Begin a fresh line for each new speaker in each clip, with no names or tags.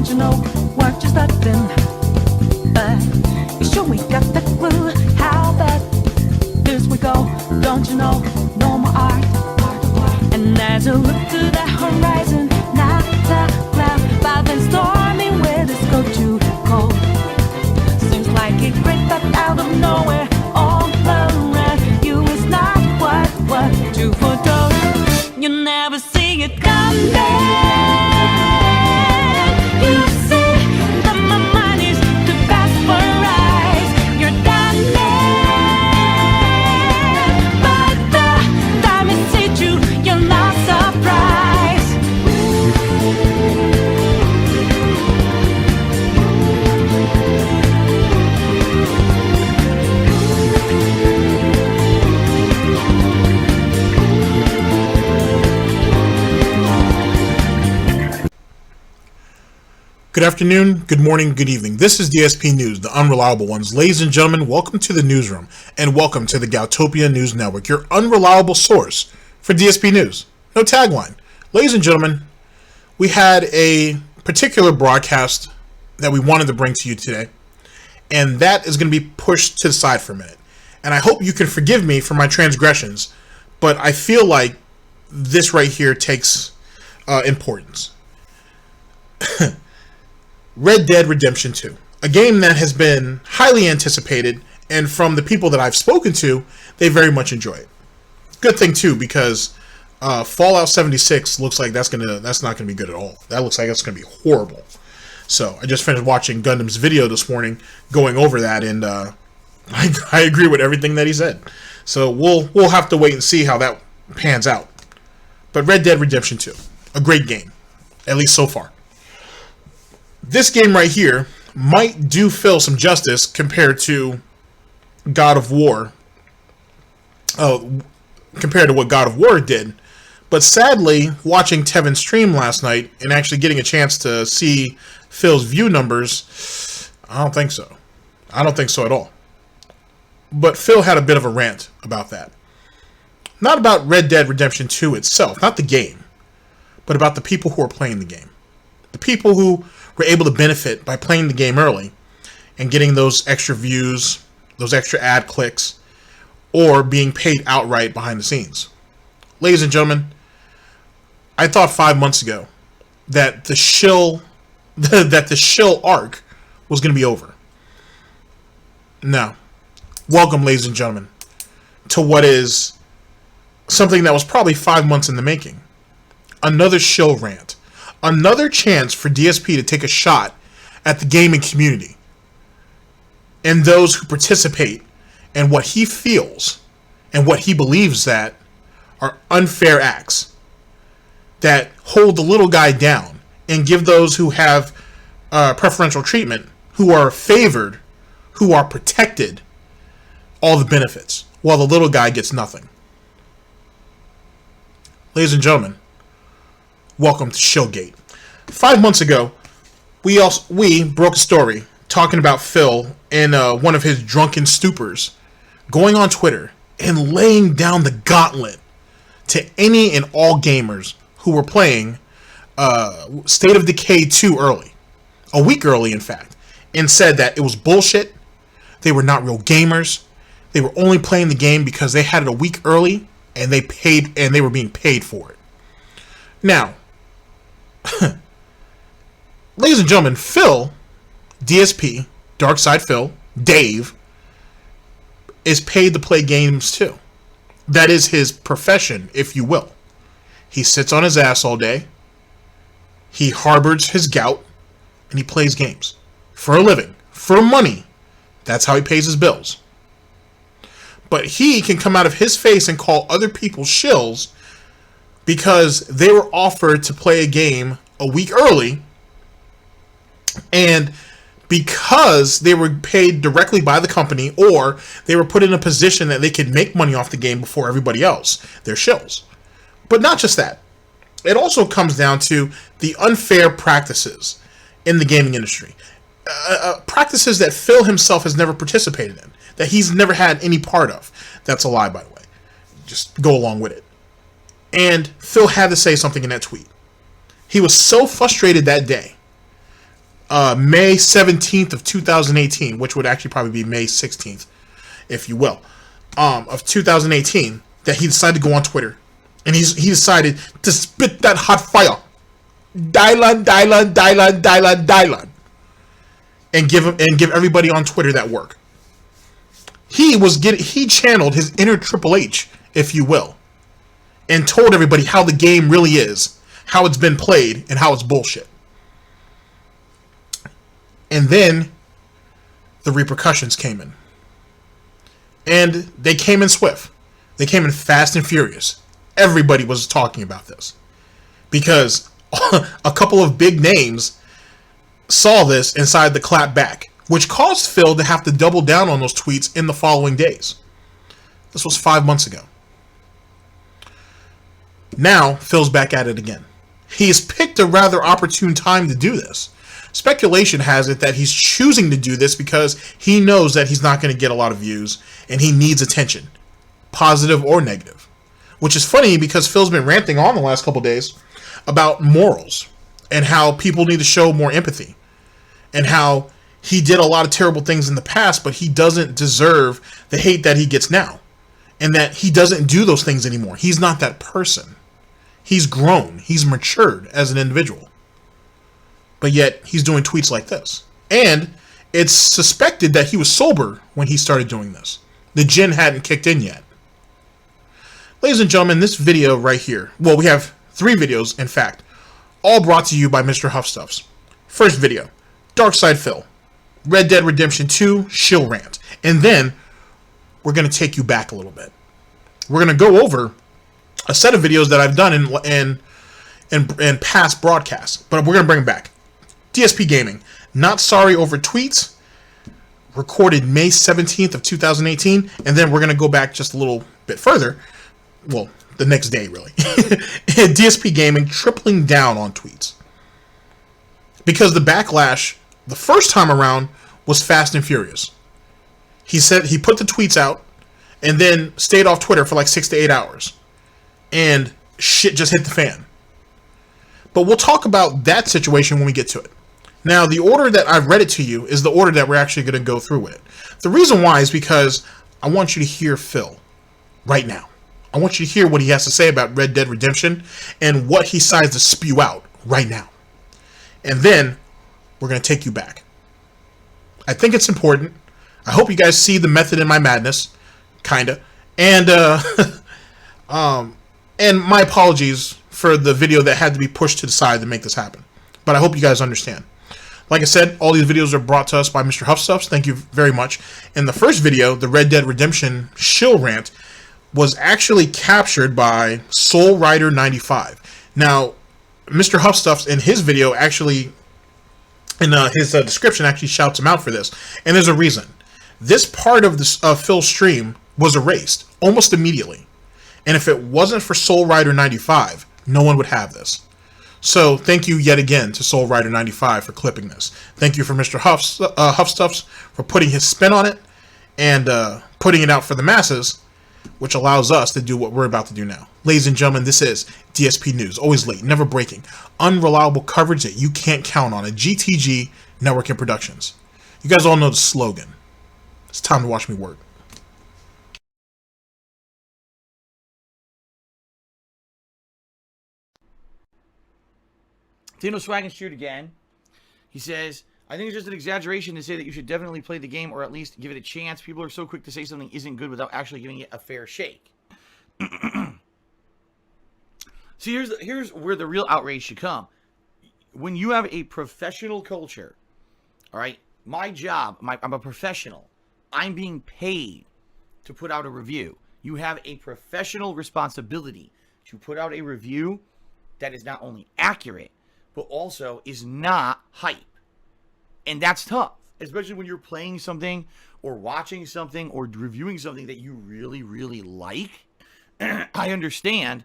Don't you know we're just starting? But you sure we got the clue how that this we go. Don't you know no more art? And as you look to the horizon, not a cloud, but then stormy weather's go too cold. Seems like it crept up out of nowhere, all around you is not what you foretold. You never see it coming. You see that my mind is too fast for eyes. You're done, but the time it hit you, you're not surprised.
Good afternoon, good morning, good evening. This is Dspnews, the unreliable ones. Ladies and gentlemen, welcome to the newsroom, and welcome to the Galtopia News Network, your unreliable source for DSP News. No tagline. Ladies and gentlemen, we had a particular broadcast that we wanted to bring to you today, and that is going to be pushed to the side for a minute. And I hope you can forgive me for my transgressions, but I feel like this right here takes importance. Red Dead Redemption 2, a game that has been highly anticipated, and from the people that I've spoken to, they very much enjoy it. Good thing too, because Fallout 76 looks like that's not gonna be good at all. That looks like it's gonna be horrible. So I just finished watching Gundam's video this morning, going over that, and I agree with everything that he said. So we'll have to wait and see how that pans out. But Red Dead Redemption 2, a great game, at least so far. This game right here might do Phil some justice compared to God of War. Compared to what God of War did. But sadly, watching Tevin stream last night and actually getting a chance to see Phil's view numbers, I don't think so. I don't think so at all. But Phil had a bit of a rant about that. Not about Red Dead Redemption 2 itself, not the game, but about the people who are playing the game. The people who were able to benefit by playing the game early and getting those extra views, those extra ad clicks, or being paid outright behind the scenes. Ladies and gentlemen, I thought 5 months ago that the Shill arc was going to be over. Now, welcome, ladies and gentlemen, to what is something that was probably 5 months in the making. Another Shill rant. Another chance for DSP to take a shot at the gaming community and those who participate in what he feels and what he believes that are unfair acts that hold the little guy down and give those who have preferential treatment, who are favored, who are protected, all the benefits, while the little guy gets nothing. Ladies and gentlemen, welcome to Shillgate. 5 months ago, we broke a story talking about Phil in one of his drunken stupors, going on Twitter and laying down the gauntlet to any and all gamers who were playing State of Decay 2 early, a week early in fact, and said that it was bullshit, they were not real gamers, they were only playing the game because they had it a week early and they were being paid for it. Now, ladies and gentlemen, Phil, DSP, DarkSydePhil, Dave, is paid to play games too. That is his profession, if you will. He sits on his ass all day, he harbors his gout, and he plays games. For a living. For money. That's how he pays his bills. But he can come out of his face and call other people shills because they were offered to play a game a week early, and because they were paid directly by the company, or they were put in a position that they could make money off the game before everybody else, they're shills. But not just that. It also comes down to the unfair practices in the gaming industry. Practices that Phil himself has never participated in, that he's never had any part of. That's a lie, by the way. Just go along with it. And Phil had to say something in that tweet. He was so frustrated that day May 17th of 2018, which would actually probably be May 16th, if you will, of 2018, that he decided to go on Twitter, and he decided to spit that hot fire, Dylan, and give everybody on Twitter that work. He channeled his inner Triple H, if you will, and told everybody how the game really is, how it's been played, and how it's bullshit. And then the repercussions came in. And they came in swift. They came in fast and furious. Everybody was talking about this. Because a couple of big names saw this and decided to clap back, which caused Phil to have to double down on those tweets in the following days. This was 5 months ago. Now, Phil's back at it again. He's picked a rather opportune time to do this. Speculation has it that he's choosing to do this because he knows that he's not going to get a lot of views and he needs attention, positive or negative. Which is funny because Phil's been ranting on the last couple days about morals and how people need to show more empathy and how he did a lot of terrible things in the past, but he doesn't deserve the hate that he gets now, and that he doesn't do those things anymore. He's not that person. He's grown. He's matured as an individual. But yet, he's doing tweets like this. And it's suspected that he was sober when he started doing this. The gin hadn't kicked in yet. Ladies and gentlemen, this video right here, well, we have 3 videos, in fact, all brought to you by Mr. Huffstuffs. First video, DarkSydePhil, Red Dead Redemption 2 Shill Rant. And then, we're going to take you back a little bit. We're going to go over a set of videos that I've done in past broadcasts, but we're going to bring them back. DSP Gaming, Not Sorry Over Tweets, recorded May 17th of 2018, and then we're going to go back just a little bit further, well, the next day, really. DSP Gaming, tripling down on tweets. Because the backlash, the first time around, was fast and furious. He said he put the tweets out, and then stayed off Twitter for like 6 to 8 hours. And shit just hit the fan. But we'll talk about that situation when we get to it. Now, the order that I've read it to you is the order that we're actually going to go through with it. The reason why is because I want you to hear Phil right now. I want you to hear what he has to say about Red Dead Redemption and what he decides to spew out right now. And then we're going to take you back. I think it's important. I hope you guys see the method in my madness, kinda. And and my apologies for the video that had to be pushed to the side to make this happen. But I hope you guys understand. Like I said, all these videos are brought to us by Mr. Huffstuffs. Thank you very much. In the first video, the Red Dead Redemption Shill Rant was actually captured by To Soulrider95. Now, Mr. Huffstuffs in his video actually, in his description, actually shouts him out for this. And there's a reason. This part of this Phil's stream was erased almost immediately. And if it wasn't for To Soulrider95, no one would have this. So thank you yet again to To Soulrider95 for clipping this. Thank you for Mr. Huffstuffs for putting his spin on it and putting it out for the masses, which allows us to do what we're about to do now. Ladies and gentlemen, this is DSP News. Always late, never breaking. Unreliable coverage that you can't count on at GTG Network and Productions. You guys all know the slogan. It's time to watch me work.
Tino Swag and Shoot again. He says, I think it's just an exaggeration to say that you should definitely play the game or at least give it a chance. People are so quick to say something isn't good without actually giving it a fair shake. See, here's where the real outrage should come. When you have a professional culture, all right, my job, I'm a professional. I'm being paid to put out a review. You have a professional responsibility to put out a review that is not only accurate, but also is not hype. And that's tough, especially when you're playing something or watching something or reviewing something that you really, really like. I understand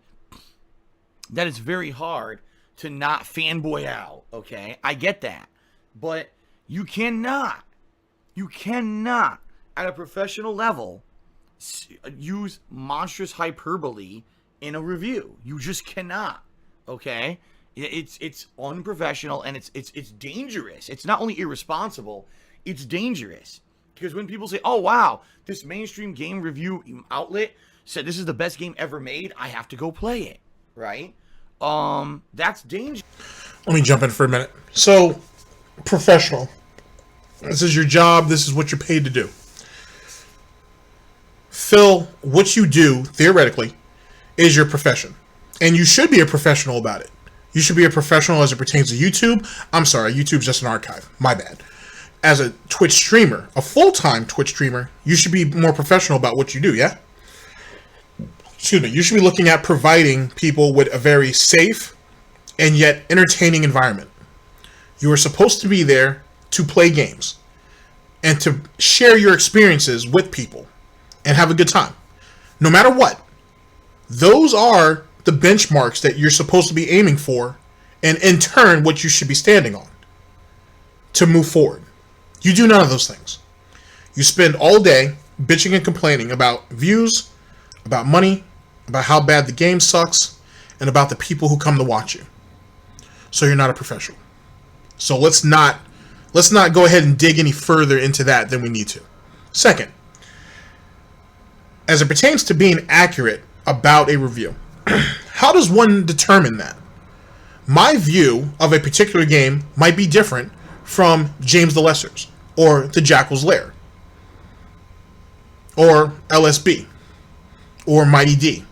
that it's very hard to not fanboy out, okay? I get that. But you cannot, at a professional level, use monstrous hyperbole in a review. You just cannot, okay? It's unprofessional, and it's dangerous. It's not only irresponsible, it's dangerous. Because when people say, "Oh wow, this mainstream game review outlet said this is the best game ever made," I have to go play it, right? That's dangerous.
Let me jump in for a minute. So, professional. This is your job. This is what you're paid to do. Phil, what you do, theoretically, is your profession. And you should be a professional about it. You should be a professional as it pertains to YouTube. I'm sorry, YouTube's just an archive. My bad. As a Twitch streamer, a full-time Twitch streamer, you should be more professional about what you do, yeah? Excuse me. You should be looking at providing people with a very safe and yet entertaining environment. You are supposed to be there to play games and to share your experiences with people and have a good time. No matter what. Those are the benchmarks that you're supposed to be aiming for, and in turn, what you should be standing on to move forward. You do none of those things. You spend all day bitching and complaining about views, about money, about how bad the game sucks, and about the people who come to watch you. So you're not a professional. So let's not go ahead and dig any further into that than we need to. Second, as it pertains to being accurate about a review, how does one determine that? My view of a particular game might be different from James the Lesser's, or The Jackal's Lair, or LSB, or Mighty D,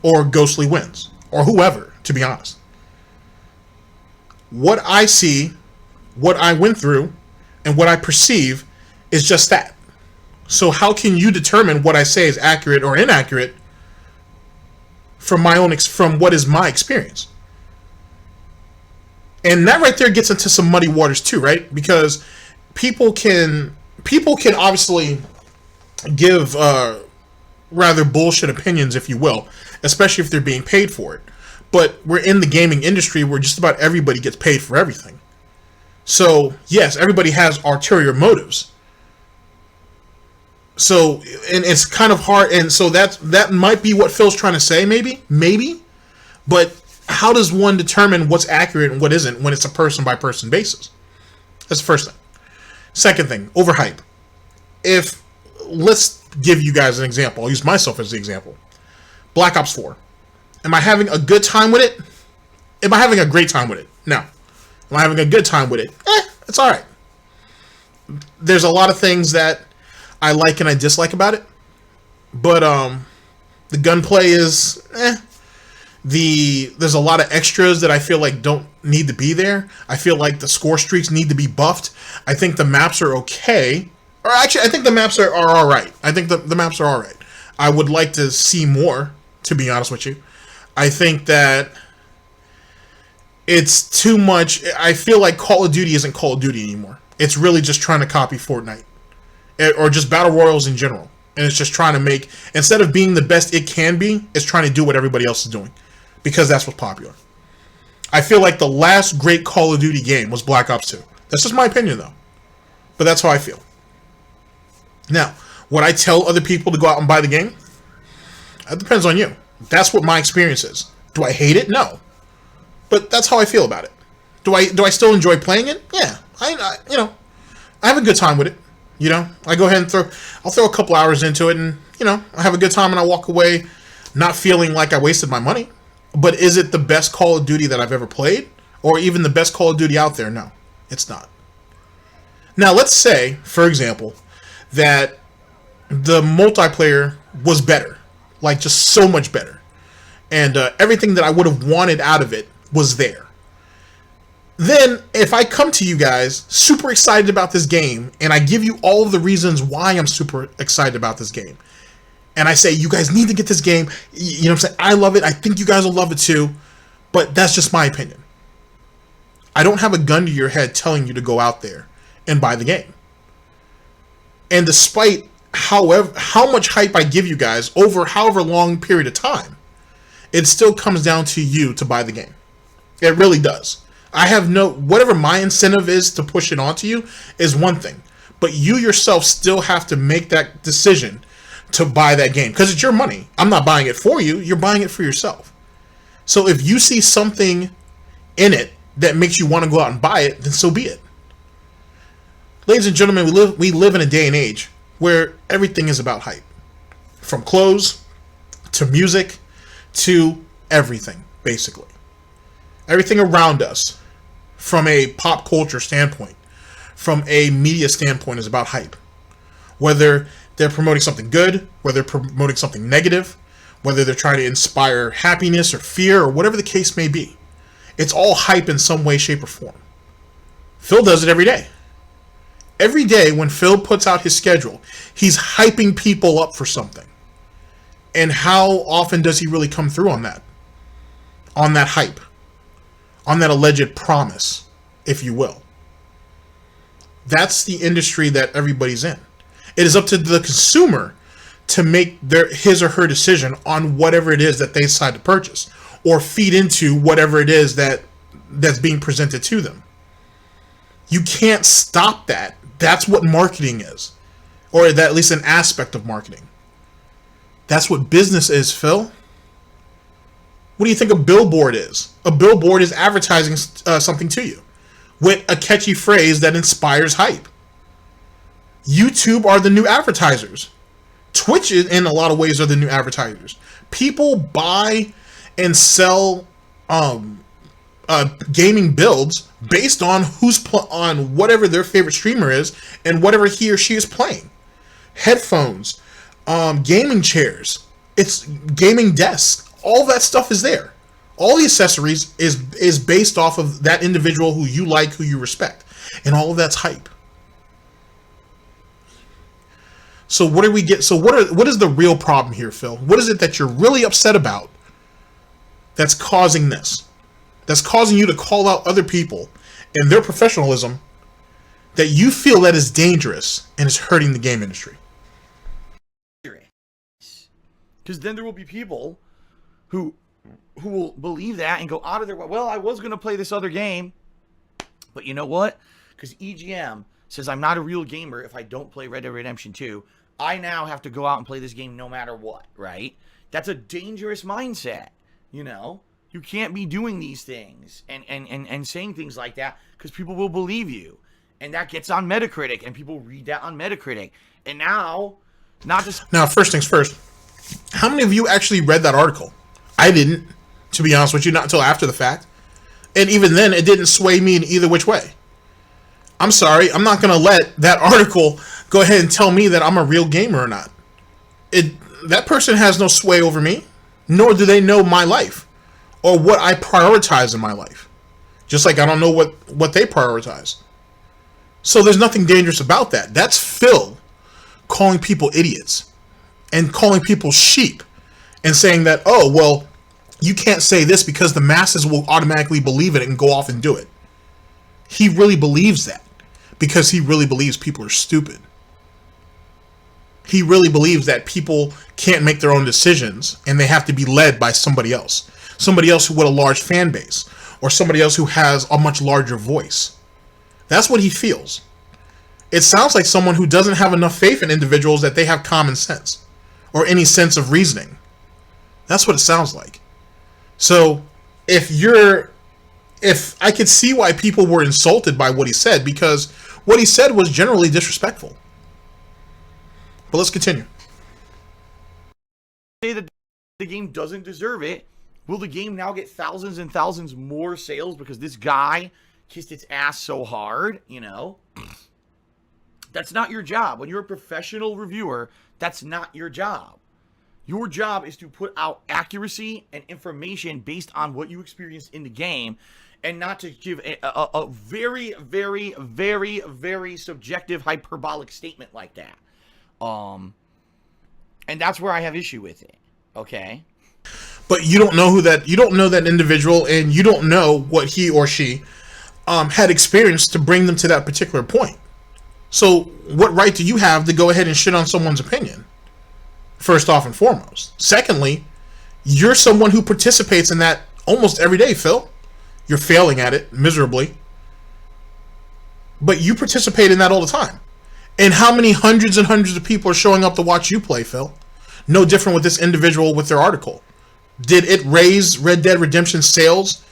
or Ghostly Winds, or whoever, to be honest. What I see, what I went through, and what I perceive is just that. So how can you determine what I say is accurate or inaccurate from from what is my experience? And that right there gets into some muddy waters too, right? Because people can obviously give rather bullshit opinions, if you will, especially if they're being paid for it. But we're in the gaming industry where just about everybody gets paid for everything. So yes, everybody has ulterior motives. So, and it's kind of hard, and so that might be what Phil's trying to say, maybe. But how does one determine what's accurate and what isn't when it's a person-by-person basis? That's the first thing. Second thing, overhype. Let's give you guys an example. I'll use myself as the example. Black Ops 4. Am I having a good time with it? Am I having a great time with it? No. Am I having a good time with it? It's alright. There's a lot of things that I like and I dislike about it. But the gunplay is there's a lot of extras that I feel like don't need to be there. I feel like the score streaks need to be buffed. I think the maps are okay. Or actually, I think the maps are alright. I think the maps are alright. I would like to see more, to be honest with you. I think that it's too much. I feel like Call of Duty isn't Call of Duty anymore. It's really just trying to copy Fortnite. Or just Battle Royals in general. And it's just trying to make, instead of being the best it can be, it's trying to do what everybody else is doing. Because that's what's popular. I feel like the last great Call of Duty game was Black Ops 2. That's just my opinion, though. But that's how I feel. Now, would I tell other people to go out and buy the game? That depends on you. That's what my experience is. Do I hate it? No. But that's how I feel about it. Do I still enjoy playing it? Yeah. I have a good time with it. You know, I go ahead and I'll throw a couple hours into it, and, I have a good time, and I walk away not feeling like I wasted my money. But is it the best Call of Duty that I've ever played? Or even the best Call of Duty out there? No, it's not. Now, let's say, for example, that the multiplayer was better. Like, just so much better. And everything that I would have wanted out of it was there. Then, if I come to you guys super excited about this game, and I give you all of the reasons why I'm super excited about this game, and I say, you guys need to get this game, you know what I'm saying, I love it, I think you guys will love it too, but that's just my opinion. I don't have a gun to your head telling you to go out there and buy the game. And despite how much hype I give you guys over however long period of time, it still comes down to you to buy the game. It really does. I have whatever my incentive is to push it onto you is one thing. But you yourself still have to make that decision to buy that game. Because it's your money. I'm not buying it for you. You're buying it for yourself. So if you see something in it that makes you want to go out and buy it, then so be it. Ladies and gentlemen, we live in a day and age where everything is about hype. From clothes to music to everything, basically. Everything around us, from a pop culture standpoint, from a media standpoint, is about hype. Whether they're promoting something good, whether they're promoting something negative, whether they're trying to inspire happiness or fear or whatever the case may be. It's all hype in some way, shape, or form. Phil does it every day. Every day when Phil puts out his schedule, he's hyping people up for something. And how often does he really come through on that? On that hype. On that alleged promise, if you will. That's the industry that everybody's in. It is up to the consumer to make his or her decision on whatever it is that they decide to purchase, or feed into whatever it is that's being presented to them. You can't stop that. That's what marketing is, or at least an aspect of marketing. That's what business is, Phil. What do you think a billboard is? A billboard is advertising something to you with a catchy phrase that inspires hype. YouTube are the new advertisers. Twitch, in a lot of ways, are the new advertisers. People buy and sell gaming builds based on on whatever their favorite streamer is and whatever he or she is playing. Headphones, gaming chairs, it's gaming desks. All that stuff is there. All the accessories is based off of that individual who you like, who you respect, and all of that's hype. So what is the real problem here, Phil? What is it that you're really upset about that's causing this? That's causing you to call out other people and their professionalism that you feel that is dangerous and is hurting the game industry?
Because then there will be people who will believe that and go out of their way. Well, I was going to play this other game, but you know what? Because EGM says I'm not a real gamer if I don't play Red Dead Redemption 2. I now have to go out and play this game no matter what, right? That's a dangerous mindset, you know? You can't be doing these things and saying things like that because people will believe you. And that gets on Metacritic, and people read that on Metacritic. And now, Now, first things first, how many of you actually read that article? I didn't, to be honest with you, not until after the fact. And even then, it didn't sway me in either which way. I'm sorry, I'm not going to let that article go ahead and tell me that I'm a real gamer or not. That person has no sway over me, nor do they know my life or what I prioritize in my life. Just like I don't know what they prioritize. So there's nothing dangerous about that. That's Phil calling people idiots and calling people sheep and saying that, oh, well, you can't say this because the masses will automatically believe it and go off and do it. He really believes that because he really believes people are stupid. He really believes that people can't make their own decisions and they have to be led by somebody else with a large fan base or somebody else who has a much larger voice. That's what he feels. It sounds like someone who doesn't have enough faith in individuals that they have common sense or any sense of reasoning. That's what it sounds like. So if I could see why people were insulted by what he said, because what he said was generally disrespectful. But let's continue. Say that the game doesn't deserve it. Will the game now get thousands and thousands more sales because this guy kissed its ass so hard? You know, that's not your job. When you're a professional reviewer, that's not your job. Your job is to put out accuracy and information based on what you experienced in the game, and not to give a very, very, very, very subjective, hyperbolic statement like that. And that's where I have issue with it. Okay.
But you don't know you don't know that individual, and you don't know what he or she had experienced to bring them to that particular point. So what right do you have to go ahead and shit on someone's opinion? First off and foremost. Secondly, you're someone who participates in that almost every day, Phil. You're failing at it miserably. But you participate in that all the time. And how many hundreds and hundreds of people are showing up to watch you play, Phil? No different with this individual with their article. Did it raise Red Dead Redemption sales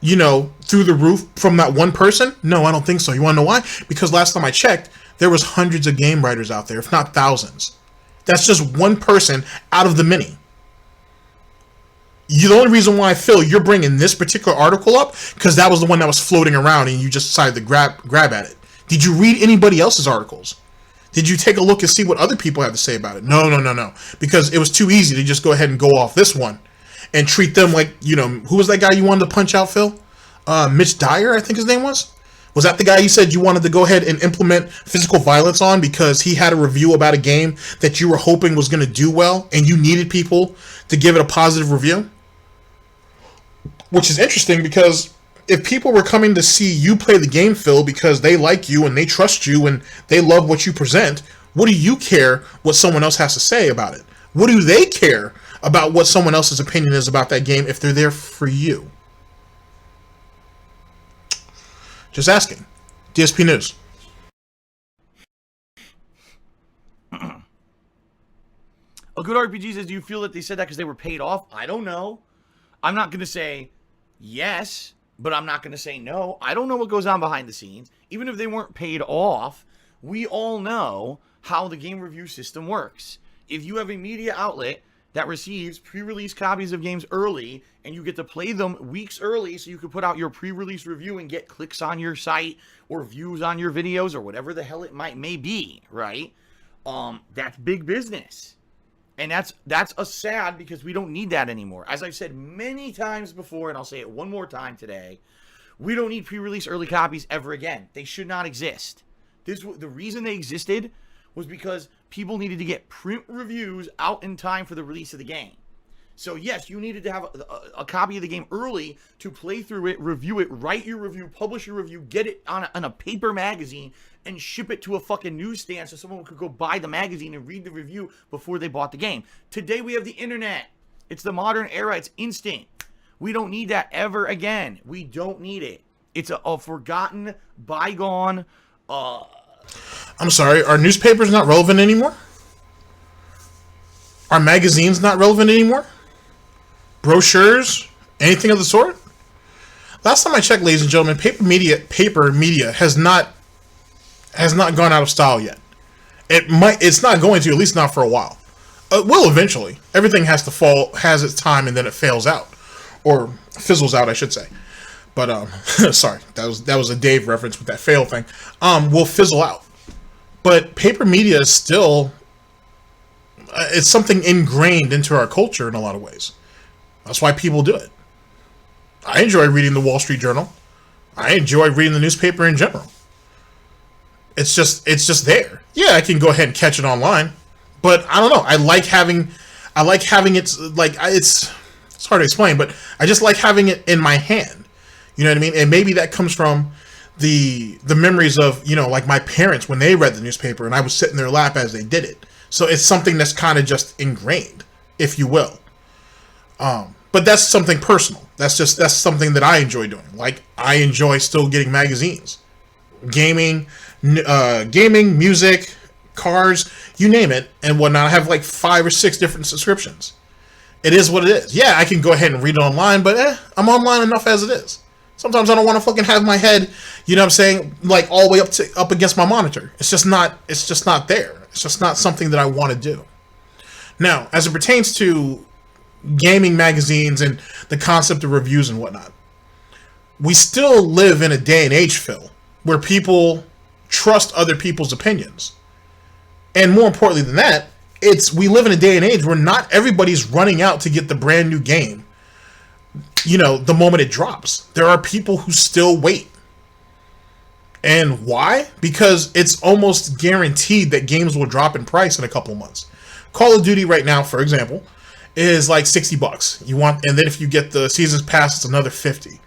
through the roof from that one person? No, I don't think so. You want to know why? Because last time I checked, there was hundreds of game writers out there, if not thousands. That's just one person out of the many. The only reason why, Phil, you're bringing this particular article up, because that was the one that was floating around and you just decided to grab at it. Did you read anybody else's articles? Did you take a look and see what other people have to say about it? No. Because it was too easy to just go ahead and go off this one and treat them like, who was that guy you wanted to punch out, Phil? Mitch Dyer, I think his name was? Was that the guy you said you wanted to go ahead and implement physical violence on because he had a review about a game that you were hoping was going to do well and you needed people to give it a positive review? Which is interesting because if people were coming to see you play the game, Phil, because they like you and they trust you and they love what you present, what do you care what someone else has to say about it? What do they care about what someone else's opinion is about that game if they're there for you? Just asking. Dspnews.
A good RPG says, do you feel that they said that because they were paid off? I don't know. I'm not going to say yes, but I'm not going to say no. I don't know what goes on behind the scenes. Even if they weren't paid off, we all know how the game review system works. If you have a media outlet that receives pre-release copies of games early and you get to play them weeks early so you can put out your pre-release review and get clicks on your site or views on your videos or whatever the hell it may be, right? That's big business. And that's a sad because we don't need that anymore. As I've said many times before, and I'll say it one more time today, we don't need pre-release early copies ever again. They should not exist. The reason they existed was because people needed to get print reviews out in time for the release of the game. So yes, you needed to have a copy of the game early to play through it, review it, write your review, publish your review, get it on a paper magazine, and ship it to a fucking newsstand so someone could go buy the magazine and read the review before they bought the game. Today we have the internet. It's the modern era. It's instant. We don't need that ever again. We don't need it. It's a forgotten, bygone...
I'm sorry, are newspapers not relevant anymore? Are magazines not relevant anymore? Brochures? Anything of the sort? Last time I checked, ladies and gentlemen, paper media has not gone out of style yet. It's not going to, at least not for a while. It will eventually. Everything has its time and then it fails out. Or fizzles out, I should say. But, sorry, that was a Dave reference with that fail thing. Will fizzle out. But paper media is still, it's something ingrained into our culture in a lot of ways. That's why people do it. I enjoy reading the Wall Street Journal. I enjoy reading the newspaper in general. It's just there. Yeah, I can go ahead and catch it online. But I don't know. I like having it, like, it's hard to explain, but I just like having it in my hand. You know what I mean? And maybe that comes from the memories of, like my parents when they read the newspaper and I would sit in their lap as they did it. So it's something that's kind of just ingrained, if you will. But that's something personal. That's something that I enjoy doing. Like, I enjoy still getting magazines. Gaming, music, cars, you name it, and whatnot. I have like 5 or 6 different subscriptions. It is what it is. Yeah, I can go ahead and read it online, but I'm online enough as it is. Sometimes I don't want to fucking have my head, you know what I'm saying, like all the way up against my monitor. It's just not there. It's just not something that I want to do. Now, as it pertains to gaming magazines and the concept of reviews and whatnot, we still live in a day and age, Phil, where people trust other people's opinions. And more importantly than that, we live in a day and age where not everybody's running out to get the brand new game, the moment it drops. There are people who still wait. And why? Because it's almost guaranteed that games will drop in price in a couple of months. Call of Duty right now, for example, is like $60. And then if you get the season's pass, it's another $50.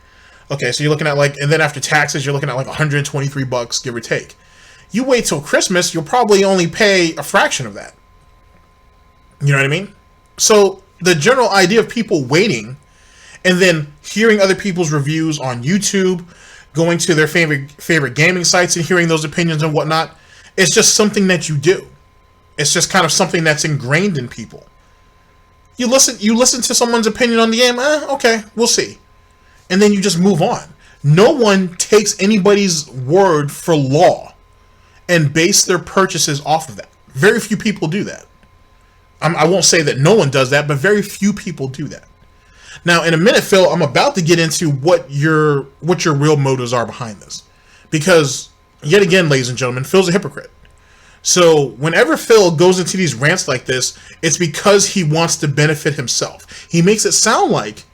Okay, so you're looking at and then after taxes, you're looking at like $123, give or take. You wait till Christmas, you'll probably only pay a fraction of that. You know what I mean? So the general idea of people waiting and then hearing other people's reviews on YouTube, going to their favorite gaming sites and hearing those opinions and whatnot, it's just something that you do. It's just kind of something that's ingrained in people. You listen to someone's opinion on the game, okay, we'll see. and then you just move on. No one takes anybody's word for law and base their purchases off of that. Very few people do that. I won't say that no one does that, but very few people do that. Now, in a minute, Phil, I'm about to get into what your real motives are behind this. Because, yet again, ladies and gentlemen, Phil's a hypocrite. So, whenever Phil goes into these rants like this, it's because he wants to benefit himself. He makes it sound like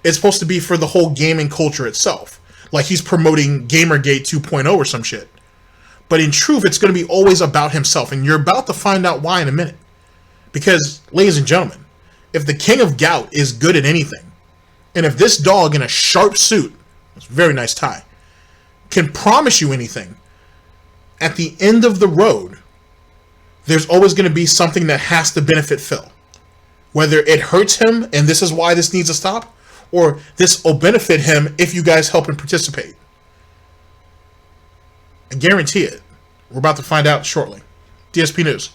it's supposed to be for the whole gaming culture itself. Like he's promoting Gamergate 2.0 or some shit. But in truth, it's going to be always about himself. And you're about to find out why in a minute. Because, ladies and gentlemen, if the king of gout is good at anything, and if this dog in a sharp suit, it's a very nice tie, can promise you anything, at the end of the road, there's always going to be something that has to benefit Phil. Whether it hurts him, and this is why this needs to stop, or this will benefit him if you guys help him participate. I guarantee it. We're about to find out shortly. Dspnews.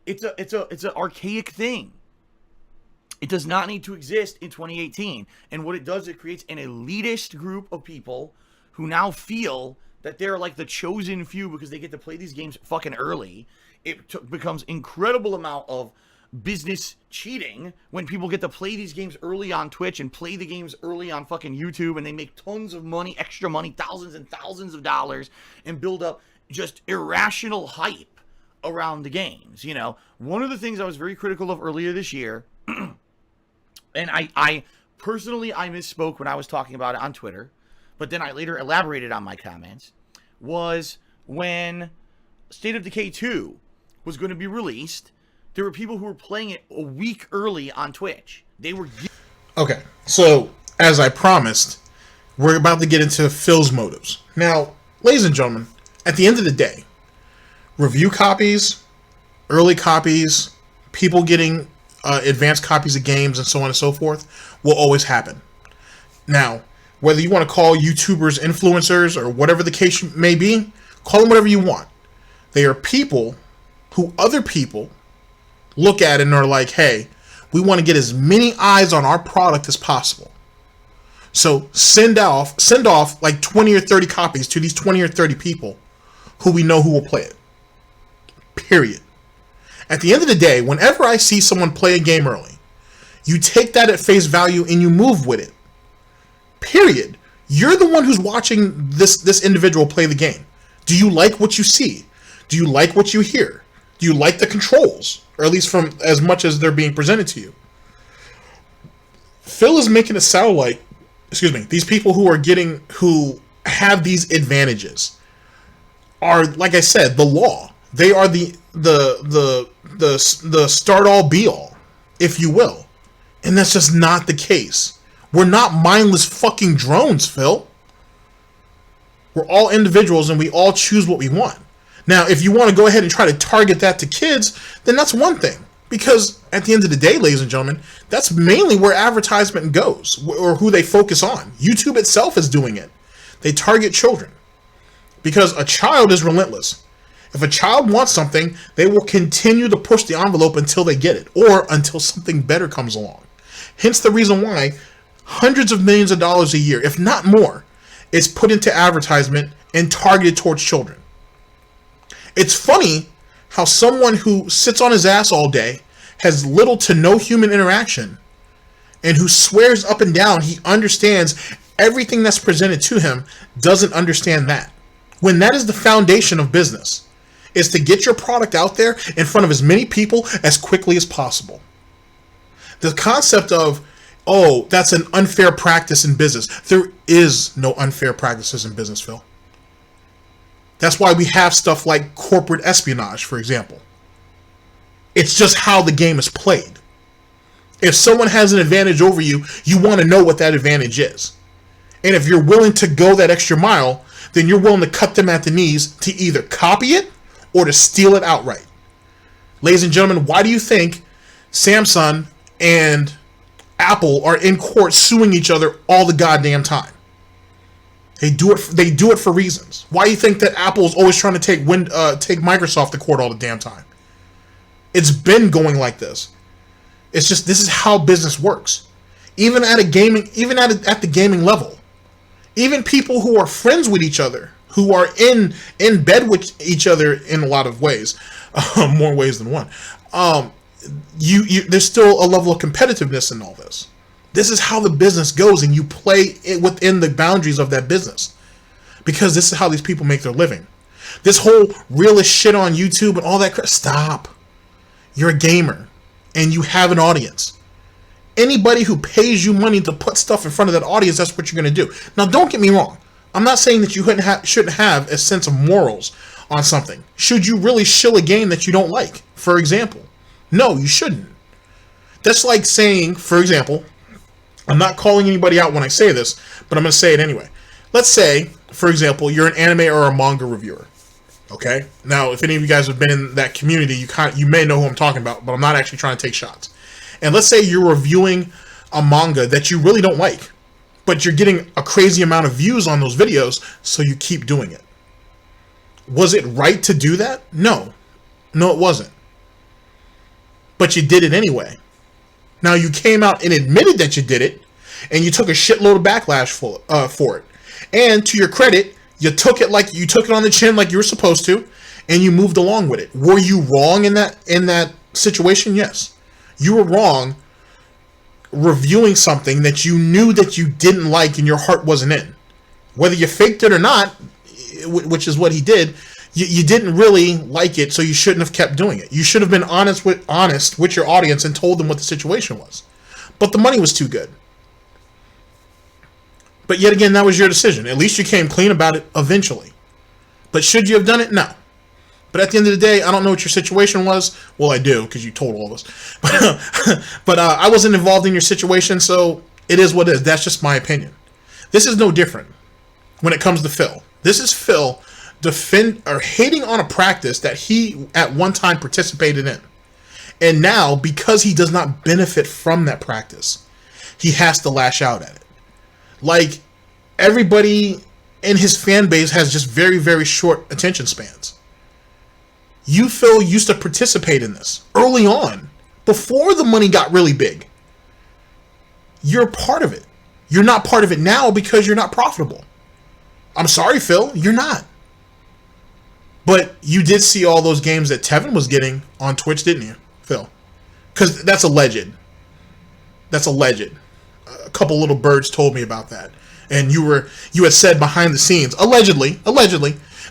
It's an archaic thing. It does not need to exist in 2018. And what it does, it creates an elitist group of people who now feel that they're like the chosen few because they get to play these games fucking early. It becomes incredible amount of business cheating when people get to play these games early on Twitch and play the games early on fucking YouTube, and they make tons of money, extra money, thousands and thousands of dollars, and build up just irrational hype around the games. You know, one of the things I was very critical of earlier this year, and I personally, I misspoke when I was talking about it on Twitter, but then I later elaborated on my comments, was when State of Decay 2 was going to be released, there were people who were playing it a week early on Twitch. They were...
Okay, so, as I promised, we're about to get into Phil's motives. Now, ladies and gentlemen, at the end of the day, review copies, early copies, people getting advanced copies of games, and so on and so forth, will always happen. Now, whether you want to call YouTubers influencers or whatever the case may be, call them whatever you want. They are people who other people look at it and are like, hey, we want to get as many eyes on our product as possible. So send off like 20 or 30 copies to these 20 or 30 people who we know who will play it. Period. At the end of the day, whenever I see someone play a game early, you take that at face value and you move with it. Period. You're the one who's watching this individual play the game. Do you like what you see? Do you like what you hear? Do you like the controls? Or at least from as much as they're being presented to you. Phil is making it sound like, these people who have these advantages are, like I said, the law. They are the start all be all, if you will. And that's just not the case. We're not mindless fucking drones, Phil. We're all individuals and we all choose what we want. Now, if you want to go ahead and try to target that to kids, then that's one thing. Because at the end of the day, ladies and gentlemen, that's mainly where advertisement goes, or who they focus on. YouTube itself is doing it. They target children. Because a child is relentless. If a child wants something, they will continue to push the envelope until they get it, or until something better comes along. Hence the reason why hundreds of millions of dollars a year, if not more, is put into advertisement and targeted towards children. It's funny how someone who sits on his ass all day, has little to no human interaction, and who swears up and down he understands everything that's presented to him, doesn't understand that. When that is the foundation of business, is to get your product out there in front of as many people as quickly as possible. The concept of, oh, that's an unfair practice in business. There is no unfair practices in business, Phil. That's why we have stuff like corporate espionage, for example. It's just how the game is played. If someone has an advantage over you, you want to know what that advantage is. And if you're willing to go that extra mile, then you're willing to cut them at the knees to either copy it or to steal it outright. Ladies and gentlemen, why do you think Samsung and Apple are in court suing each other all the goddamn time? They do it for reasons. Why do you think that Apple is always trying to take Microsoft to court all the damn time? It's been going like this. It's just, this is how business works. even at the gaming level. Even people who are friends with each other, who are in bed with each other in a lot of ways, more ways than one. There's still a level of competitiveness in all this. This is how the business goes, and you play it within the boundaries of that business, because this is how these people make their living. This whole realist shit on YouTube and all that crap. Stop. You're a gamer, and you have an audience. Anybody who pays you money to put stuff in front of that audience, that's what you're going to do. Now, don't get me wrong. I'm not saying that you shouldn't have a sense of morals on something. Should you really shill a game that you don't like, for example? No, you shouldn't. That's like saying, for example, I'm not calling anybody out when I say this, but I'm going to say it anyway. Let's say, for example, you're an anime or a manga reviewer. Okay? Now, if any of you guys have been in that community, you may know who I'm talking about, but I'm not actually trying to take shots. And let's say you're reviewing a manga that you really don't like, but you're getting a crazy amount of views on those videos, so you keep doing it. Was it right to do that? No. No, it wasn't. But you did it anyway. Now, you came out and admitted that you did it, and you took a shitload of backlash for it. And to your credit, you took it on the chin like you were supposed to, and you moved along with it. Were you wrong in that situation? Yes. You were wrong reviewing something that you knew that you didn't like and your heart wasn't in. Whether you faked it or not, which is what he did, you didn't really like it, so you shouldn't have kept doing it. You should have been honest with your audience and told them what the situation was. But the money was too good. But yet again, that was your decision. At least you came clean about it eventually. But should you have done it? No. But at the end of the day, I don't know what your situation was. Well, I do, because you told all of us. But I wasn't involved in your situation, so it is what it is. That's just my opinion. This is no different when it comes to Phil. This is Phil hating on a practice that he at one time participated in. And now, because he does not benefit from that practice, he has to lash out at it. Like, everybody in his fan base has just very, very short attention spans. You, Phil, used to participate in this early on, before the money got really big. You're part of it. You're not part of it now because you're not profitable. I'm sorry, Phil, you're not. But you did see all those games that Tevin was getting on Twitch, didn't you, Phil? Because that's alleged. That's alleged. A couple little birds told me about that. And you had said behind the scenes, allegedly,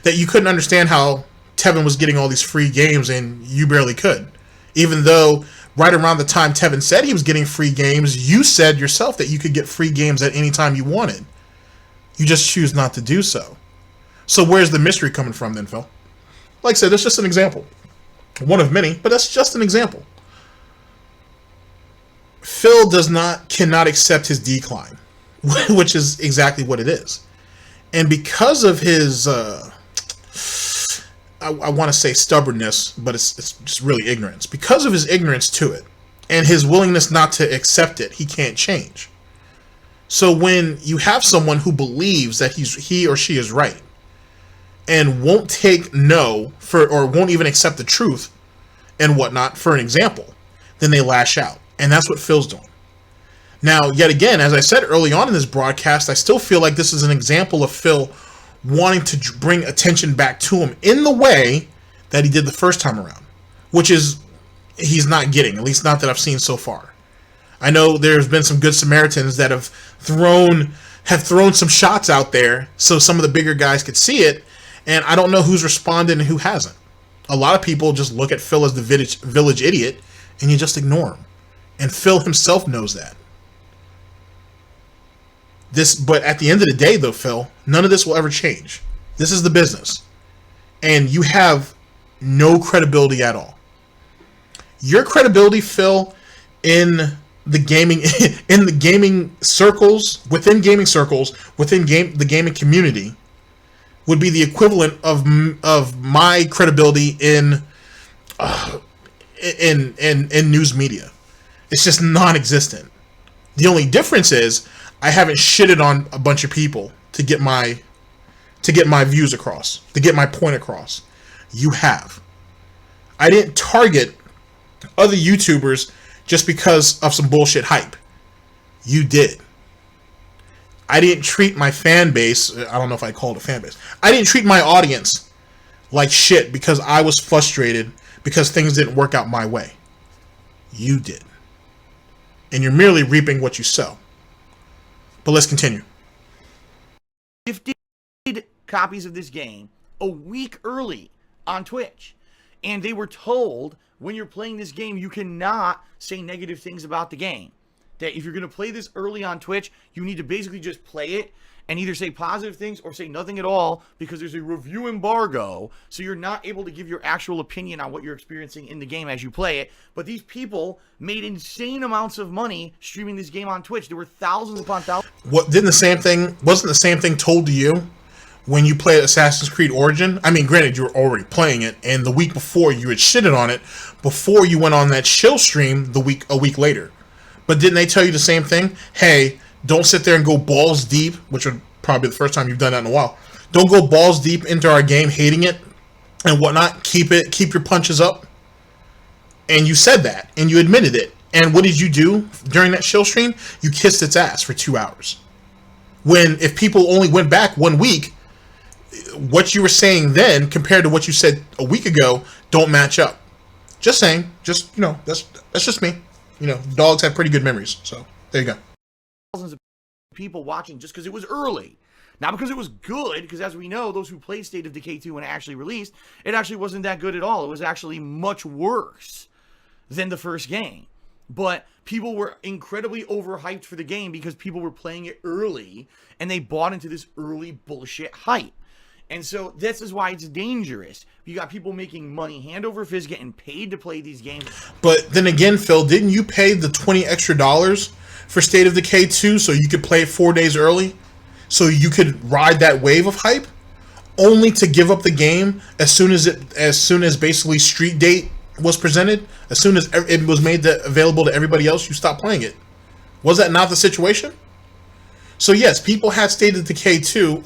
that you couldn't understand how Tevin was getting all these free games and you barely could. Even though right around the time Tevin said he was getting free games, you said yourself that you could get free games at any time you wanted. You just choose not to do so. So where's the mystery coming from then, Phil? Like I said, that's just an example. One of many, but that's just an example. Phil cannot accept his decline, which is exactly what it is. And because of his, I want to say stubbornness, but it's just really ignorance. Because of his ignorance to it, and his willingness not to accept it, he can't change. So when you have someone who believes that he or she is right, and won't take no for, or won't even accept the truth and whatnot for an example, then they lash out. And that's what Phil's doing. Now, yet again, as I said early on in this broadcast, I still feel like this is an example of Phil wanting to bring attention back to him in the way that he did the first time around, which is he's not getting, at least not that I've seen so far. I know there's been some good Samaritans that have thrown some shots out there so some of the bigger guys could see it, and I don't know who's responded and who hasn't. A lot of people just look at Phil as the village idiot, and you just ignore him. And Phil himself knows that. But at the end of the day, though, Phil, none of this will ever change. This is the business. And you have no credibility at all. Your credibility, Phil, in the gaming circles, within the gaming community, would be the equivalent of my credibility in news media. It's just non-existent. The only difference is I haven't shitted on a bunch of people to get my views across, to get my point across. You have. I didn't target other YouTubers just because of some bullshit hype. You did. I didn't treat my fan base, I don't know if I called it a fan base, I didn't treat my audience like shit because I was frustrated because things didn't work out my way. You did. And you're merely reaping what you sow. But let's continue.
Gifted copies of this game a week early on Twitch. And they were told, when you're playing this game, you cannot say negative things about the game. That if you're going to play this early on Twitch, you need to basically just play it and either say positive things or say nothing at all, because there's a review embargo, so you're not able to give your actual opinion on what you're experiencing in the game as you play it. But these people made insane amounts of money streaming this game on Twitch. There were thousands upon thousands.
Wasn't the same thing told to you when you played Assassin's Creed Origin? I mean, granted, you were already playing it, and the week before you had shitted on it before you went on that Shill stream a week later. But didn't they tell you the same thing? Hey, don't sit there and go balls deep, which would probably be the first time you've done that in a while. Don't go balls deep into our game, hating it and whatnot. Keep your punches up. And you said that, and you admitted it. And what did you do during that Shill stream? You kissed its ass for 2 hours. When if people only went back 1 week, what you were saying then compared to what you said a week ago don't match up. Just saying. Just, that's just me. Dogs have pretty good memories. So there you go.
Thousands of people watching just because it was early. Not because it was good, because as we know, those who played State of Decay 2 when it actually released, it actually wasn't that good at all. It was actually much worse than the first game. But people were incredibly overhyped for the game because people were playing it early, and they bought into this early bullshit hype. And so this is why it's dangerous. You got people making money hand over fist, getting paid to play these games.
But then again, Phil, didn't you pay the $20 extra for State of Decay 2 so you could play it 4 days early? So you could ride that wave of hype? Only to give up the game as soon as basically Street Date was presented? As soon as it was made available to everybody else, you stopped playing it. Was that not the situation? So yes, people had State of Decay 2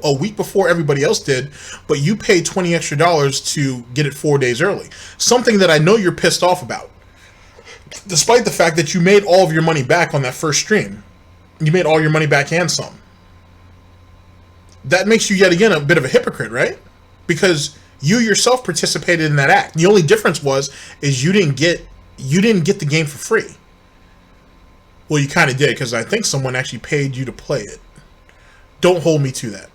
a week before everybody else did, but you paid $20 extra to get it 4 days early. Something that I know you're pissed off about. Despite the fact that you made all of your money back on that first stream. You made all your money back and some. That makes you yet again a bit of a hypocrite, right? Because you yourself participated in that act. The only difference is you didn't get the game for free. Well, you kind of did, because I think someone actually paid you to play it. Don't hold me to that.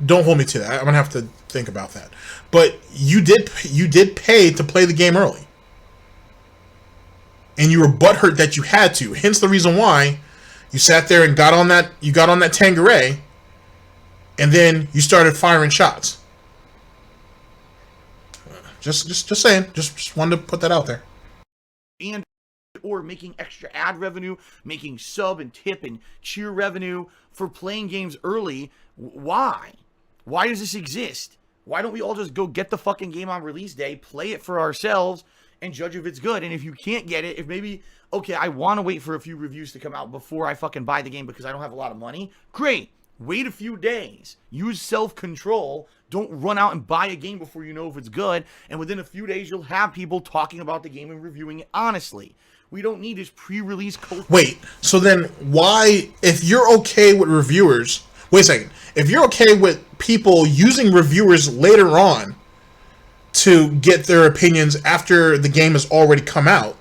Don't hold me to that. I'm going to have to think about that. But you did pay to play the game early. And you were butthurt that you had to. Hence the reason why you sat there and got on that Tangeray, and then you started firing shots. Just saying. Just wanted to put that out there.
And or making extra ad revenue, making sub and tip and cheer revenue for playing games early. Why? Why does this exist? Why don't we all just go get the fucking game on release day, play it for ourselves, and judge if it's good? And if you can't get it, if maybe, okay, I want to wait for a few reviews to come out before I fucking buy the game because I don't have a lot of money, great. Wait a few days. Use self-control. Don't run out and buy a game before you know if it's good. And within a few days, you'll have people talking about the game and reviewing it honestly. We don't need this pre-release culture.
Wait, so then why, if you're okay with reviewers, wait a second, if you're okay with people using reviewers later on to get their opinions after the game has already come out,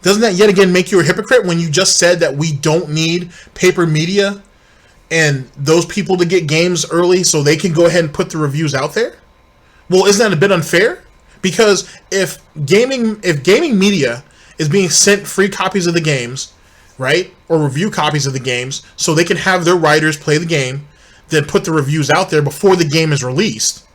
doesn't that yet again make you a hypocrite when you just said that we don't need paper media and those people to get games early so they can go ahead and put the reviews out there? Well, isn't that a bit unfair? Because if gaming media is being sent free copies of the games, right? Or review copies of the games so they can have their writers play the game, then put the reviews out there before the game is released.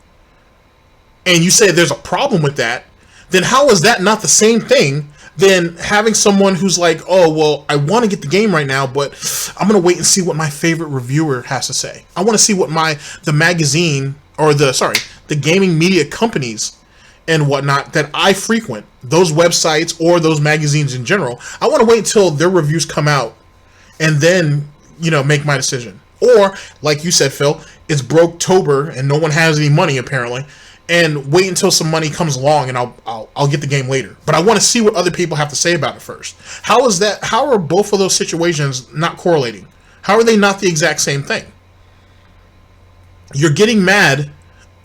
And you say there's a problem with that, then how is that not the same thing than having someone who's like, oh, well, I want to get the game right now, but I'm going to wait and see what my favorite reviewer has to say. I want to see what the gaming media companies and whatnot that I frequent, those websites or those magazines in general, I want to wait until their reviews come out and then, make my decision. Or, like you said, Phil, it's Broketober and no one has any money apparently, and wait until some money comes along and I'll get the game later. But I want to see what other people have to say about it first. How is that? How are both of those situations not correlating? How are they not the exact same thing? You're getting mad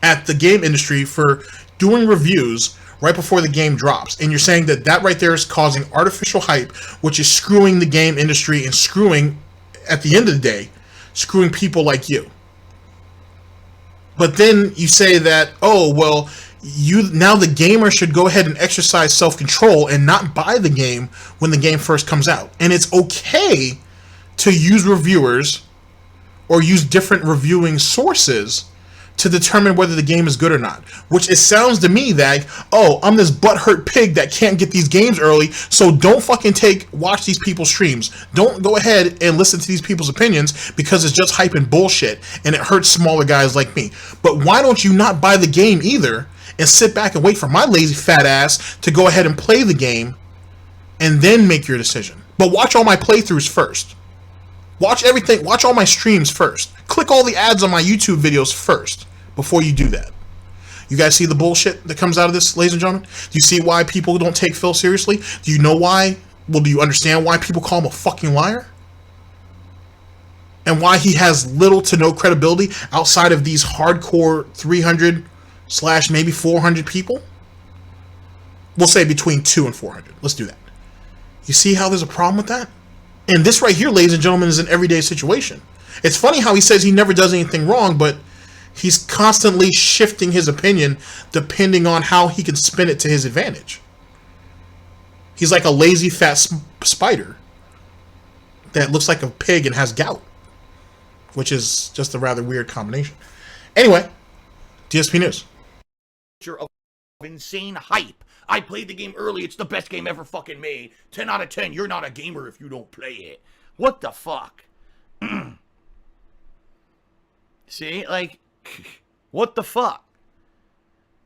at the game industry for doing reviews right before the game drops, and you're saying that that right there is causing artificial hype, which is screwing the game industry and screwing, at the end of the day, screwing people like you. But then you say that, oh, well, now the gamer should go ahead and exercise self-control and not buy the game when the game first comes out. And it's okay to use reviewers or use different reviewing sources to determine whether the game is good or not. Which it sounds to me that, oh, I'm this butthurt pig that can't get these games early, so don't fucking watch these people's streams. Don't go ahead and listen to these people's opinions because it's just hype and bullshit and it hurts smaller guys like me. But why don't you not buy the game either and sit back and wait for my lazy fat ass to go ahead and play the game and then make your decision? But watch all my playthroughs first. Watch everything. Watch all my streams first. Click all the ads on my YouTube videos first before you do that. You guys see the bullshit that comes out of this, ladies and gentlemen? Do you see why people don't take Phil seriously? Do you know why? Well, do you understand why people call him a fucking liar? And why he has little to no credibility outside of these hardcore 300 / maybe 400 people? We'll say between 200 and 400. Let's do that. You see how there's a problem with that? And this right here, ladies and gentlemen, is an everyday situation. It's funny how he says he never does anything wrong, but he's constantly shifting his opinion depending on how he can spin it to his advantage. He's like a lazy fat spider that looks like a pig and has gout, which is just a rather weird combination. Anyway, DSP News.
Of insane hype. I played the game early. It's the best game ever fucking made. 10 out of 10. You're not a gamer if you don't play it. What the fuck? See? Like, what the fuck?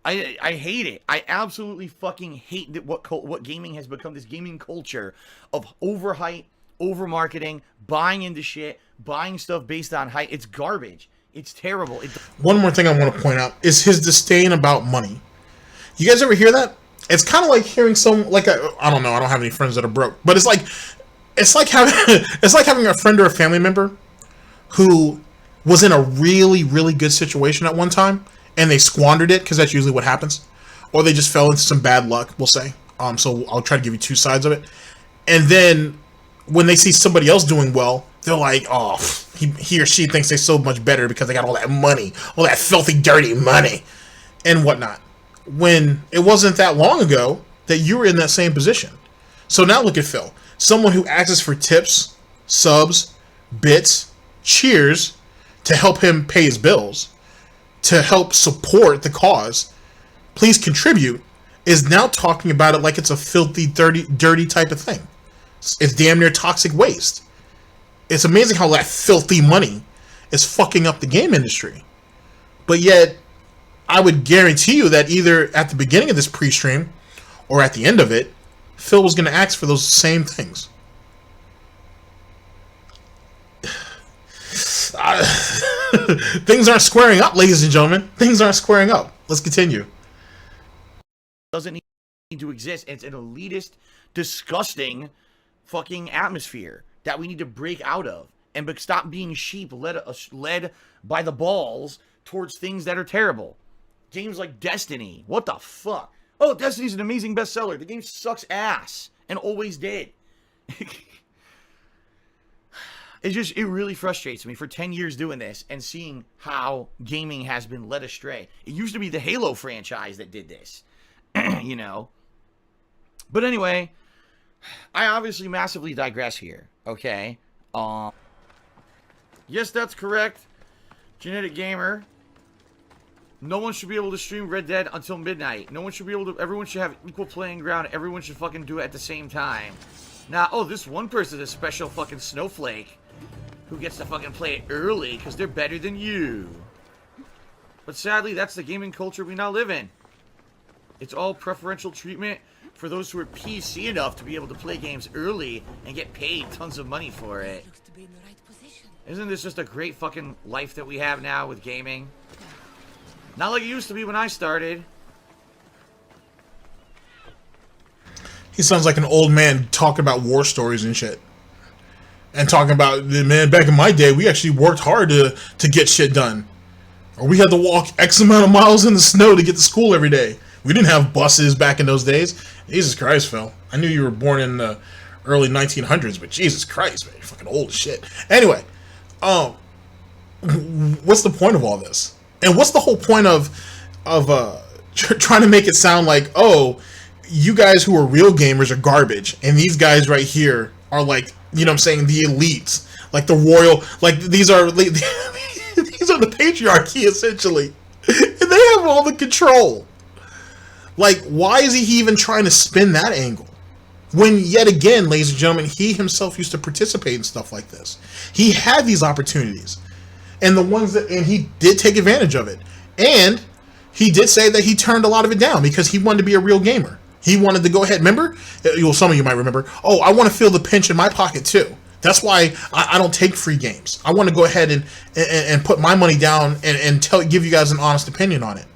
I hate it. I absolutely fucking hate that what gaming has become. This gaming culture of overhype, over-marketing, buying into shit, buying stuff based on hype. It's garbage. It's terrible.
One more thing I want to point out is his disdain about money. You guys ever hear that? It's kind of like hearing I don't know, I don't have any friends that are broke, but it's like having a friend or a family member who was in a really, really good situation at one time and they squandered it, because that's usually what happens, or they just fell into some bad luck, we'll say. So I'll try to give you two sides of it. And then when they see somebody else doing well, they're like, oh, he or she thinks they're so much better because they got all that money, all that filthy, dirty money and whatnot. When it wasn't that long ago that you were in that same position. So now look at Phil. Someone who asks for tips, subs, bits, cheers to help him pay his bills, to help support the cause, please contribute, is now talking about it like it's a filthy, dirty type of thing. It's damn near toxic waste. It's amazing how that filthy money is fucking up the game industry. But yet, I would guarantee you that either at the beginning of this pre-stream or at the end of it, Phil was going to ask for those same things. Things aren't squaring up, ladies and gentlemen. Things aren't squaring up. Let's continue.
Doesn't need to exist. It's an elitist, disgusting fucking atmosphere that we need to break out of and stop being sheep led by the balls towards things that are terrible. Games like Destiny. What the fuck? Oh, Destiny's an amazing bestseller. The game sucks ass and always did. It really frustrates me for 10 years doing this and seeing how gaming has been led astray. It used to be the Halo franchise that did this, you know. But anyway, I obviously massively digress here, okay? Yes, that's correct. Genetic Gamer. No one should be able to stream Red Dead until midnight. No one should be able to... Everyone should have equal playing ground. Everyone should fucking do it at the same time. Now, oh, this one person is a special fucking snowflake who gets to fucking play it early because they're better than you. But sadly, that's the gaming culture we now live in. It's all preferential treatment for those who are PC enough to be able to play games early and get paid tons of money for it. Isn't this just a great fucking life that we have now with gaming? Not like it used to be when I started.
He sounds like an old man talking about war stories and shit. And talking about, man, back in my day, we actually worked hard to get shit done. Or we had to walk X amount of miles in the snow to get to school every day. We didn't have buses back in those days. Jesus Christ, Phil. I knew you were born in the early 1900s, but Jesus Christ, man, you're fucking old as shit. Anyway, what's the point of all this? And what's the whole point of trying to make it sound like, oh, you guys who are real gamers are garbage, and these guys right here are like, you know what I'm saying, the elites, like the royal, like these are these are the patriarchy essentially, and they have all the control. Like, why is he even trying to spin that angle? When, yet again, ladies and gentlemen, he himself used to participate in stuff like this. He had these opportunities, and he did take advantage of it. And he did say that he turned a lot of it down because he wanted to be a real gamer. He wanted to go ahead. Remember? Well, some of you might remember. Oh, I want to feel the pinch in my pocket too. That's why I don't take free games. I want to go ahead and put my money down and give you guys an honest opinion on it.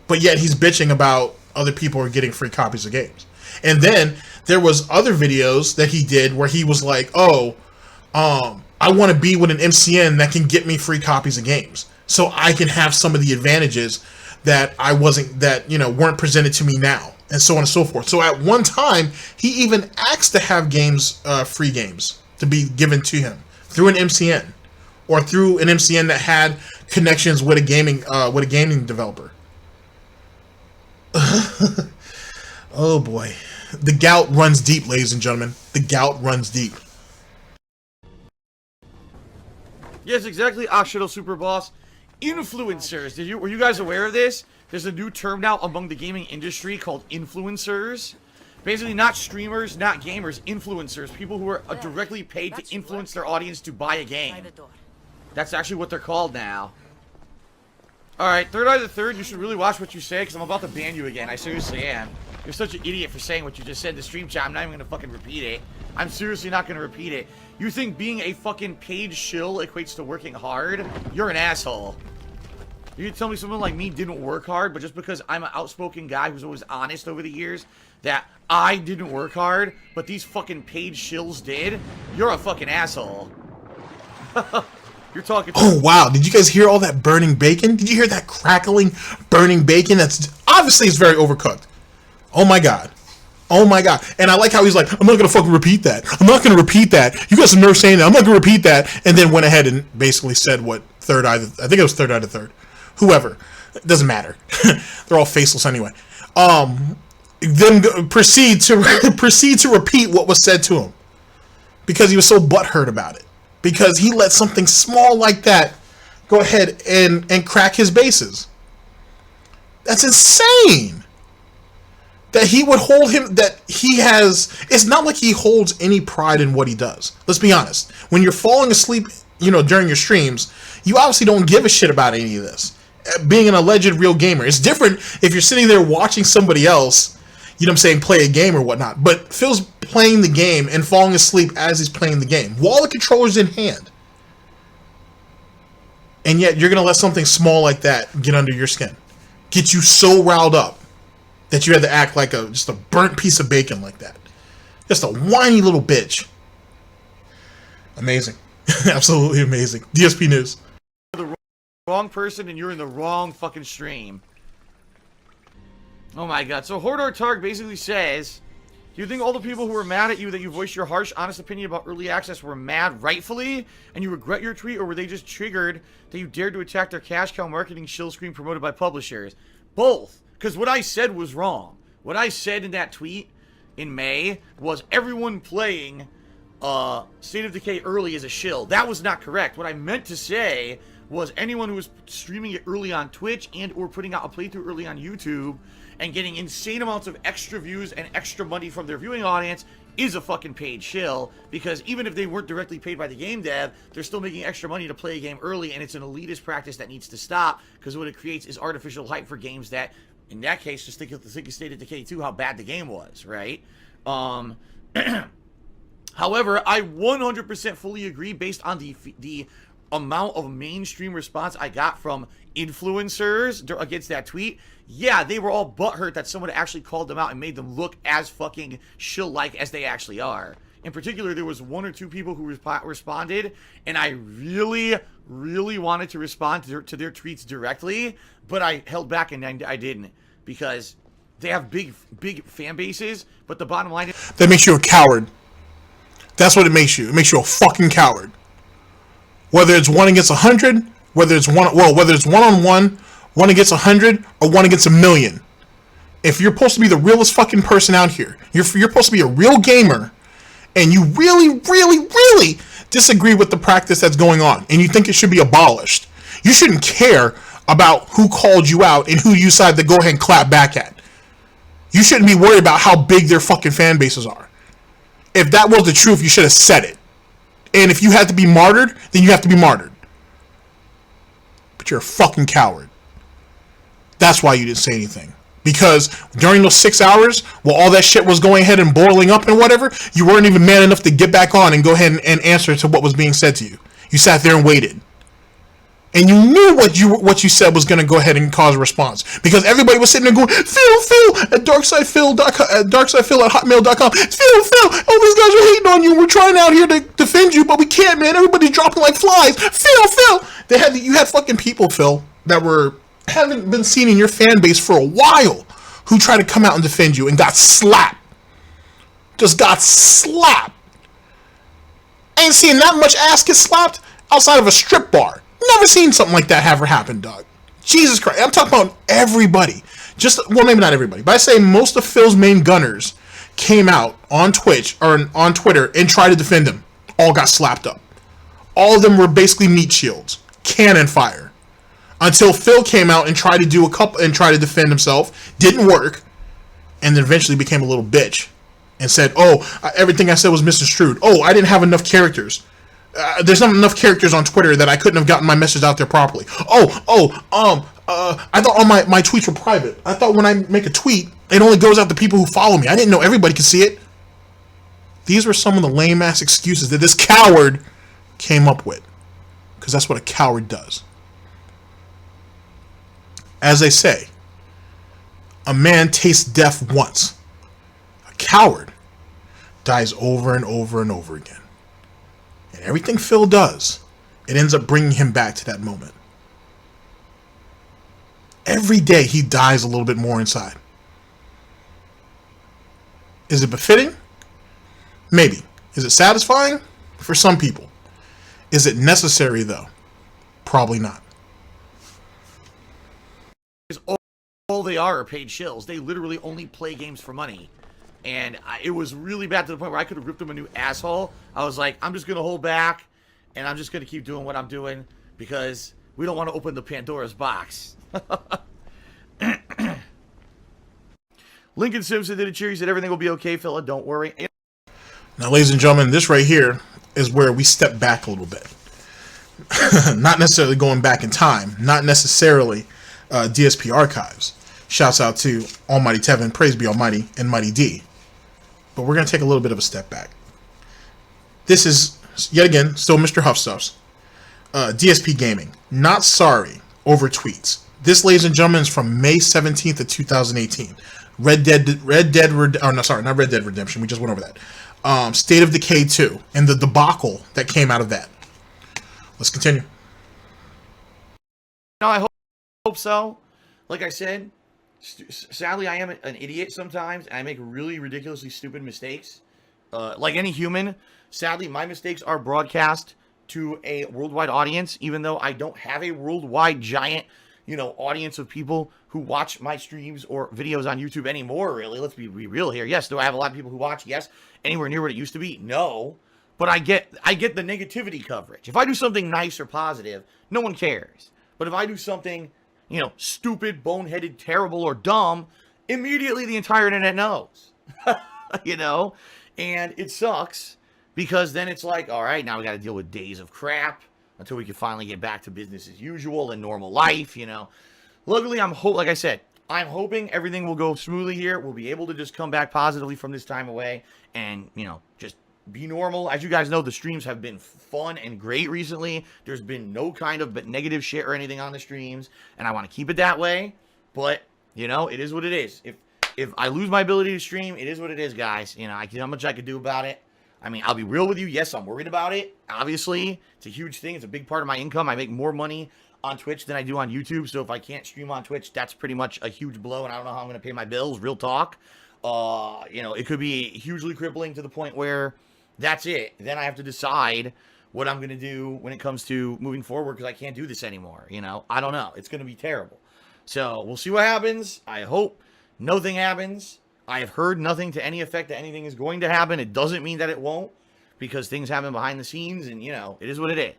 But yet he's bitching about other people are getting free copies of games. And then there was other videos that he did where he was like, oh, I want to be with an MCN that can get me free copies of games, so I can have some of the advantages that weren't presented to me now, and so on and so forth. So at one time, he even asked to have games, free games, to be given to him through an MCN, or through an MCN that had connections with a gaming developer. Oh boy. The gout runs deep, ladies and gentlemen. The gout runs deep.
Yes, exactly, Ashido Super Boss. Influencers. Were you guys aware of this? There's a new term now among the gaming industry called influencers. Basically, not streamers, not gamers, influencers. People who are directly paid to influence their audience to buy a game. That's actually what they're called now. Alright, Third Eye the Third, you should really watch what you say, because I'm about to ban you again. I seriously am. You're such an idiot for saying what you just said in the stream chat. I'm not even going to fucking repeat it. I'm seriously not going to repeat it. You think being a fucking paid shill equates to working hard? You're an asshole. You tell me someone like me didn't work hard, but just because I'm an outspoken guy who's always honest over the years, that I didn't work hard, but these fucking paid shills did? You're a fucking asshole. You're talking.
Oh wow! Did you guys hear all that burning bacon? Did you hear that crackling, burning bacon? That's obviously it's very overcooked. Oh my god! Oh my god! And I like how he's like, I'm not gonna fucking repeat that. I'm not gonna repeat that. You got some nerve saying that. I'm not gonna repeat that. And then went ahead and basically said what Third Eye. I think it was Third Eye the Third. Whoever, it doesn't matter. They're all faceless anyway. Then proceed to repeat what was said to him because he was so butthurt about it. Because he let something small like that go ahead and crack his bases. That's insane. That he would hold him, that he has, it's not like he holds any pride in what he does. Let's be honest. When you're falling asleep, during your streams, you obviously don't give a shit about any of this. Being an alleged real gamer. It's different if you're sitting there watching somebody else, play a game or whatnot. But Phil's playing the game and falling asleep as he's playing the game, while the controller's in hand. And yet you're going to let something small like that get under your skin. Get you so riled up that you had to act like just a burnt piece of bacon like that. Just a whiny little bitch. Amazing. Absolutely amazing. Dspnews.
You're the wrong person and you're in the wrong fucking stream. Oh my god. So Hordor Targ basically says, do you think all the people who were mad at you that you voiced your harsh, honest opinion about early access were mad rightfully and you regret your tweet, or were they just triggered that you dared to attack their cash cow marketing shill screen promoted by publishers? Both. Because what I said was wrong. What I said in that tweet in May was everyone playing State of Decay early is a shill. That was not correct. What I meant to say was anyone who was streaming it early on Twitch and or putting out a playthrough early on YouTube and getting insane amounts of extra views and extra money from their viewing audience is a fucking paid shill, because even if they weren't directly paid by the game dev, they're still making extra money to play a game early, and it's an elitist practice that needs to stop, because what it creates is artificial hype for games that, in that case, just think of State of Decay 2, how bad the game was, right? However, I 100% fully agree based on the amount of mainstream response I got from influencers against that tweet, yeah, they were all butthurt that someone actually called them out and made them look as fucking shill-like as they actually are. In particular, there was 1 or 2 people who responded, and I really, really wanted to respond to their tweets directly, but I held back and I didn't, because they have big fan bases, but the bottom line is...
That makes you a coward. That's what it makes you. It makes you a fucking coward. Whether it's 1 against 100, whether it's one-on-one, 1 against 100, or 1 against 1,000,000. If you're supposed to be the realest fucking person out here, you're supposed to be a real gamer, and you really, really, really disagree with the practice that's going on, and you think it should be abolished, you shouldn't care about who called you out and who you decide to go ahead and clap back at. You shouldn't be worried about how big their fucking fan bases are. If that was the truth, you should have said it. And if you had to be martyred, then you have to be martyred. But you're a fucking coward. That's why you didn't say anything. Because during those 6 hours, while all that shit was going ahead and boiling up and whatever, you weren't even man enough to get back on and go ahead and answer to what was being said to you. You sat there and waited. And you knew what you said was going to go ahead and cause a response. Because everybody was sitting there going, Phil, at DarkSydePhil@hotmail.com. Phil, all these guys are hating on you. We're trying out here to defend you, but we can't, man. Everybody's dropping like flies. Phil. You had fucking people, Phil, that haven't been seen in your fan base for a while, who tried to come out and defend you and got slapped. Just got slapped. I ain't seen that much ass get slapped outside of a strip bar. Never seen something like that ever happen, dog. Jesus Christ. I'm talking about everybody. Well, maybe not everybody, but I say most of Phil's main gunners came out on Twitch or on Twitter and tried to defend him. All got slapped up. All of them were basically meat shields. Cannon fire. Until Phil came out and tried to do a couple and try to defend himself. Didn't work. And then eventually became a little bitch. And said, everything I said was misconstrued. I didn't have enough characters. There's not enough characters on Twitter that I couldn't have gotten my message out there properly. I thought all my tweets were private. I thought when I make a tweet, it only goes out to people who follow me. I didn't know everybody could see it. These were some of the lame-ass excuses that this coward came up with. Because that's what a coward does. As they say, a man tastes death once. A coward dies over and over and over again. And everything Phil does, it ends up bringing him back to that moment. Every day he dies a little bit more inside. Is it befitting? Maybe. Is it satisfying? For some people. Is it necessary though? Probably not.
All they are paid shills. They literally only play games for money. And it was really bad to the point where I could have ripped him a new asshole. I was like, I'm just going to hold back. And I'm just going to keep doing what I'm doing. Because we don't want to open the Pandora's box. Lincoln Simpson did a cheer. He said, everything will be okay, Phil. Don't worry.
Now, ladies and gentlemen, this right here is where we step back a little bit. Not necessarily going back in time. Not necessarily DSP archives. Shouts out to Almighty Tevin. Praise be Almighty and Mighty D. But we're going to take a little bit of a step back. This is, yet again, still Mr. Huffstuffs. DSP Gaming. Not sorry over tweets. This, ladies and gentlemen, is from May 17th of 2018. Not Red Dead Redemption. We just went over that. State of Decay 2 and the debacle that came out of that. Let's continue.
No, I hope so. Like I said, sadly, I am an idiot sometimes, and I make really ridiculously stupid mistakes. Like any human, sadly, my mistakes are broadcast to a worldwide audience, even though I don't have a worldwide giant, audience of people who watch my streams or videos on YouTube anymore, really. Let's be real here. Yes, do I have a lot of people who watch? Yes. Anywhere near what it used to be? No. But I get the negativity coverage. If I do something nice or positive, no one cares. But if I do something, stupid, boneheaded, terrible, or dumb, immediately the entire internet knows. And it sucks because then it's like, all right, now we got to deal with days of crap until we can finally get back to business as usual and normal life, Luckily, like I said, I'm hoping everything will go smoothly here. We'll be able to just come back positively from this time away and, just be normal. As you guys know, the streams have been fun and great recently. There's been no kind of negative shit or anything on the streams, and I want to keep it that way. But, you know, it is what it is. If I lose my ability to stream, it is what it is, guys. You know, how much I could do about it. I mean, I'll be real with you. Yes, I'm worried about it. Obviously, it's a huge thing. It's a big part of my income. I make more money on Twitch than I do on YouTube. So if I can't stream on Twitch, that's pretty much a huge blow, and I don't know how I'm going to pay my bills. Real talk. You know, it could be hugely crippling to the point where that's it. Then I have to decide what I'm going to do when it comes to moving forward because I can't do this anymore. You know, I don't know. It's going to be terrible. So we'll see what happens. I hope nothing happens. I have heard nothing to any effect that anything is going to happen. It doesn't mean that it won't because things happen behind the scenes and, you know, it is what it is.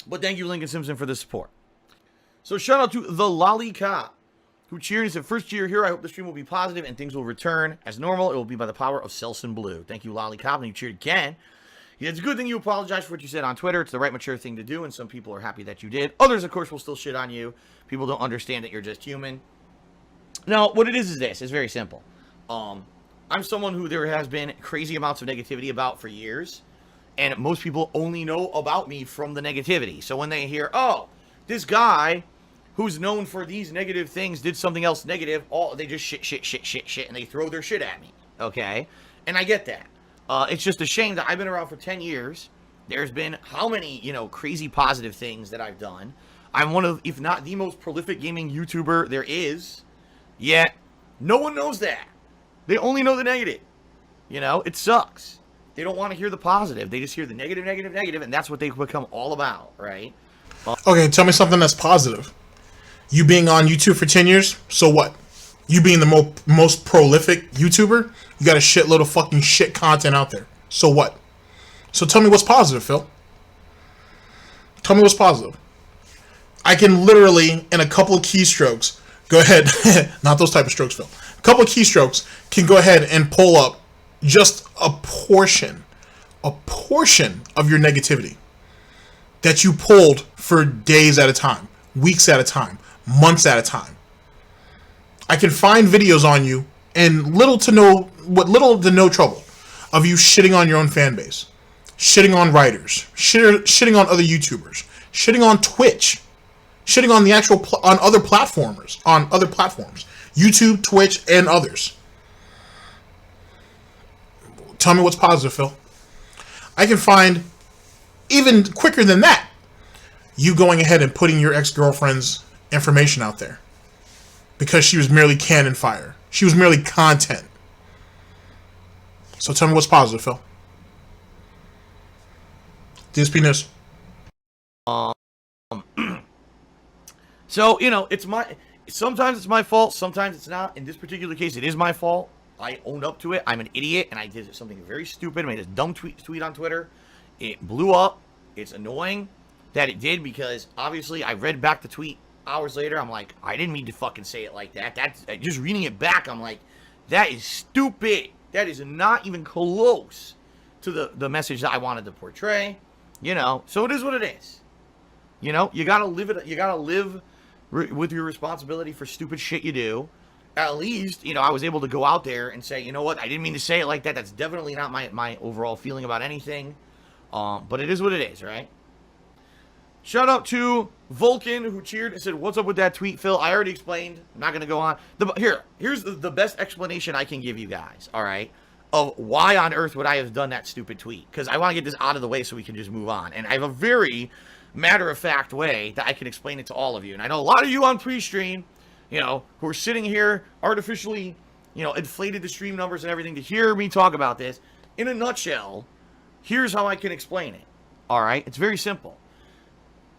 But thank you, Lincoln Simpson, for the support. So shout out to the Lollipop, who cheered and said, first year here, I hope the stream will be positive and things will return as normal. It will be by the power of Selsun Blue. Thank you, Lollipop, and you cheered again. Yeah, it's a good thing you apologize for what you said on Twitter. It's the right mature thing to do, and some people are happy that you did. Others, of course, will still shit on you. People don't understand that you're just human. Now, what it is this. It's very simple. I'm someone who there has been crazy amounts of negativity about for years, and most people only know about me from the negativity. So when they hear, oh, this guy who's known for these negative things did something else negative, they just shit, and they throw their shit at me, okay? And I get that. It's just a shame that I've been around for 10 years. There's been how many, you know, crazy positive things that I've done. I'm one of, if not the most prolific gaming YouTuber there is, yet no one knows that. They only know the negative. You know, it sucks. They don't want to hear the positive. They just hear the negative, and that's what they become all about, right?
Okay, tell me something that's positive. You being on YouTube for 10 years, so what? You being the most prolific YouTuber, you got a shitload of fucking shit content out there. So what? So tell me what's positive, Phil. Tell me what's positive. I can literally, in a couple of keystrokes, go ahead, not those type of strokes, Phil. A couple of keystrokes can go ahead and pull up just a portion of your negativity that you pulled for days at a time, weeks at a time, months at a time. I can find videos on you and little to no trouble of you shitting on your own fan base, shitting on writers, shitting on other YouTubers, shitting on Twitch, shitting on the actual on other platforms, YouTube, Twitch, and others. Tell me what's positive, Phil. I can find even quicker than that, you going ahead and putting your ex-girlfriend's information out there because she was merely cannon fire. She was merely content. So tell me what's positive, Phil. Dspnews.
So, you know, sometimes it's my fault, sometimes it's not. In this particular case, it is my fault. I owned up to it. I'm an idiot, and I did something very stupid. I made this dumb tweet on Twitter. It blew up. It's annoying that it did because, obviously, I read back the tweet hours later. I'm like, I didn't mean to fucking say it like that. That's just reading it back, I'm like, that is stupid. That is not even close to the message that I wanted to portray. You know, so it is what it is. You know, you gotta live it. You gotta live with your responsibility for stupid shit you do. At least, you know, I was able to go out there and say, you know what, I didn't mean to say it like that. That's definitely not my overall feeling about anything. But it is what it is, right? Shout out to Vulcan, who cheered and said, what's up with that tweet, Phil? I already explained. I'm not going to go on. Here's the best explanation I can give you guys, all right, of why on earth would I have done that stupid tweet. Because I want to get this out of the way so we can just move on. And I have a very matter-of-fact way that I can explain it to all of you. And I know a lot of you on pre-stream, you know, who are sitting here artificially, you know, inflated the stream numbers and everything to hear me talk about this. In a nutshell, here's how I can explain it. All right? It's very simple.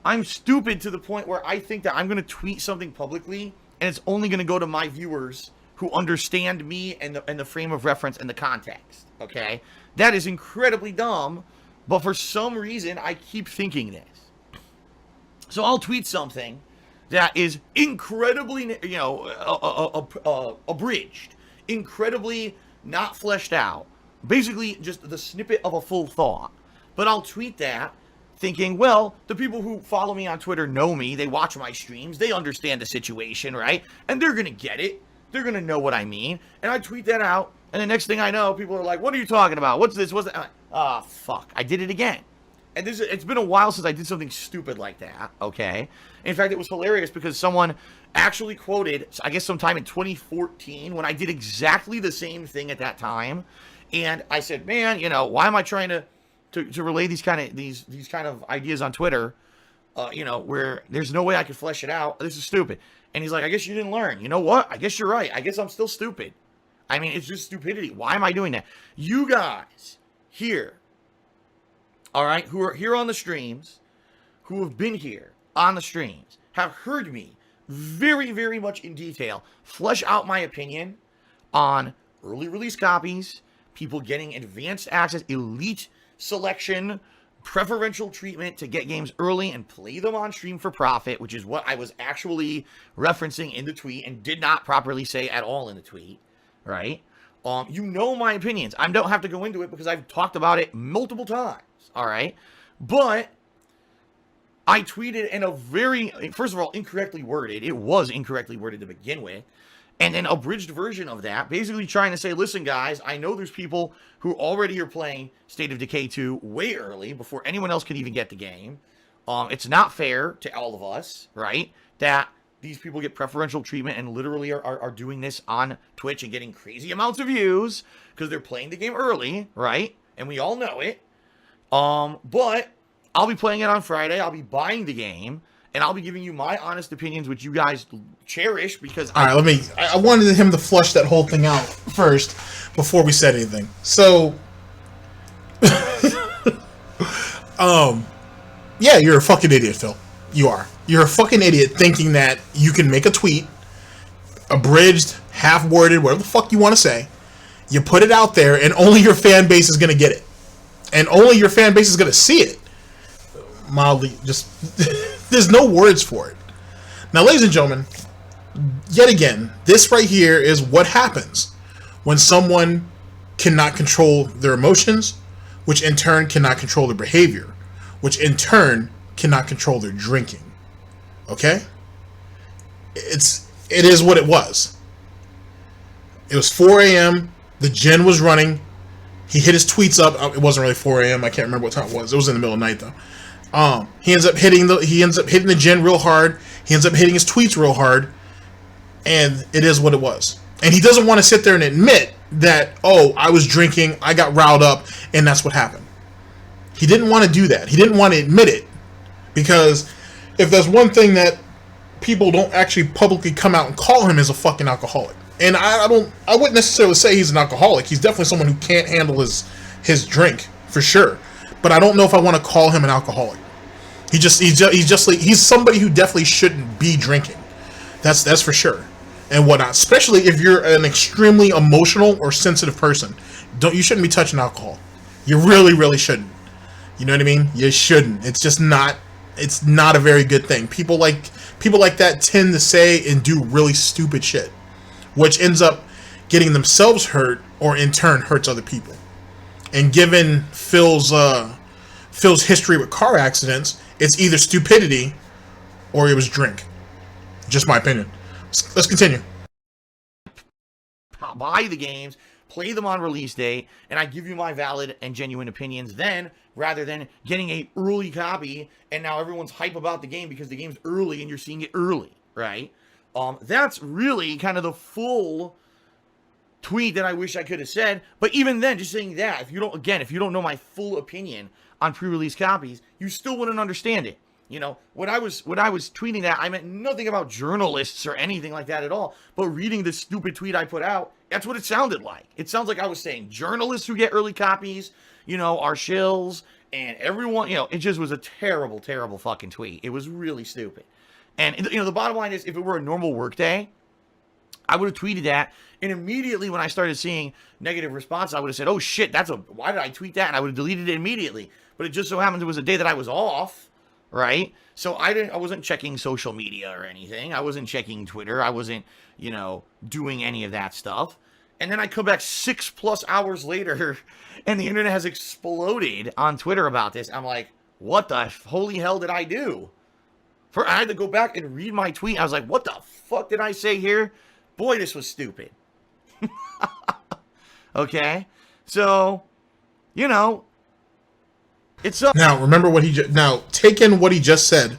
I'm stupid to the point where I think that I'm going to tweet something publicly and it's only going to go to my viewers who understand me and the frame of reference and the context. Okay? That is incredibly dumb, but for some reason I keep thinking this. So I'll tweet something that is incredibly, you know, abridged, incredibly not fleshed out, basically just the snippet of a full thought. But I'll tweet that thinking, well, the people who follow me on Twitter know me, they watch my streams, they understand the situation, right? And they're going to get it. They're going to know what I mean. And I tweet that out, And the next thing I know, people are like, what are you talking about? What's this? What's that? I'm like, oh, fuck. I did it again. And it's been a while since I did something stupid like that, okay? In fact, it was hilarious because someone actually quoted, I guess sometime in 2014, when I did exactly the same thing at that time. And I said, man, you know, why am I trying to relay these kind of ideas on Twitter, you know, where there's no way I could flesh it out. This is stupid. And he's like, I guess you didn't learn. You know what? I guess you're right. I guess I'm still stupid. I mean, it's just stupidity. Why am I doing that? You guys here, all right, who are here on the streams, who have been here on the streams, have heard me very, very much in detail flesh out my opinion on early release copies, people getting advanced access, elite selection, preferential treatment to get games early and play them on stream for profit, which is what I was actually referencing in the tweet and did not properly say at all in the tweet, right? You know my opinions. I don't have to go into it because I've talked about it multiple times, all right? But I tweeted in a very, first of all, incorrectly worded. It was incorrectly worded to begin with. And an abridged version of that, basically trying to say, listen, guys, I know there's people who already are playing State of Decay 2 way early, before anyone else can even get the game. It's not fair to all of us, right, that these people get preferential treatment and literally are doing this on Twitch and getting crazy amounts of views because they're playing the game early, right? And we all know it. But I'll be playing it on Friday. I'll be buying the game. And I'll be giving you my honest opinions, which you guys cherish because...
All right, I wanted him to flush that whole thing out first before we said anything. So, yeah, you're a fucking idiot, Phil. You are. You're a fucking idiot thinking that you can make a tweet, abridged, half-worded, whatever the fuck you want to say. You put it out there, and only your fan base is going to get it. And only your fan base is going to see it. Mildly, just... There's no words for it. Now, ladies and gentlemen, yet again, this right here is what happens when someone cannot control their emotions, which in turn cannot control their behavior, which in turn cannot control their drinking. Okay? It is what it was. It was 4 a.m. The gen was running. He hit his tweets up. It wasn't really 4 a.m. I can't remember what time it was. It was in the middle of the night, though. He ends up hitting the gen real hard. He ends up hitting his tweets real hard, and it is what it was. And he doesn't want to sit there and admit that, oh, I was drinking, I got riled up, and that's what happened. He didn't want to do that. He didn't want to admit it, because if there's one thing that people don't actually publicly come out and call him is a fucking alcoholic. And I wouldn't necessarily say he's an alcoholic. He's definitely someone who can't handle his drink for sure. But I don't know if I want to call him an alcoholic. He's somebody who definitely shouldn't be drinking. That's for sure. And whatnot. Especially if you're an extremely emotional or sensitive person. You shouldn't be touching alcohol. You really, really shouldn't. You know what I mean? You shouldn't. It's just not. It's not a very good thing. People like that tend to say and do really stupid shit, which ends up getting themselves hurt, or in turn hurts other people. And given Phil's history with car accidents, it's either stupidity or it was drink. Just my opinion. Let's continue.
Buy the games, play them on release day, and I give you my valid and genuine opinions then, rather than getting a early copy and now everyone's hype about the game because the game's early and you're seeing it early, right? That's really kind of the full tweet that I wish I could have said. But even then, just saying that, if you don't know my full opinion on pre-release copies, you still wouldn't understand it. You know, when I was tweeting that, I meant nothing about journalists or anything like that at all. But reading this stupid tweet I put out, that's what it sounded like. It sounds like I was saying journalists who get early copies, you know, are shills, and everyone, you know, it just was a terrible, terrible fucking tweet. It was really stupid. And, you know, the bottom line is, if it were a normal workday, I would have tweeted that, and immediately when I started seeing negative responses, I would have said, oh shit, why did I tweet that? And I would have deleted it immediately. But it just so happened it was a day that I was off, right? So I wasn't checking social media or anything. I wasn't checking Twitter. I wasn't, you know, doing any of that stuff. And then I come back 6+ hours later, and the internet has exploded on Twitter about this. I'm like, what the holy hell did I do? I had to go back and read my tweet. I was like, what the fuck did I say here? Boy, this was stupid. Okay? So, you know, it's up.
Now, remember what now take in what he just said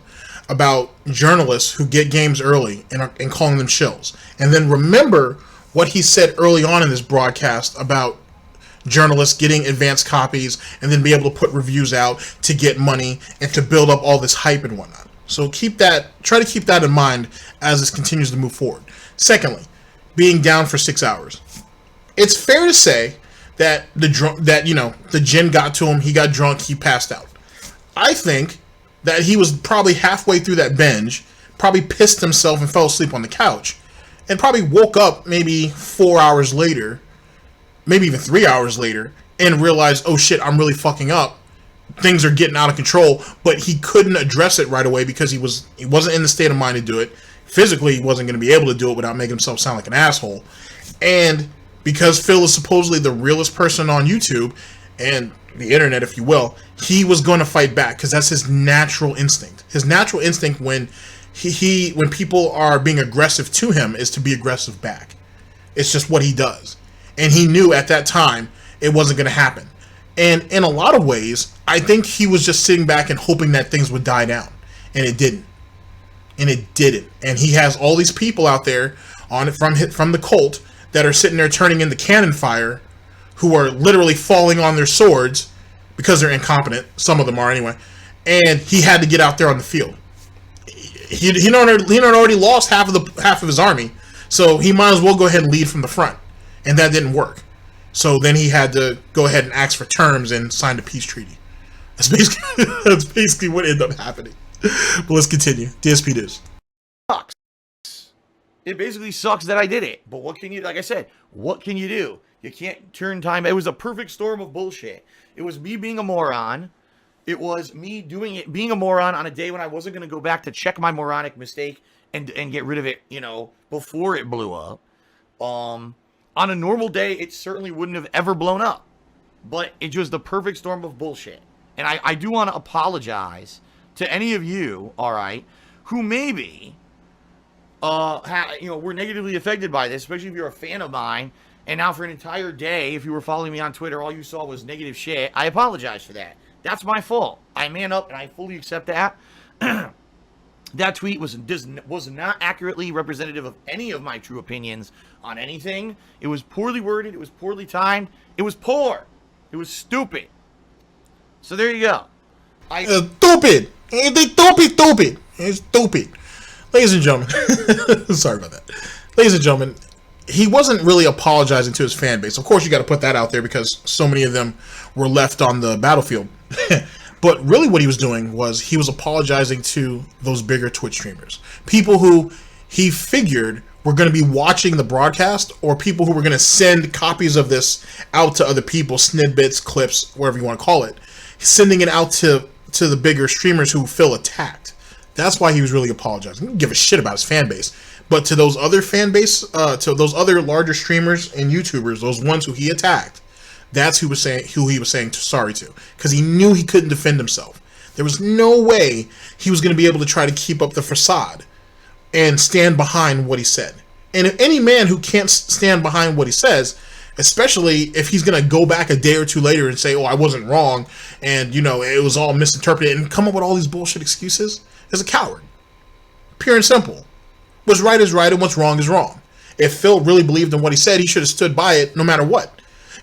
about journalists who get games early and calling them shills. And then remember what he said early on in this broadcast about journalists getting advanced copies and then be able to put reviews out to get money and to build up all this hype and whatnot. So try to keep that in mind as this continues to move forward. Secondly, being down for 6 hours. It's fair to say that the gin got to him, he got drunk, he passed out. I think that he was probably halfway through that binge, probably pissed himself and fell asleep on the couch, and probably woke up maybe 4 hours later, maybe even 3 hours later, and realized, oh shit, I'm really fucking up. Things are getting out of control, but he couldn't address it right away because he wasn't in the state of mind to do it. Physically, he wasn't going to be able to do it without making himself sound like an asshole. And because Phil is supposedly the realest person on YouTube and the internet, if you will, he was going to fight back because that's his natural instinct. His natural instinct when when people are being aggressive to him is to be aggressive back. It's just what he does. And he knew at that time it wasn't going to happen. And in a lot of ways, I think he was just sitting back and hoping that things would die down. And it didn't. And he has all these people out there from the cult that are sitting there turning into cannon fire, who are literally falling on their swords because they're incompetent. Some of them are anyway. And he had to get out there on the field. He already lost half of his army, so he might as well go ahead and lead from the front. And that didn't work. So then he had to go ahead and ask for terms and sign a peace treaty. That's basically what ended up happening. But let's continue. DSP News.
Sucks. It basically sucks that I did it. But what can you, like I said, what can you do? You can't turn time. It was a perfect storm of bullshit. It was me being a moron. It was me being a moron on a day when I wasn't going to go back to check my moronic mistake and get rid of it, before it blew up. On a normal day, it certainly wouldn't have ever blown up. But it was the perfect storm of bullshit. And I do want to apologize to any of you, all right, who maybe were negatively affected by this, especially if you're a fan of mine. And now for an entire day, if you were following me on Twitter, all you saw was negative shit. I apologize for that. That's my fault. I man up and I fully accept that. That tweet was not accurately representative of any of my true opinions on anything. It was poorly worded. It was poorly timed. It was poor. It was stupid. So there you go.
Stupid. Stupid. It's stupid. Ladies and gentlemen. Sorry about that. Ladies and gentlemen, he wasn't really apologizing to his fan base. Of course, you got to put that out there because so many of them were left on the battlefield. But really what he was doing was he was apologizing to those bigger Twitch streamers. People who he figured were going to be watching the broadcast, or people who were going to send copies of this out to other people, snippets, clips, whatever you want to call it. Sending it out to the bigger streamers who Phil attacked. That's why he was really apologizing. He didn't give a shit about his fan base. But to those other fan base, to those other larger streamers and YouTubers, those ones who he attacked, that's who he was saying sorry to, because he knew he couldn't defend himself. There was no way he was going to be able to try to keep up the facade and stand behind what he said. And if any man who can't stand behind what he says, especially if he's going to go back a day or two later and say, "Oh, I wasn't wrong," and it was all misinterpreted, and come up with all these bullshit excuses, is a coward. Pure and simple. What's right is right and what's wrong is wrong. If Phil really believed in what he said, he should have stood by it no matter what.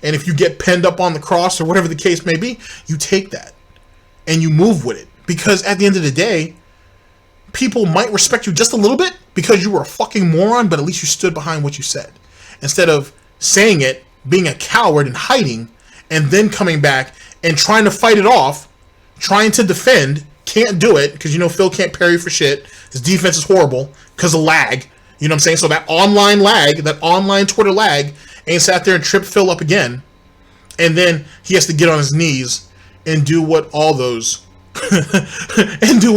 And if you get penned up on the cross or whatever the case may be, you take that and you move with it. Because at the end of the day, people might respect you just a little bit because you were a fucking moron, but at least you stood behind what you said. Instead of saying it, being a coward and hiding, and then coming back and trying to fight it off, trying to defend, can't do it because Phil can't parry for shit. His defense is horrible because of lag. You know what I'm saying? So that online lag, that online Twitter lag, ain't sat there and tripped Phil up again. And then he has to get on his knees and do what all those and do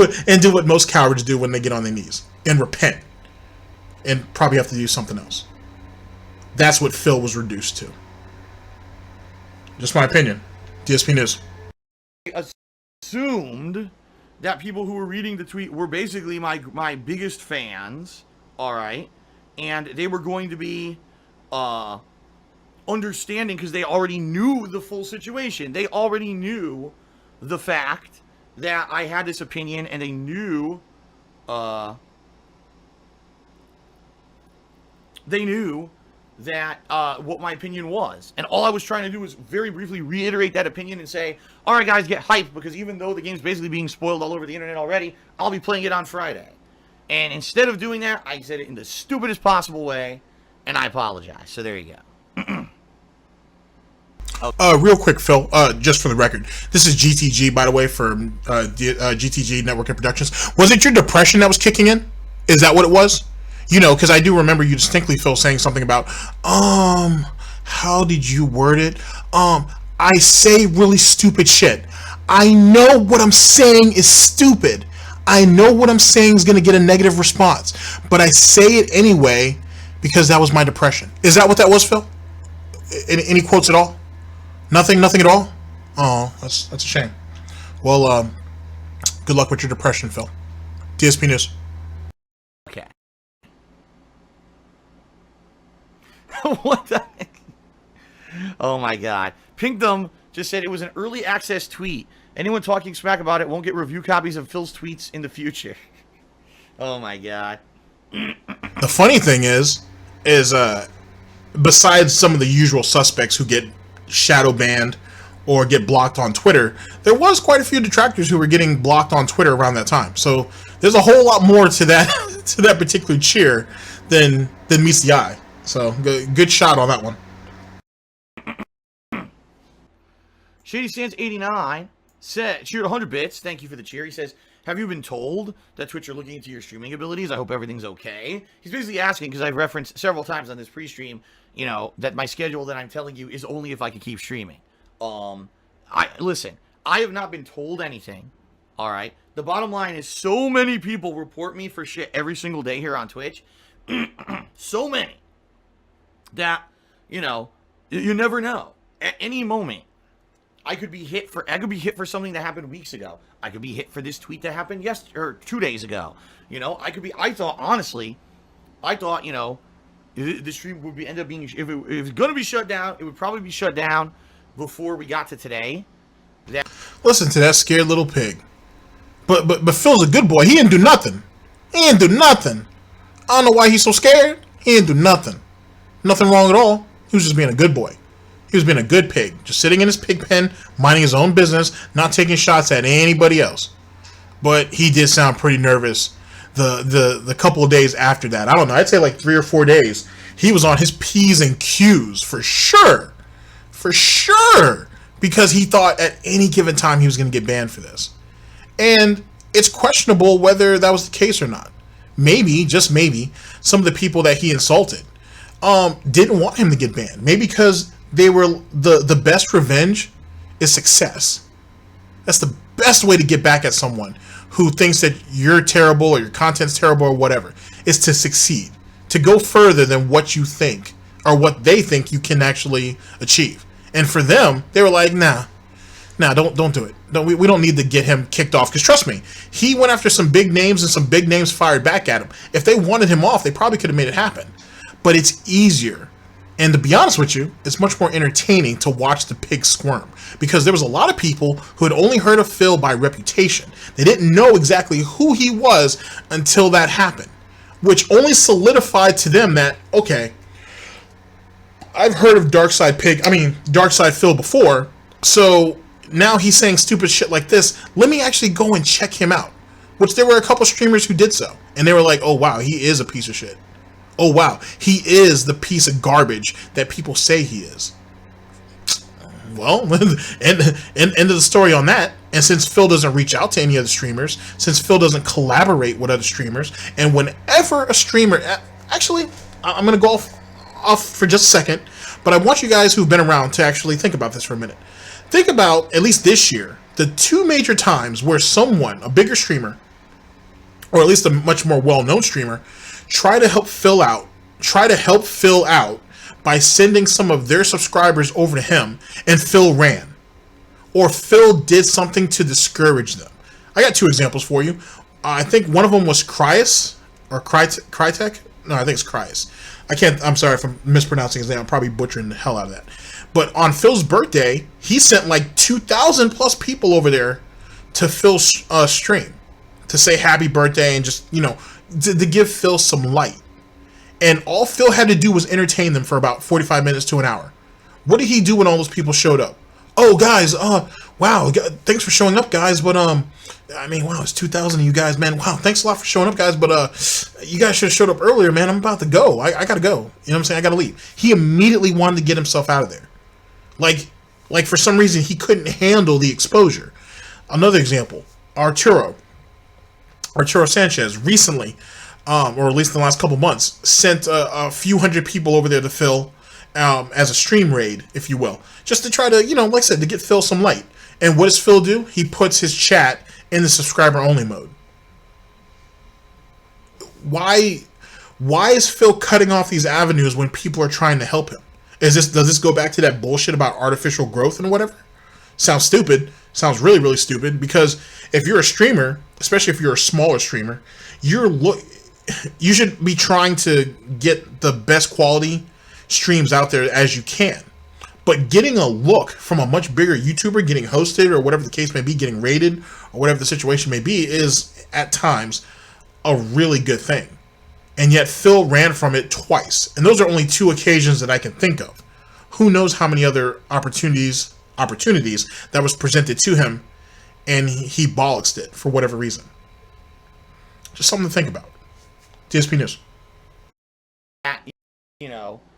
what most cowards do when they get on their knees and repent. And probably have to do something else. That's what Phil was reduced to. Just my opinion. DSP News.
Assumed that people who were reading the tweet were basically my biggest fans, all right, and they were going to be understanding because they already knew the full situation. They already knew the fact that I had this opinion, and they knew, that what my opinion was. And all I was trying to do was very briefly reiterate that opinion and say, all right, guys, get hyped, because even though the game's basically being spoiled all over the internet already, I'll be playing it on Friday. And instead of doing that, I said it in the stupidest possible way, and I apologize. So there you go.
Real quick, Phil, just for the record, this is GTG, by the way, from GTG Network and Productions. Was it your depression that was kicking in? Is that what it was? You know, because I do remember you distinctly, Phil, saying something about, how did you word it? I say really stupid shit. I know what I'm saying is stupid. I know what I'm saying is going to get a negative response, but I say it anyway because that was my depression. Is that what that was, Phil? Any quotes at all? Nothing at all? Oh, that's a shame. Well, good luck with your depression, Phil. Dspnews.
Okay. What the heck? Oh my god. Pinkdom just said it was an early access tweet. Anyone talking smack about it won't get review copies of Phil's tweets in the future. Oh my god.
The funny thing is besides some of the usual suspects who get shadow banned or get blocked on Twitter, there was quite a few detractors who were getting blocked on Twitter around that time. So there's a whole lot more to that to that particular cheer than meets the eye. So good shot on that one.
Shady Sands 89 said, cheered 100 bits. Thank you for the cheer. He says, have you been told that Twitch are looking into your streaming abilities? I hope everything's okay. He's basically asking, because I've referenced several times on this pre-stream, you know, that my schedule that I'm telling you is only if I can keep streaming. Listen, I have not been told anything. All right. The bottom line is so many people report me for shit every single day here on Twitch. So many that, you know, you never know. At any moment, I could be hit for something that happened weeks ago. I could be hit for this tweet that happened 2 days ago. You know, I thought, you know, the stream would end up being, if it was going to be shut down, it would probably be shut down before we got to today.
Listen to that scared little pig. But Phil's a good boy. He didn't do nothing. I don't know why he's so scared. He didn't do nothing. Nothing wrong at all. He was just being a good boy. He was being a good pig, just sitting in his pig pen, minding his own business, not taking shots at anybody else. But he did sound pretty nervous the couple of days after that. I don't know, I'd say like 3 or 4 days. He was on his P's and Q's for sure. For sure. Because he thought at any given time he was going to get banned for this. And it's questionable whether that was the case or not. Maybe, just maybe, some of the people that he insulted didn't want him to get banned. Maybe because they were the best revenge is success. That's the best way to get back at someone who thinks that you're terrible or your content's terrible or whatever, is to succeed, to go further than what you think or what they think you can actually achieve. And for them, they were like, nah, don't do it. We don't need to get him kicked off, because trust me, he went after some big names and some big names fired back at him. If they wanted him off, they probably could have made it happen. But it's easier. And to be honest with you, it's much more entertaining to watch the pig squirm, because there was a lot of people who had only heard of Phil by reputation. They didn't know exactly who he was until that happened, which only solidified to them that, okay, I've heard of DarkSydePhil before, so now he's saying stupid shit like this. Let me actually go and check him out, which there were a couple streamers who did so, and they were like, oh wow, he is a piece of shit. Oh wow, he is the piece of garbage that people say he is. Well, end of the story on that. And since Phil doesn't reach out to any other streamers, since Phil doesn't collaborate with other streamers, and whenever a streamer, actually, I'm going to go off for just a second, but I want you guys who've been around to actually think about this for a minute. Think about, at least this year, the 2 major times where someone, a bigger streamer, or at least a much more well-known streamer, try to help Phil out by sending some of their subscribers over to him, and Phil ran. Or Phil did something to discourage them. I got 2 examples for you. I think one of them was Crytek. No, I think it's Cryus. I'm sorry if I'm mispronouncing his name. I'm probably butchering the hell out of that. But on Phil's birthday, he sent like 2,000 plus people over there to Phil's stream to say happy birthday and just, to give Phil some light. And all Phil had to do was entertain them for about 45 minutes to an hour. What did he do when all those people showed up? Oh, guys, wow, thanks for showing up, guys. But, wow, it's 2,000 of you guys, man. Wow, thanks a lot for showing up, guys. But, you guys should have showed up earlier, man. I'm about to go. I got to go. You know what I'm saying? I got to leave. He immediately wanted to get himself out of there. Like for some reason, he couldn't handle the exposure. Another example, Arturo Sanchez recently, or at least in the last couple months, sent a few hundred people over there to Phil as a stream raid, if you will, just to try to, like I said, to get Phil some light. And what does Phil do? He puts his chat in the subscriber-only mode. Why is Phil cutting off these avenues when people are trying to help him? Does this go back to that bullshit about artificial growth and whatever? Sounds stupid. Sounds really, really stupid. Because if you're a streamer, especially if you're a smaller streamer, you should be trying to get the best quality streams out there as you can. But getting a look from a much bigger YouTuber, getting hosted or whatever the case may be, getting rated or whatever the situation may be, is at times a really good thing. And yet Phil ran from it twice. And those are only two occasions that I can think of. Who knows how many other opportunities that was presented to him, and he bollocksed it for whatever reason. Just something to think about. DSP News.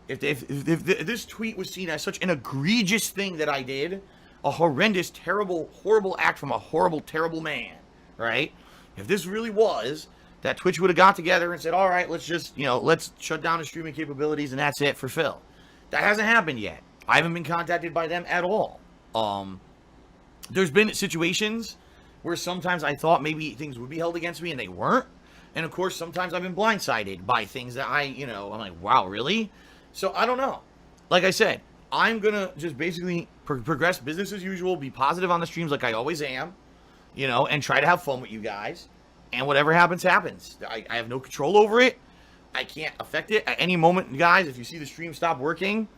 If this tweet was seen as such an egregious thing that I did, a horrendous, terrible, horrible act from a horrible, terrible man, right? If this really was, that Twitch would have got together and said, all right, let's just, let's shut down the streaming capabilities and that's it for Phil. That hasn't happened yet. I haven't been contacted by them at all. There's been situations where sometimes I thought maybe things would be held against me and they weren't. And of course, sometimes I've been blindsided by things that I'm like, wow, really? So I don't know. Like I said, I'm going to just basically progress business as usual, be positive on the streams like I always am, and try to have fun with you guys. And whatever happens, happens. I have no control over it. I can't affect it. At any moment, guys, if you see the stream stop working,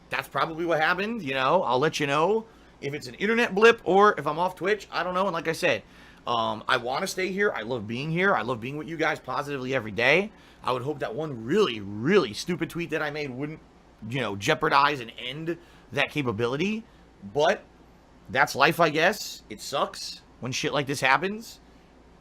that's probably what happened. I'll let you know if it's an internet blip or if I'm off Twitch. I don't know. And like I said, I want to stay here. I love being here. I love being with you guys positively every day. I would hope that one really, really stupid tweet that I made wouldn't, jeopardize and end that capability. But that's life, I guess. It sucks when shit like this happens.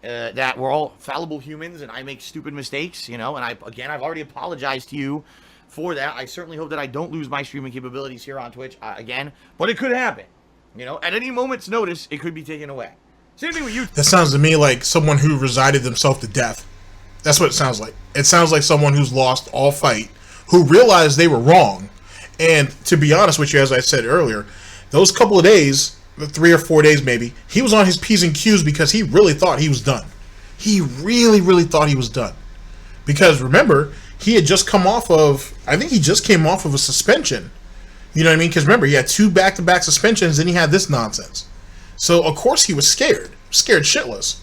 That we're all fallible humans and I make stupid mistakes, and I've already apologized to you for that. I certainly hope that I don't lose my streaming capabilities here on Twitch again, but it could happen. At any moment's notice, it could be taken away. Same thing with you.
That sounds to me like someone who resided themselves to death. That's what it sounds like. It sounds like someone who's lost all fight, who realized they were wrong. And to be honest with you, as I said earlier, those couple of days, 3 or 4 days maybe, he was on his P's and Q's because he really thought he was done. He really, really thought he was done. Because remember, he had just come off of, I think he just came off of a suspension. You know what I mean? Because remember, he had 2 back-to-back suspensions and he had this nonsense. So, of course, he was scared shitless.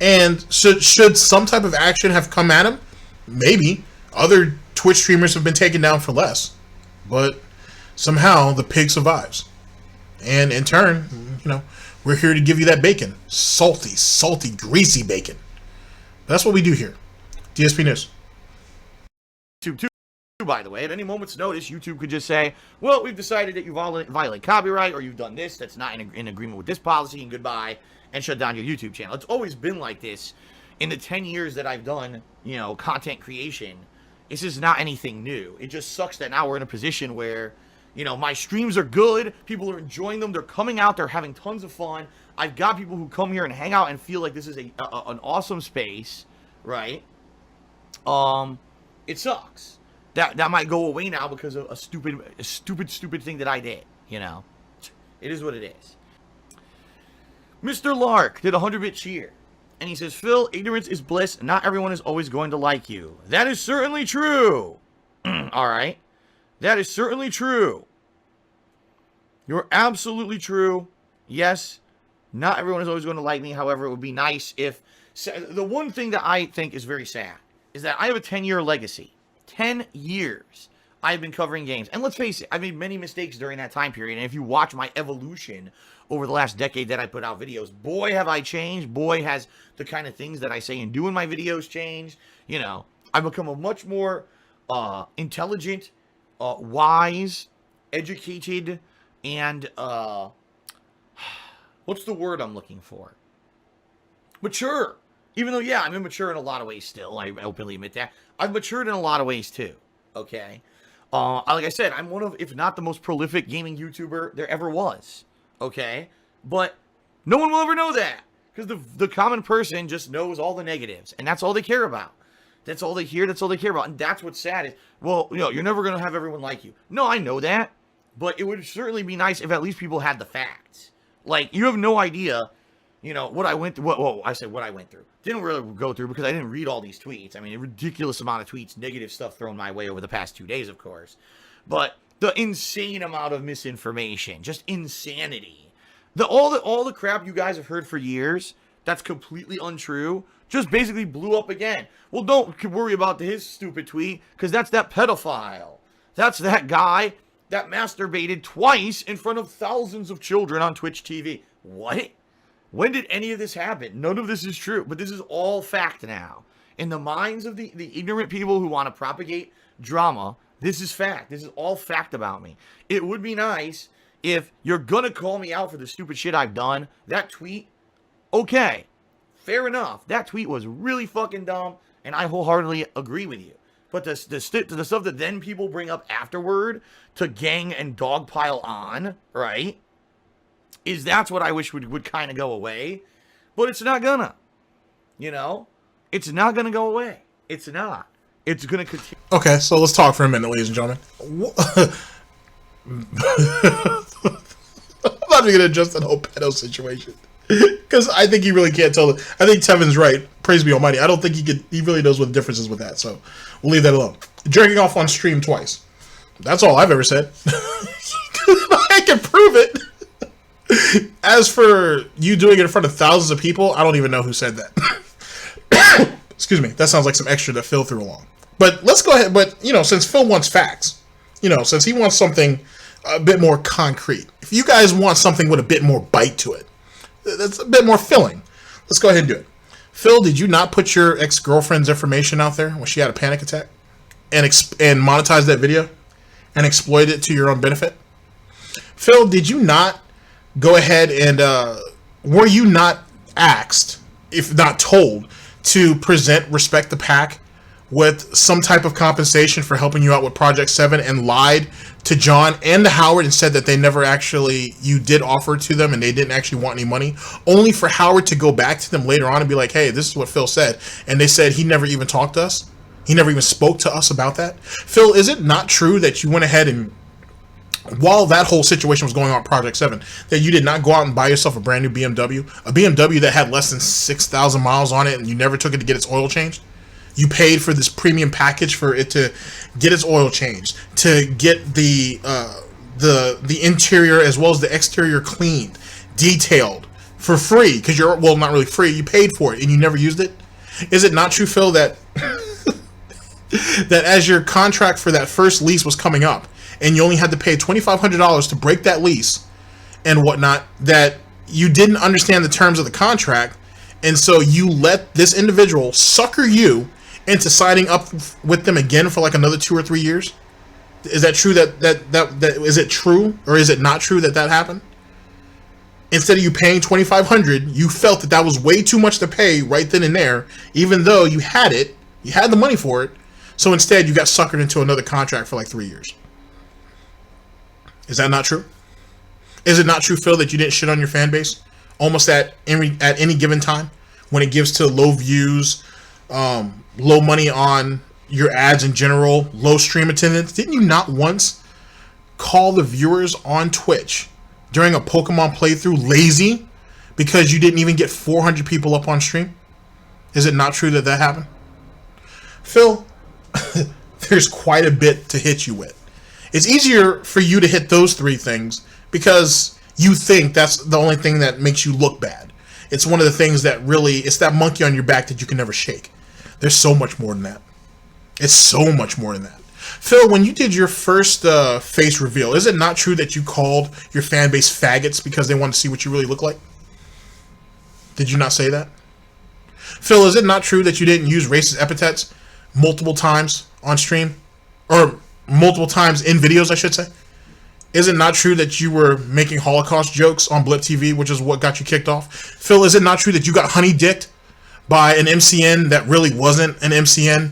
And should some type of action have come at him? Maybe. Other Twitch streamers have been taken down for less. But somehow the pig survives. And in turn, we're here to give you that bacon. Salty, greasy bacon. That's what we do here. DSP News.
YouTube too, by the way, at any moment's notice, YouTube could just say, well, we've decided that you violate copyright or you've done this that's not in agreement with this policy and goodbye, and shut down your YouTube channel. It's always been like this in the 10 years that I've done, content creation. This is not anything new. It just sucks that now we're in a position where, my streams are good. People are enjoying them. They're coming out. They're having tons of fun. I've got people who come here and hang out and feel like this is an awesome space, right? It sucks. That might go away now because of a stupid thing that I did, It is what it is. Mr. Lark did a 100-bit cheer. And he says, Phil, ignorance is bliss. Not everyone is always going to like you. That is certainly true. All right. That is certainly true. You're absolutely true. Yes, not everyone is always going to like me. However, it would be nice if... The one thing that I think is very sad is that I have a 10-year legacy. 10 years I've been covering games. And let's face it, I made many mistakes during that time period. And if you watch my evolution over the last decade that I put out videos, boy, have I changed. Boy, has the kind of things that I say and do in my videos changed. You know, I've become a much more intelligent, wise, educated, and what's the word I'm looking for? Mature. Even though, yeah, I'm immature in a lot of ways still. I openly admit that. I've matured in a lot of ways too. Okay? Like I said, I'm one of, if not the most prolific gaming YouTuber there ever was. Okay? But no one will ever know that. Because the common person just knows all the negatives. And that's all they care about. That's all they hear. That's all they care about. And that's what's sad is, well, you know, you're never going to have everyone like you. No, I know that. But it would certainly be nice if at least people had the facts. Like, you have no idea, you know, what I went through. Well, I said what I went through. Didn't really go through because I didn't read all these tweets. I mean, a ridiculous amount of tweets, negative stuff thrown my way over the past 2 days, of course. But the insane amount of misinformation, just insanity. All the crap you guys have heard for years that's completely untrue just basically blew up again. Well, don't worry about his stupid tweet because that's that pedophile. That's that guy that masturbated twice in front of thousands of children on Twitch TV. What? When did any of this happen? None of this is true, but this is all fact now. In the minds of the ignorant people who want to propagate drama, this is fact. This is all fact about me. It would be nice if you're going to call me out for the stupid shit I've done. That tweet, okay, fair enough. That tweet was really fucking dumb, and I wholeheartedly agree with you. But the stuff that then people bring up afterward to gang and dogpile on, right, is that's what I wish would kind of go away. But it's not gonna. You know? It's not gonna go away. It's not. It's gonna continue.
Okay, so let's talk for a minute, ladies and gentlemen. I'm not even gonna address that whole pedo situation. Because I think he really can't tell. I think Tevin's right. Praise be almighty. I don't think he really knows what the difference is with that. So we'll leave that alone. Jerking off on stream twice. That's all I've ever said. I can prove it. As for you doing it in front of thousands of people, I don't even know who said that. Excuse me. That sounds like some extra that Phil threw along. But let's go ahead. But, you know, since Phil wants facts, you know, since he wants something a bit more concrete, if you guys want something with a bit more bite to it, that's a bit more filling, let's go ahead and do it. Phil, did you not put your ex-girlfriend's information out there when she had a panic attack and monetize that video and exploit it to your own benefit? Phil, did you not go ahead and were you not asked, if not told, to present Respect the Pack with some type of compensation for helping you out with Project 7 and lied to John and to Howard and said that they never actually, you did offer to them and they didn't actually want any money, only for Howard to go back to them later on and be like, hey, this is what Phil said. And they said he never even talked to us. He never even spoke to us about that. Phil, is it not true that you went ahead and, while that whole situation was going on at Project 7, that you did not go out and buy yourself a brand new BMW? A BMW that had less than 6,000 miles on it and you never took it to get its oil changed? You paid for this premium package for it to get its oil changed, to get the interior as well as the exterior cleaned, detailed for free, because you're, well, not really free, you paid for it and you never used it? Is it not true, Phil, that that as your contract for that first lease was coming up and you only had to pay $2,500 to break that lease and whatnot, that you didn't understand the terms of the contract, and so you let this individual sucker you into signing up with them again for like another 2 or 3 years? Is that true? That is it true, or is it not true that happened? Instead of you paying $2,500, you felt that was way too much to pay right then and there, even though you had it, you had the money for it. So instead, you got suckered into another contract for like 3 years. Is that not true? Is it not true, Phil, that you didn't shit on your fan base almost at any given time when it gives to low views, low money on your ads in general, low stream attendance? Didn't you not once call the viewers on Twitch during a Pokemon playthrough lazy because you didn't even get 400 people up on stream? Is it not true that happened? Phil, there's quite a bit to hit you with. It's easier for you to hit those 3 things because you think that's the only thing that makes you look bad. It's one of the things that really, it's that monkey on your back that you can never shake. There's so much more than that. It's so much more than that. Phil, when you did your first face reveal, is it not true that you called your fan base faggots because they wanted to see what you really look like? Did you not say that? Phil, is it not true that you didn't use racist epithets multiple times on stream? Or multiple times in videos, I should say? Is it not true that you were making Holocaust jokes on Blip TV, which is what got you kicked off? Phil, is it not true that you got honey dicked by an MCN that really wasn't an MCN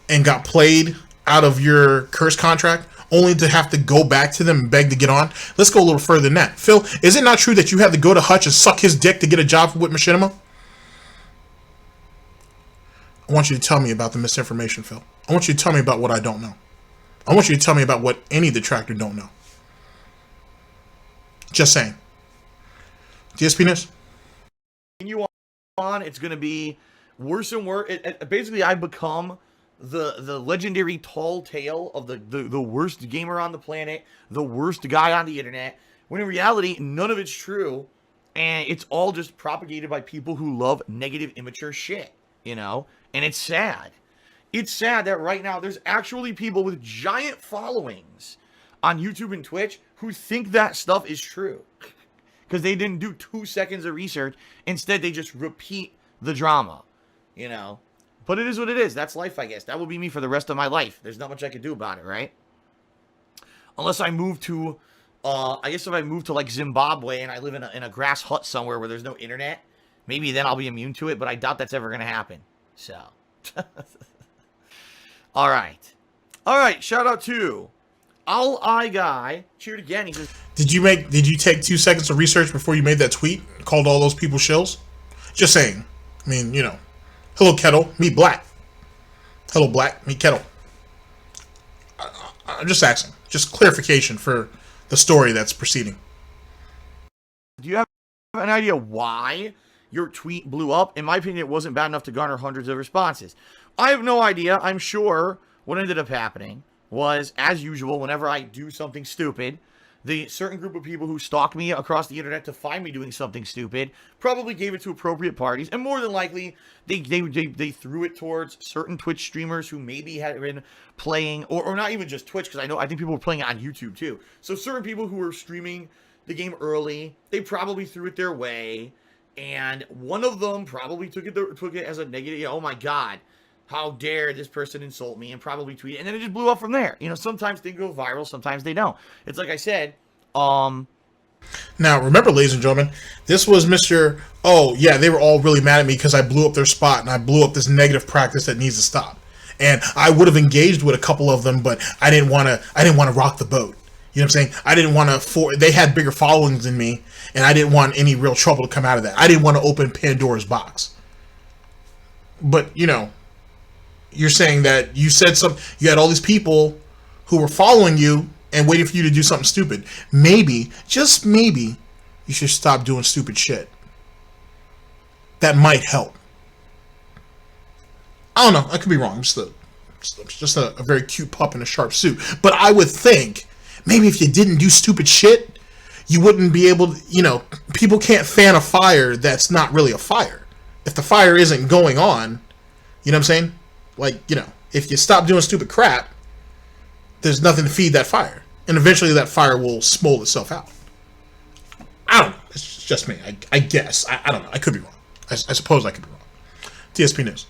and got played out of your curse contract only to have to go back to them and beg to get on? Let's go a little further than that. Phil, is it not true that you had to go to Hutch and suck his dick to get a job with Machinima? I want you to tell me about the misinformation, Phil. I want you to tell me about what I don't know. I want you to tell me about what any detractor don't know. Just saying. Dspnews?
You on, it's going to be worse and worse. Basically, I've become the legendary tall tale of the worst gamer on the planet, the worst guy on the internet, when in reality, none of it's true, and it's all just propagated by people who love negative, immature shit, you know? And it's sad. It's sad that right now there's actually people with giant followings on YouTube and Twitch who think that stuff is true because they didn't do 2 seconds of research. Instead, they just repeat the drama, you know? But it is what it is. That's life, I guess. That will be me for the rest of my life. There's not much I can do about it, right? Unless I move to, I guess if I move to like Zimbabwe and I live in a grass hut somewhere where there's no internet, maybe then I'll be immune to it, but I doubt that's ever going to happen. So, all right. All right, shout out to All Eye Guy. Cheered again. He says,
Did you take 2 seconds of research before you made that tweet? Called all those people shills? Just saying. I mean, you know. Hello, Kettle. Meet Black. Hello, Black. Meet Kettle. I'm just asking. Just clarification for the story that's proceeding.
do you have an idea why your tweet blew up? In my opinion, it wasn't bad enough to garner hundreds of responses. I have no idea. I'm sure what ended up happening was, as usual, whenever I do something stupid, the certain group of people who stalk me across the internet to find me doing something stupid probably gave it to appropriate parties, and more than likely they threw it towards certain Twitch streamers who maybe had been playing, or not even just Twitch, because I think people were playing it on YouTube too. So certain people who were streaming the game early, they probably threw it their way, and one of them probably took it as a negative. You know, oh my god, how dare this person insult me, and probably tweet it, and then it just blew up from there. You know, sometimes they go viral, sometimes they don't. It's like I said,
now, remember, ladies and gentlemen, this was Mr. Oh, yeah, they were all really mad at me because I blew up their spot and I blew up this negative practice that needs to stop. And I would have engaged with a couple of them, but I didn't want to rock the boat. You know what I'm saying? I didn't want to, they had bigger followings than me, and I didn't want any real trouble to come out of that. I didn't want to open Pandora's box. But, you know, you're saying that you had all these people who were following you and waiting for you to do something stupid. Maybe, just maybe, you should stop doing stupid shit. That might help. I don't know. I could be wrong. I'm just a very cute pup in a sharp suit. But I would think, maybe if you didn't do stupid shit, you wouldn't be able to, you know, people can't fan a fire that's not really a fire. If the fire isn't going on, you know what I'm saying? Like, you know, if you stop doing stupid crap, there's nothing to feed that fire. And eventually that fire will smold itself out. I don't know. It's just me. I guess. I don't know. I could be wrong. I suppose I could be wrong. Dspnews.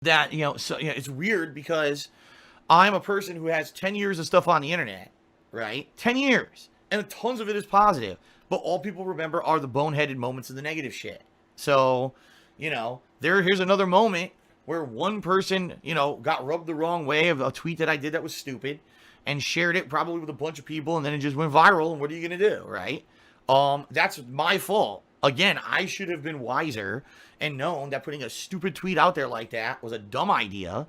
that, you know, so, you know, it's weird because I'm a person who has 10 years of stuff on the internet, right? 10 years. And tons of it is positive. But all people remember are the boneheaded moments of the negative shit. So, you know, here's another moment where one person, you know, got rubbed the wrong way of a tweet that I did that was stupid and shared it probably with a bunch of people, and then it just went viral, and what are you going to do, right? That's my fault. Again, I should have been wiser and known that putting a stupid tweet out there like that was a dumb idea.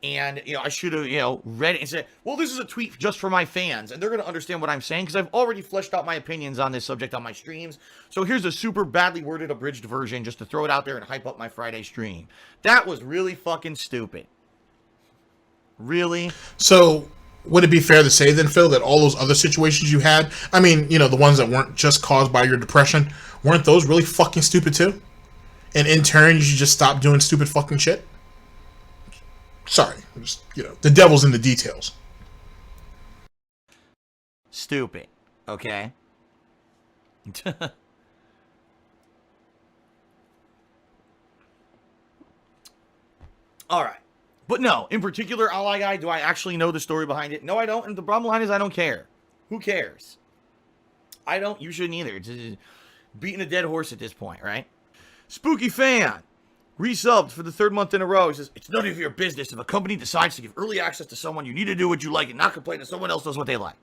And, you know, I should have, you know, read it and said, well, this is a tweet just for my fans, and they're going to understand what I'm saying because I've already fleshed out my opinions on this subject on my streams. So here's a super badly worded, abridged version just to throw it out there and hype up my Friday stream. That was really fucking stupid. Really?
So would it be fair to say then, Phil, that all those other situations you had, I mean, you know, the ones that weren't just caused by your depression, weren't those really fucking stupid too? And in turn, you should just stop doing stupid fucking shit? Sorry, just, the devil's in the details.
Stupid. Okay? All right. But no, in particular, Ally Guy, do I actually know the story behind it? No, I don't. And the bottom line is I don't care. Who cares? I don't. You shouldn't either. It's just beating a dead horse at this point, right? Spooky Fan resubbed for the 3rd month in a row. He says, it's none of your business. If a company decides to give early access to someone, you need to do what you like and not complain that someone else does what they like.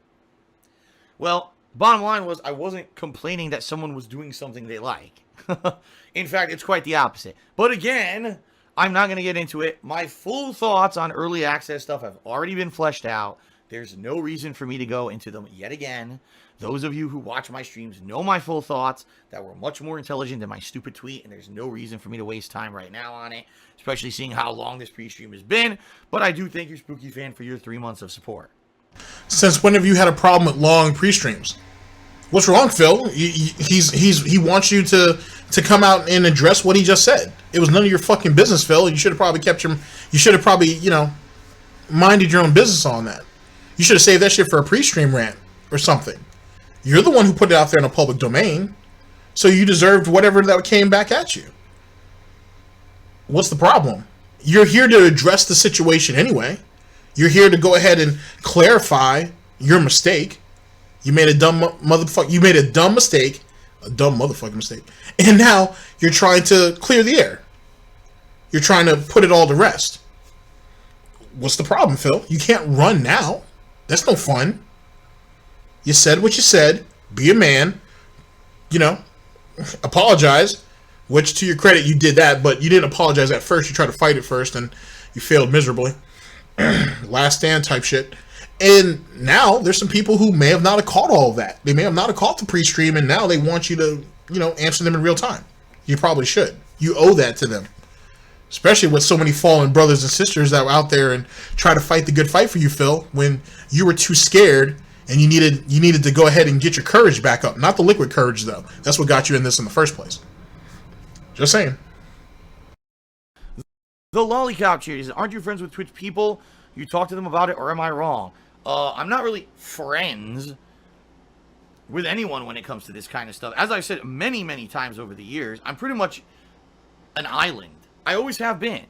Well, bottom line was I wasn't complaining that someone was doing something they like. In fact, it's quite the opposite. But again, I'm not going to get into it. My full thoughts on early access stuff have already been fleshed out. There's no reason for me to go into them yet again. Those of you who watch my streams know my full thoughts that were much more intelligent than my stupid tweet, and there's no reason for me to waste time right now on it, especially seeing how long this pre-stream has been. But I do thank you, Spooky Fan, for your 3 months of support.
Since when have you had a problem with long pre-streams? What's wrong, Phil? He wants you to come out and address what he just said. It was none of your fucking business, Phil. You should have probably minded your own business on that. You should have saved that shit for a pre-stream rant or something. You're the one who put it out there in a public domain, so you deserved whatever that came back at you. What's the problem? You're here to address the situation anyway. You're here to go ahead and clarify your mistake. You made a dumb motherfucker. You made a dumb mistake, a dumb motherfucking mistake, and now you're trying to clear the air. You're trying to put it all to rest. What's the problem, Phil? You can't run now. That's no fun. You said what you said. Be a man. Apologize. Which, to your credit, you did that, but you didn't apologize at first. You tried to fight it first, and you failed miserably. Last stand type shit. And now there's some people who may have not have caught all of that. They may have not have caught the pre-stream, and now they want you to, answer them in real time. You probably should. You owe that to them. Especially with so many fallen brothers and sisters that were out there and try to fight the good fight for you, Phil, when you were too scared and you needed to go ahead and get your courage back up. Not the liquid courage, though. That's what got you in this in the first place. Just saying.
The Lollipop Cheers. Aren't you friends with Twitch people? You talk to them about it, or am I wrong? I'm not really friends with anyone when it comes to this kind of stuff. As I've said many, many times over the years, I'm pretty much an island. I always have been.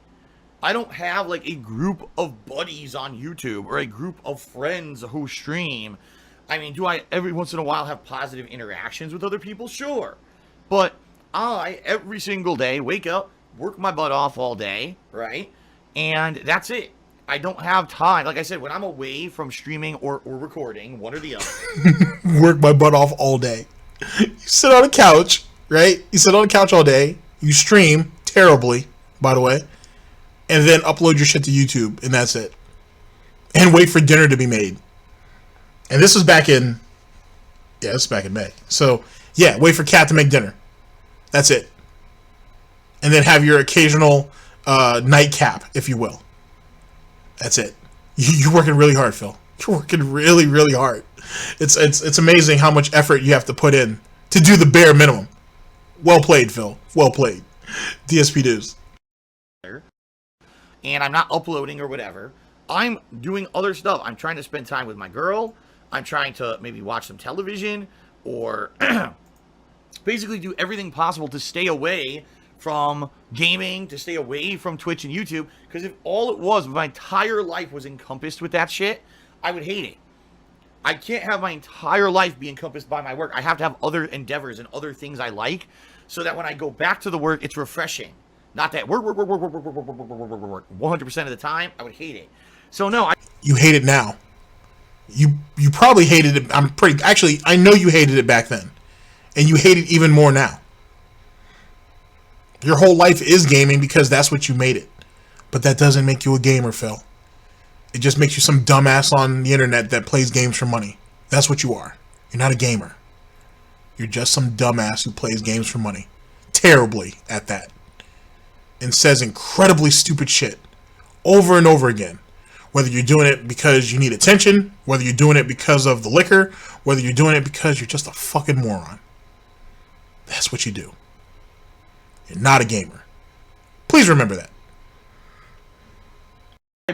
I don't have like a group of buddies on YouTube or a group of friends who stream. I mean, do I every once in a while have positive interactions with other people? Sure. But I, every single day, wake up, work my butt off all day, right? And that's it. I don't have time. Like I said, when I'm away from streaming or recording, one or the other.
Work my butt off all day. You sit on a couch, right? You sit on a couch all day. You stream terribly, by the way. And then upload your shit to YouTube, and that's it. And wait for dinner to be made. And this was back in... Yeah, this is back in May. So, yeah, wait for Kat to make dinner. That's it. And then have your occasional nightcap, if you will. That's it. You're working really hard, Phil. You're working really, really hard. It's amazing how much effort you have to put in to do the bare minimum. Well played, Phil. Well played. Dspnews.
And I'm not uploading or whatever. I'm doing other stuff. I'm trying to spend time with my girl. I'm trying to maybe watch some television or basically do everything possible to stay away from gaming, to stay away from Twitch and YouTube. Because if all it was, my entire life was encompassed with that shit, I would hate it. I can't have my entire life be encompassed by my work. I have to have other endeavors and other things I like so that when I go back to the work, it's refreshing. Not that work 100% of the time. I would hate it. So no,
you hate it now. You probably hated it. Actually, I know you hated it back then, and you hate it even more now. Your whole life is gaming because that's what you made it. But that doesn't make you a gamer, Phil. It just makes you some dumbass on the internet that plays games for money. That's what you are. You're not a gamer. You're just some dumbass who plays games for money. Terribly at that. And says incredibly stupid shit over and over again. Whether you're doing it because you need attention, whether you're doing it because of the liquor, whether you're doing it because you're just a fucking moron. That's what you do. You're not a gamer. Please remember that.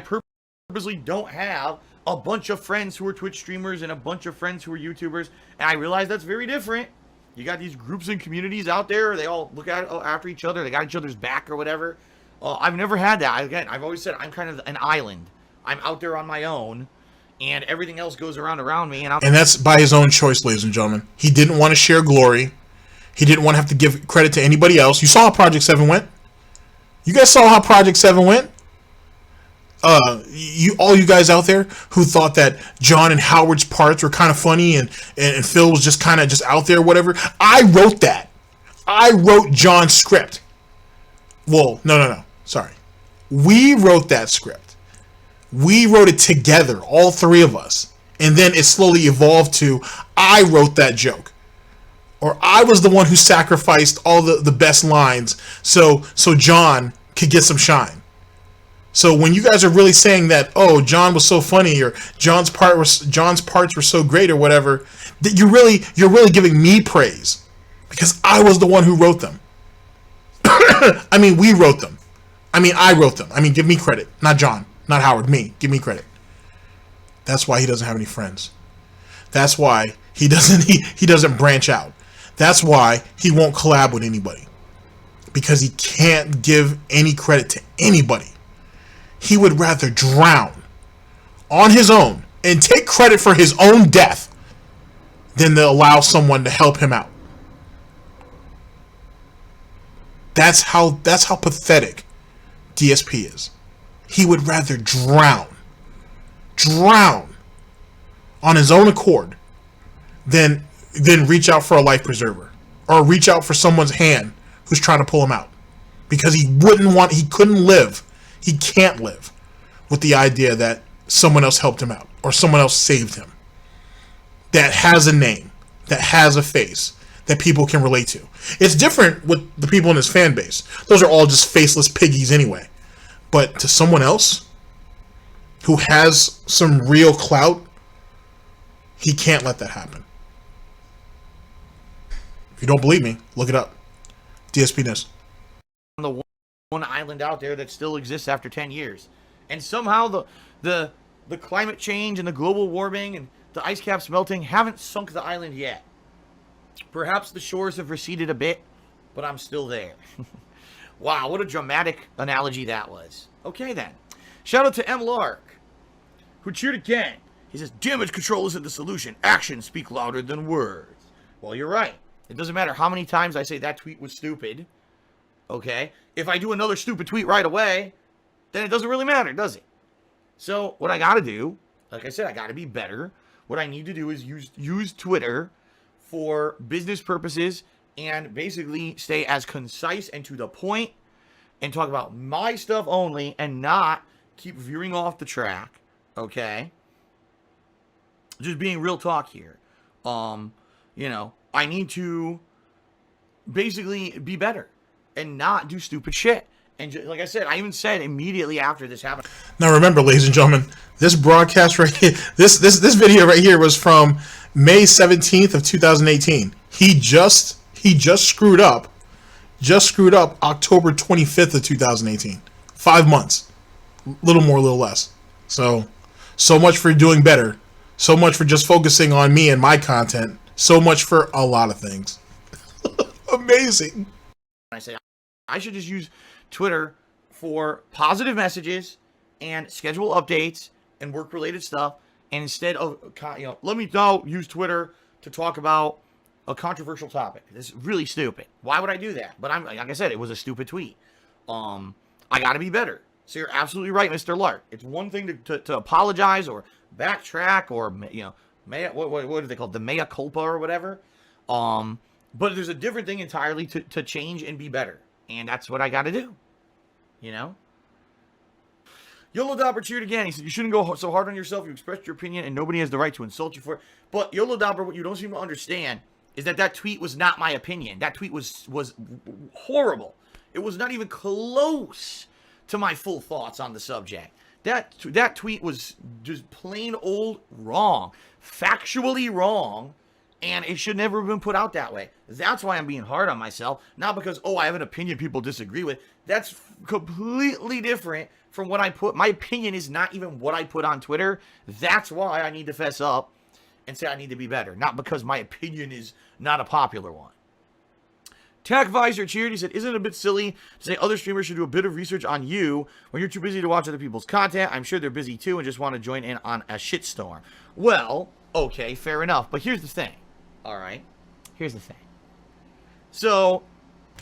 purposely don't have a bunch of friends who are Twitch streamers and a bunch of friends who are YouTubers, and I realize that's very different. You got these groups and communities out there, they all look after each other, they got each other's back or whatever. I've never had that. Again, I've always said I'm kind of an island. I'm out there on my own, and everything else goes around me. And
that's by his own choice, ladies and gentlemen. He didn't want to share glory. He didn't want to have to give credit to anybody else. You saw how Project 7 went. You guys saw how Project 7 went. All you guys out there who thought that John and Howard's parts were kind of funny and Phil was just kind of just out there, whatever. I wrote that. I wrote John's script. Well, no. Sorry. We wrote that script. We wrote it together, all three of us. And then it slowly evolved to, I wrote that joke. Or I was the one who sacrificed all the best lines so John could get some shine. So when you guys are really saying that, oh, John was so funny, or John's parts were so great, or whatever, that you're really giving me praise because I was the one who wrote them. I mean, we wrote them. I mean, I wrote them. I mean, give me credit, not John, not Howard. Me, give me credit. That's why he doesn't have any friends. That's why he doesn't branch out. That's why he won't collab with anybody, because he can't give any credit to anybody. He would rather drown on his own and take credit for his own death than to allow someone to help him out. That's how pathetic DSP is. He would rather drown on his own accord than reach out for a life preserver or reach out for someone's hand who's trying to pull him out, because he couldn't live. He can't live with the idea that someone else helped him out or someone else saved him. That has a name, that has a face, that people can relate to. It's different with the people in his fan base. Those are all just faceless piggies anyway. But to someone else who has some real clout, he can't let that happen. If you don't believe me, look it up. Dspnews.
The one island out there that still exists after 10 years, and somehow the climate change and the global warming and the ice caps melting haven't sunk the island yet. Perhaps the shores have receded a bit, but I'm still there. Wow, what a dramatic analogy that was. Okay then, shout out to M. Lark, who cheered again. He says, damage control isn't the solution, actions speak louder than words. Well, you're right. It doesn't matter how many times I say that tweet was stupid. Okay, if I do another stupid tweet right away, then it doesn't really matter, does it? So what I got to do, like I said, I got to be better. What I need to do is use Twitter for business purposes and basically stay as concise and to the point and talk about my stuff only and not keep veering off the track. Okay, just being real talk here. I need to basically be better and not do stupid shit. And like I said, I even said immediately after this happened.
Now remember, ladies and gentlemen, this broadcast right here, this video right here was from May 17th of 2018. He just screwed up October 25th of 2018. 5 months. Little more, little less. So much for doing better. So much for just focusing on me and my content. So much for a lot of things. Amazing.
I say I should just use Twitter for positive messages and schedule updates and work-related stuff, and instead of let me now use Twitter to talk about a controversial topic. This is really stupid. Why would I do that? But like I said, it was a stupid tweet. I got to be better. So you're absolutely right, Mr. Lark. It's one thing to apologize or backtrack or what do they call it? The mea culpa or whatever. But there's a different thing entirely to change and be better. And that's what I got to do. YOLO Dobber cheered again. He said, you shouldn't go so hard on yourself. You expressed your opinion and nobody has the right to insult you for it. But YOLO Dobber, what you don't seem to understand is that tweet was not my opinion. That tweet was horrible. It was not even close to my full thoughts on the subject. That tweet was just plain old wrong. Factually wrong. And it should never have been put out that way. That's why I'm being hard on myself. Not because, oh, I have an opinion people disagree with. That's completely different from what I put. My opinion is not even what I put on Twitter. That's why I need to fess up and say I need to be better. Not because my opinion is not a popular one. TechVisor cheered. He said, isn't it a bit silly to say other streamers should do a bit of research on you when you're too busy to watch other people's content? I'm sure they're busy too and just want to join in on a shitstorm. Well, okay, fair enough. But here's the thing. All right. Here's the thing. So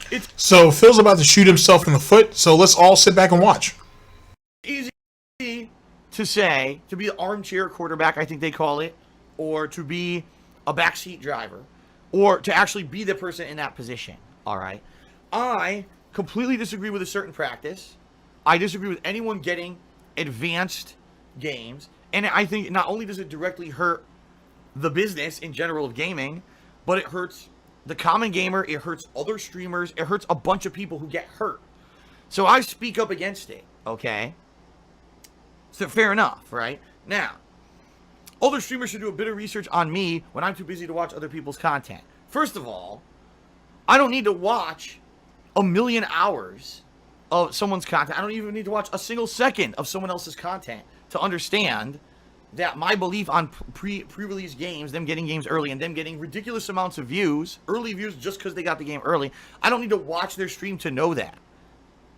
Phil's about to shoot himself in the foot, so let's all sit back and watch.
Easy to say, to be an armchair quarterback, I think they call it, or to be a backseat driver, or to actually be the person in that position. All right. I completely disagree with a certain practice. I disagree with anyone getting advanced games. And I think not only does it directly hurt the business in general of gaming, but it hurts the common gamer, it hurts other streamers, it hurts a bunch of people who get hurt. So I speak up against it, okay? So fair enough, right? Now, other streamers should do a bit of research on me when I'm too busy to watch other people's content. First of all, I don't need to watch 1,000,000 hours of someone's content. I don't even need to watch a single second of someone else's content to understand that my belief on pre-release games, them getting games early and them getting ridiculous amounts of views, early views just because they got the game early, I don't need to watch their stream to know that.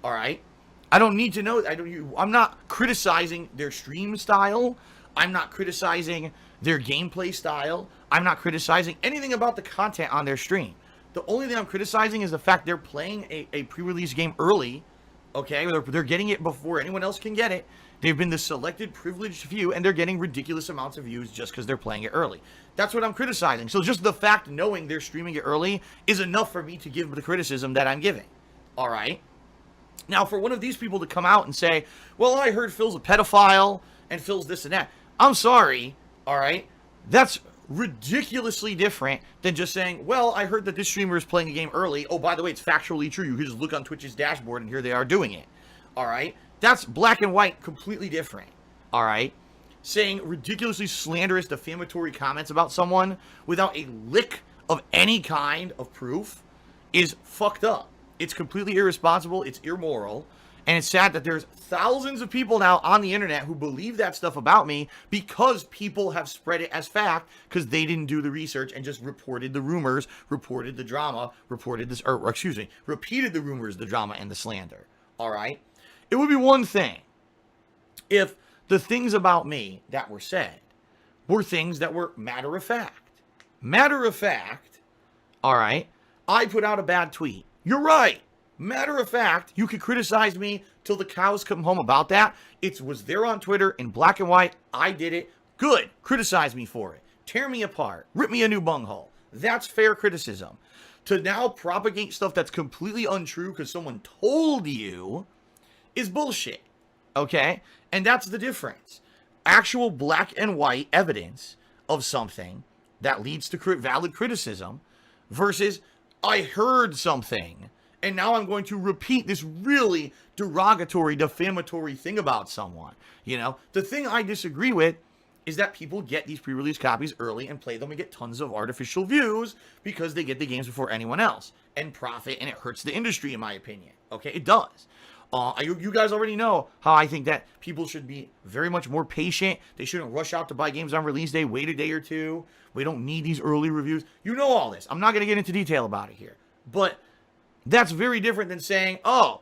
All right? I don't need to know. I'm not criticizing their stream style. I'm not criticizing their gameplay style. I'm not criticizing anything about the content on their stream. The only thing I'm criticizing is the fact they're playing a pre-release game early, okay? They're getting it before anyone else can get it. They've been the selected privileged few, and they're getting ridiculous amounts of views just because they're playing it early. That's what I'm criticizing. So just the fact knowing they're streaming it early is enough for me to give the criticism that I'm giving. All right? Now, for one of these people to come out and say, well, I heard Phil's a pedophile, and Phil's this and that. I'm sorry, all right? That's ridiculously different than just saying, well, I heard that this streamer is playing a game early. Oh, by the way, it's factually true. You can just look on Twitch's dashboard, and here they are doing it. All right? That's black and white, completely different. All right? Saying ridiculously slanderous, defamatory comments about someone without a lick of any kind of proof is fucked up. It's completely irresponsible. It's immoral. And it's sad that there's thousands of people now on the internet who believe that stuff about me because people have spread it as fact because they didn't do the research and just reported the rumors, reported the drama, reported this, or excuse me, repeated the rumors, the drama, and the slander. All right? It would be one thing if the things about me that were said were things that were matter of fact. Matter of fact, all right, I put out a bad tweet. You're right. Matter of fact, you could criticize me till the cows come home about that. It was there on Twitter in black and white. I did it. Good. Criticize me for it. Tear me apart. Rip me a new bunghole. That's fair criticism. To now propagate stuff that's completely untrue because someone told you is bullshit. Okay? And that's the difference. Actual black and white evidence of something that leads to valid criticism versus I heard something and now I'm going to repeat this really derogatory, defamatory thing about someone. You know, the thing I disagree with is that people get these pre-release copies early and play them and get tons of artificial views because they get the games before anyone else and profit, and it hurts the industry, in my opinion. Okay, it does. You guys already know how I think that people should be very much more patient. They shouldn't rush out to buy games on release day. Wait a day or two. We don't need these early reviews. You know all this. I'm not going to get into detail about it here. But that's very different than saying, oh,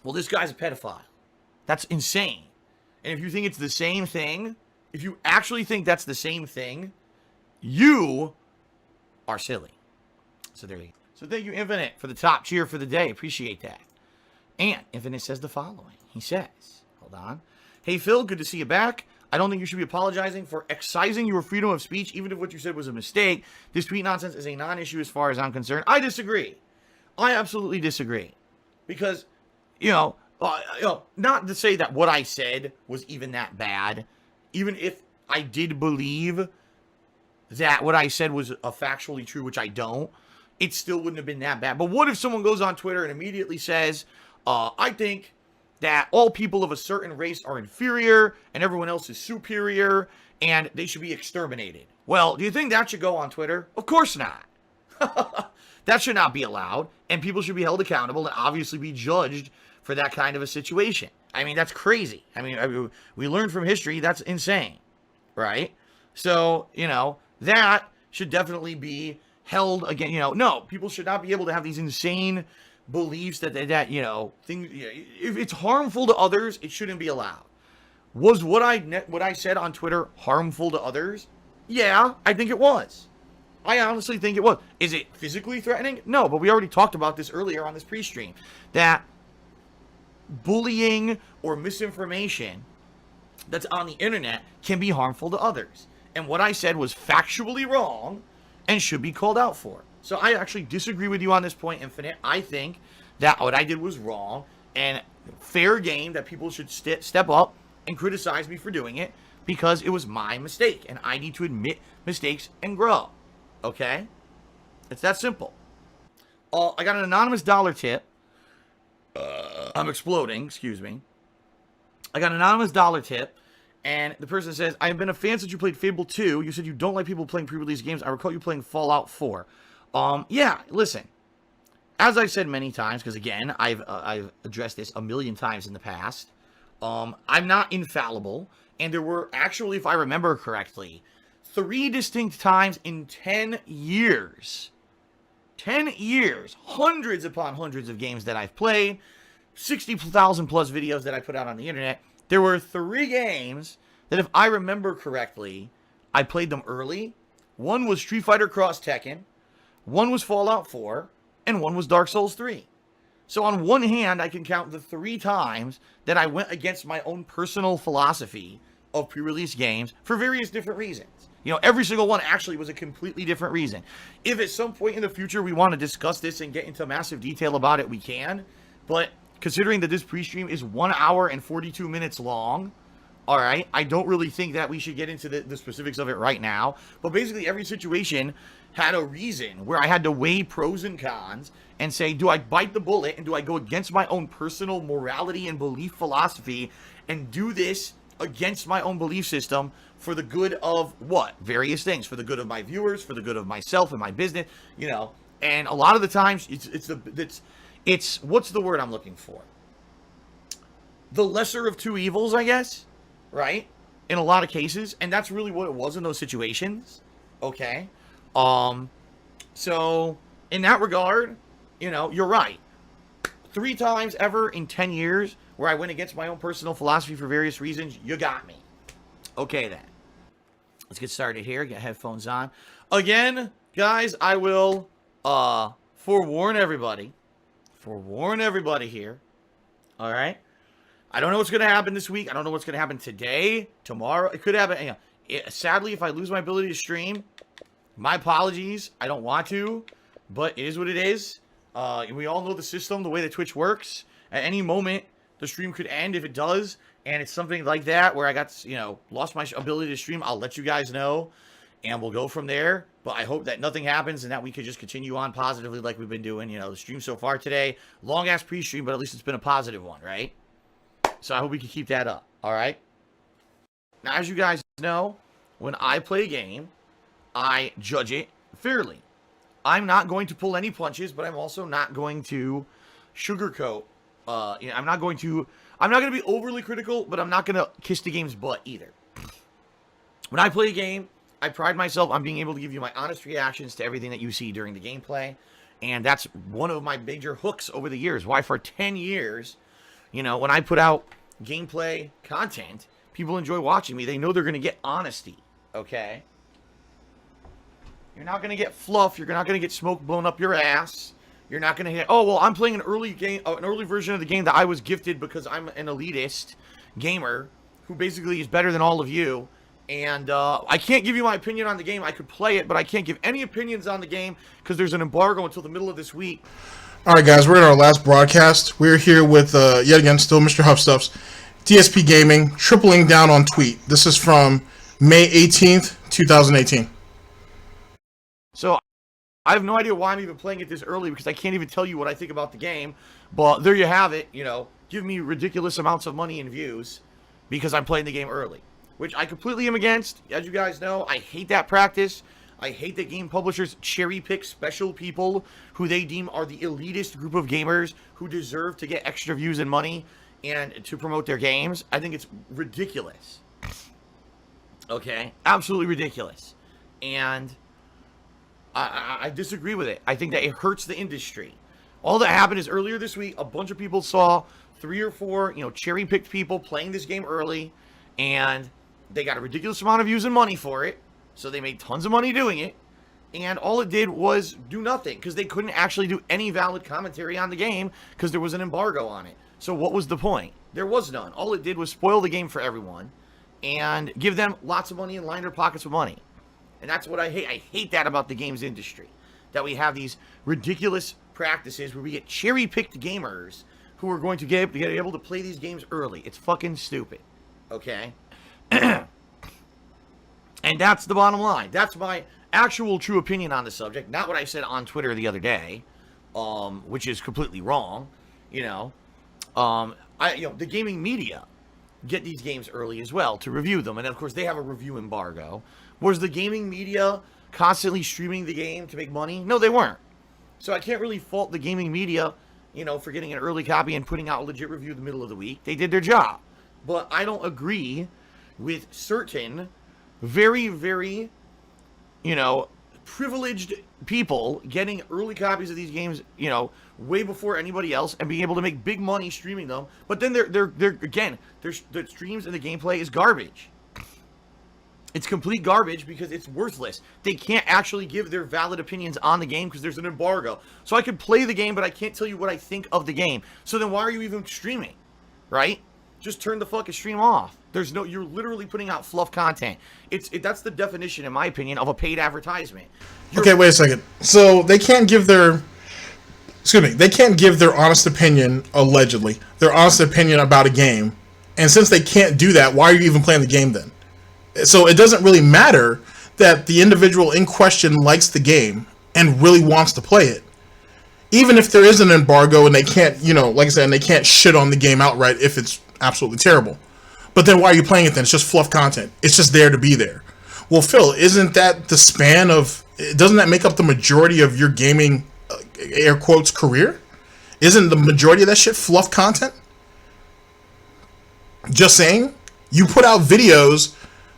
well, this guy's a pedophile. That's insane. And if you think it's the same thing, if you actually think that's the same thing, you are silly. So there you go. So thank you, Infinite, for the top cheer for the day. Appreciate that. And Infinite says the following. He says, hold on. Hey, Phil, good to see you back. I don't think you should be apologizing for excising your freedom of speech, even if what you said was a mistake. This tweet nonsense is a non-issue as far as I'm concerned. I disagree. I absolutely disagree. Because, not to say that what I said was even that bad. Even if I did believe that what I said was factually true, which I don't, it still wouldn't have been that bad. But what if someone goes on Twitter and immediately says, I think that all people of a certain race are inferior and everyone else is superior and they should be exterminated. Well, do you think that should go on Twitter? Of course not. That should not be allowed, and people should be held accountable and obviously be judged for that kind of a situation. I mean, that's crazy. I mean, we learned from history, that's insane, right? So, that should definitely be held again. No, people should not be able to have these insane beliefs that things. If it's harmful to others, it shouldn't be allowed. Was what I said on Twitter harmful to others? Yeah, I think it was. I honestly think it was. Is it physically threatening? No, but we already talked about this earlier on this pre-stream. That bullying or misinformation that's on the internet can be harmful to others. And what I said was factually wrong and should be called out for. So I actually disagree with you on this point, Infinite. I think that what I did was wrong and fair game that people should step up and criticize me for doing it because it was my mistake. And I need to admit mistakes and grow. Okay? It's that simple. I got an anonymous dollar tip. I'm exploding, excuse me. I got an anonymous dollar tip, and the person says, I have been a fan since you played Fable 2. You said you don't like people playing pre-release games. I recall you playing Fallout 4. Yeah, listen. As I've said many times, because again, I've addressed this a million times in the past, I'm not infallible, and there were actually, if I remember correctly, 3 distinct times in 10 years, hundreds upon hundreds of games that I've played, 60,000 plus videos that I put out on the internet, there were 3 games that, if I remember correctly, I played them early. One was Street Fighter Cross Tekken, one was Fallout 4, and one was Dark Souls 3. So on one hand, I can count the 3 times that I went against my own personal philosophy of pre-release games for various different reasons. Every single one actually was a completely different reason. If at some point in the future we want to discuss this and get into massive detail about it, we can. But considering that this pre-stream is 1 hour and 42 minutes long, all right, I don't really think that we should get into the specifics of it right now. But basically every situation had a reason where I had to weigh pros and cons and say, do I bite the bullet and do I go against my own personal morality and belief philosophy and do this against my own belief system for the good of what? Various things. For the good of my viewers, for the good of myself and my business, And a lot of the times, it's what's the word I'm looking for? The lesser of two evils, I guess, right? In a lot of cases, and that's really what it was in those situations. Okay? So, in that regard, you're right. 3 times ever in 10 years where I went against my own personal philosophy for various reasons, you got me. Okay, then. Let's get started here. Get headphones on. Again, guys, I will forewarn everybody here. All right? I don't know what's going to happen this week. I don't know what's going to happen today, tomorrow. It could happen. Sadly, if I lose my ability to stream, my apologies. I don't want to, but it is what it is. We all know the system, the way that Twitch works. At any moment, the stream could end. If it does, and it's something like that where I got, lost my ability to stream, I'll let you guys know, and we'll go from there. But I hope that nothing happens and that we could just continue on positively like we've been doing. The stream so far today, long-ass pre-stream, but at least it's been a positive one, right? So I hope we can keep that up, all right? Now, as you guys know, when I play a game, I judge it fairly. I'm not going to pull any punches, but I'm also not going to sugarcoat. I'm not going to be overly critical, but I'm not going to kiss the game's butt either. When I play a game, I pride myself on being able to give you my honest reactions to everything that you see during the gameplay. And that's one of my major hooks over the years. Why for 10 years, when I put out gameplay content, people enjoy watching me. They know they're going to get honesty, okay? You're not going to get fluff. You're not going to get smoke blown up your ass. You're not going to get, oh, well, I'm playing an early version of the game that I was gifted because I'm an elitist gamer who basically is better than all of you. And I can't give you my opinion on the game. I could play it, but I can't give any opinions on the game because there's an embargo until the middle of this week.
All right, guys, we're in our last broadcast. We're here with, yet again, still Mr. Huffstuffs, DSP Gaming, tripling down on tweet. This is from May 18th, 2018.
So I have no idea why I'm even playing it this early because I can't even tell you what I think about the game. But there you have it, give me ridiculous amounts of money and views because I'm playing the game early. which I completely am against. As you guys know, I hate that practice. I hate that game publishers cherry pick special people who they deem are the elitist group of gamers who deserve to get extra views and money and to promote their games. I think it's ridiculous. Okay? Absolutely ridiculous. And I disagree with it. I think that it hurts the industry. All that happened is earlier this week, a bunch of people saw 3 or 4, cherry-picked people playing this game early, and they got a ridiculous amount of views and money for it. So they made tons of money doing it, and all it did was do nothing, because they couldn't actually do any valid commentary on the game, because there was an embargo on it. So what was the point? There was none. All it did was spoil the game for everyone, and give them lots of money and line their pockets with money. And that's what I hate. I hate that about the games industry, that we have these ridiculous practices where we get cherry-picked gamers who are going to get able to play these games early. It's fucking stupid, okay? And that's the bottom line. That's my actual true opinion on the subject, not what I said on Twitter the other day, which is completely wrong. The gaming media get these games early as well to review them, and of course they have a review embargo. Was the gaming media constantly streaming the game to make money? No, they weren't. So I can't really fault the gaming media, for getting an early copy and putting out a legit review in the middle of the week. They did their job. But I don't agree with certain very, very, privileged people getting early copies of these games, way before anybody else and being able to make big money streaming them. But then the streams and the gameplay is garbage. It's complete garbage because it's worthless. They can't actually give their valid opinions on the game because there's an embargo. So I can play the game, but I can't tell you what I think of the game. So then why are you even streaming, right? Just turn the fucking stream off. You're literally putting out fluff content. That's the definition, in my opinion, of a paid advertisement.
Okay, wait a second. So they can't give their honest opinion, allegedly, their honest opinion about a game. And since they can't do that, why are you even playing the game then? So it doesn't really matter that the individual in question likes the game and really wants to play it. Even if there is an embargo and they can't, like I said, and they can't shit on the game outright if it's absolutely terrible. But then why are you playing it then? It's just fluff content. It's just there to be there. Well, Phil, isn't that the span of... Doesn't that make up the majority of your gaming, air quotes, career? Isn't the majority of that shit fluff content? Just saying. You put out videos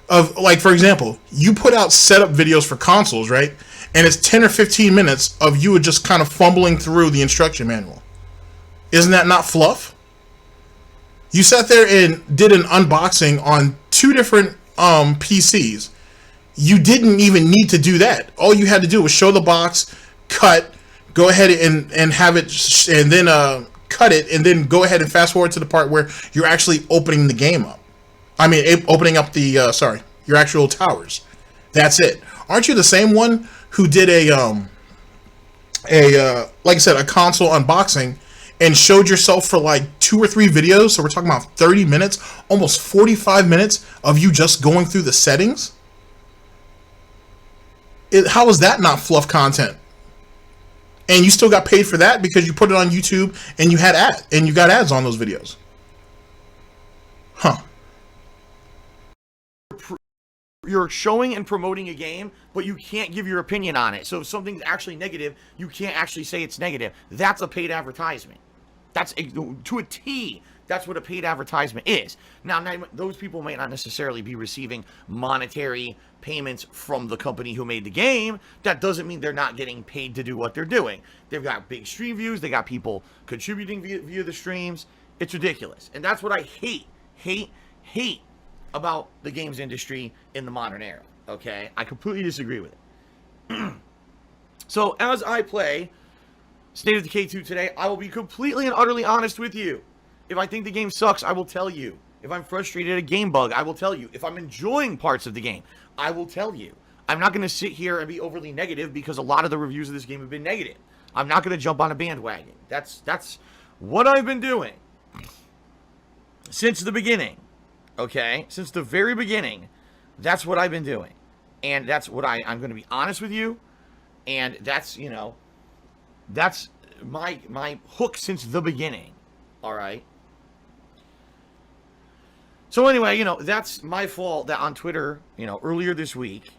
of, like, for example, you put out setup videos for consoles, right? And it's 10 or 15 minutes of you just kind of fumbling through the instruction manual. Isn't that not fluff? You sat there and did an unboxing on 2 different PCs. You didn't even need to do that. All you had to do was show the box, cut, go ahead and have it, and then cut it, and then go ahead and fast forward to the part where you're actually opening the game up. I mean, opening up the, your actual towers. That's it. Aren't you the same one who did like I said, a console unboxing and showed yourself for like 2 or 3 videos? So we're talking about 30 minutes, almost 45 minutes of you just going through the settings? How is that not fluff content? And you still got paid for that because you put it on YouTube and you got ads on those videos. Huh.
You're showing and promoting a game, but you can't give your opinion on it. So if something's actually negative, you can't actually say it's negative. That's a paid advertisement. That's to a T. That's what a paid advertisement is. Now, those people may not necessarily be receiving monetary payments from the company who made the game. That doesn't mean they're not getting paid to do what they're doing. They've got big stream views. They got people contributing via the streams. It's ridiculous. And that's what I hate about the games industry in the modern era. Okay? I completely disagree with it. So, as I play State of Decay 2 today, I will be completely and utterly honest with you. If I think the game sucks, I will tell you. If I'm frustrated at a game bug, I will tell you. If I'm enjoying parts of the game, I will tell you. I'm not going to sit here and be overly negative because a lot of the reviews of this game have been negative. I'm not going to jump on a bandwagon. That's what I've been doing since the beginning. Okay? Since the very beginning, that's what I've been doing. And that's what I'm going to be honest with you. And that's, that's my hook since the beginning. All right? So anyway, you know, that's my fault that on Twitter, you know, earlier this week,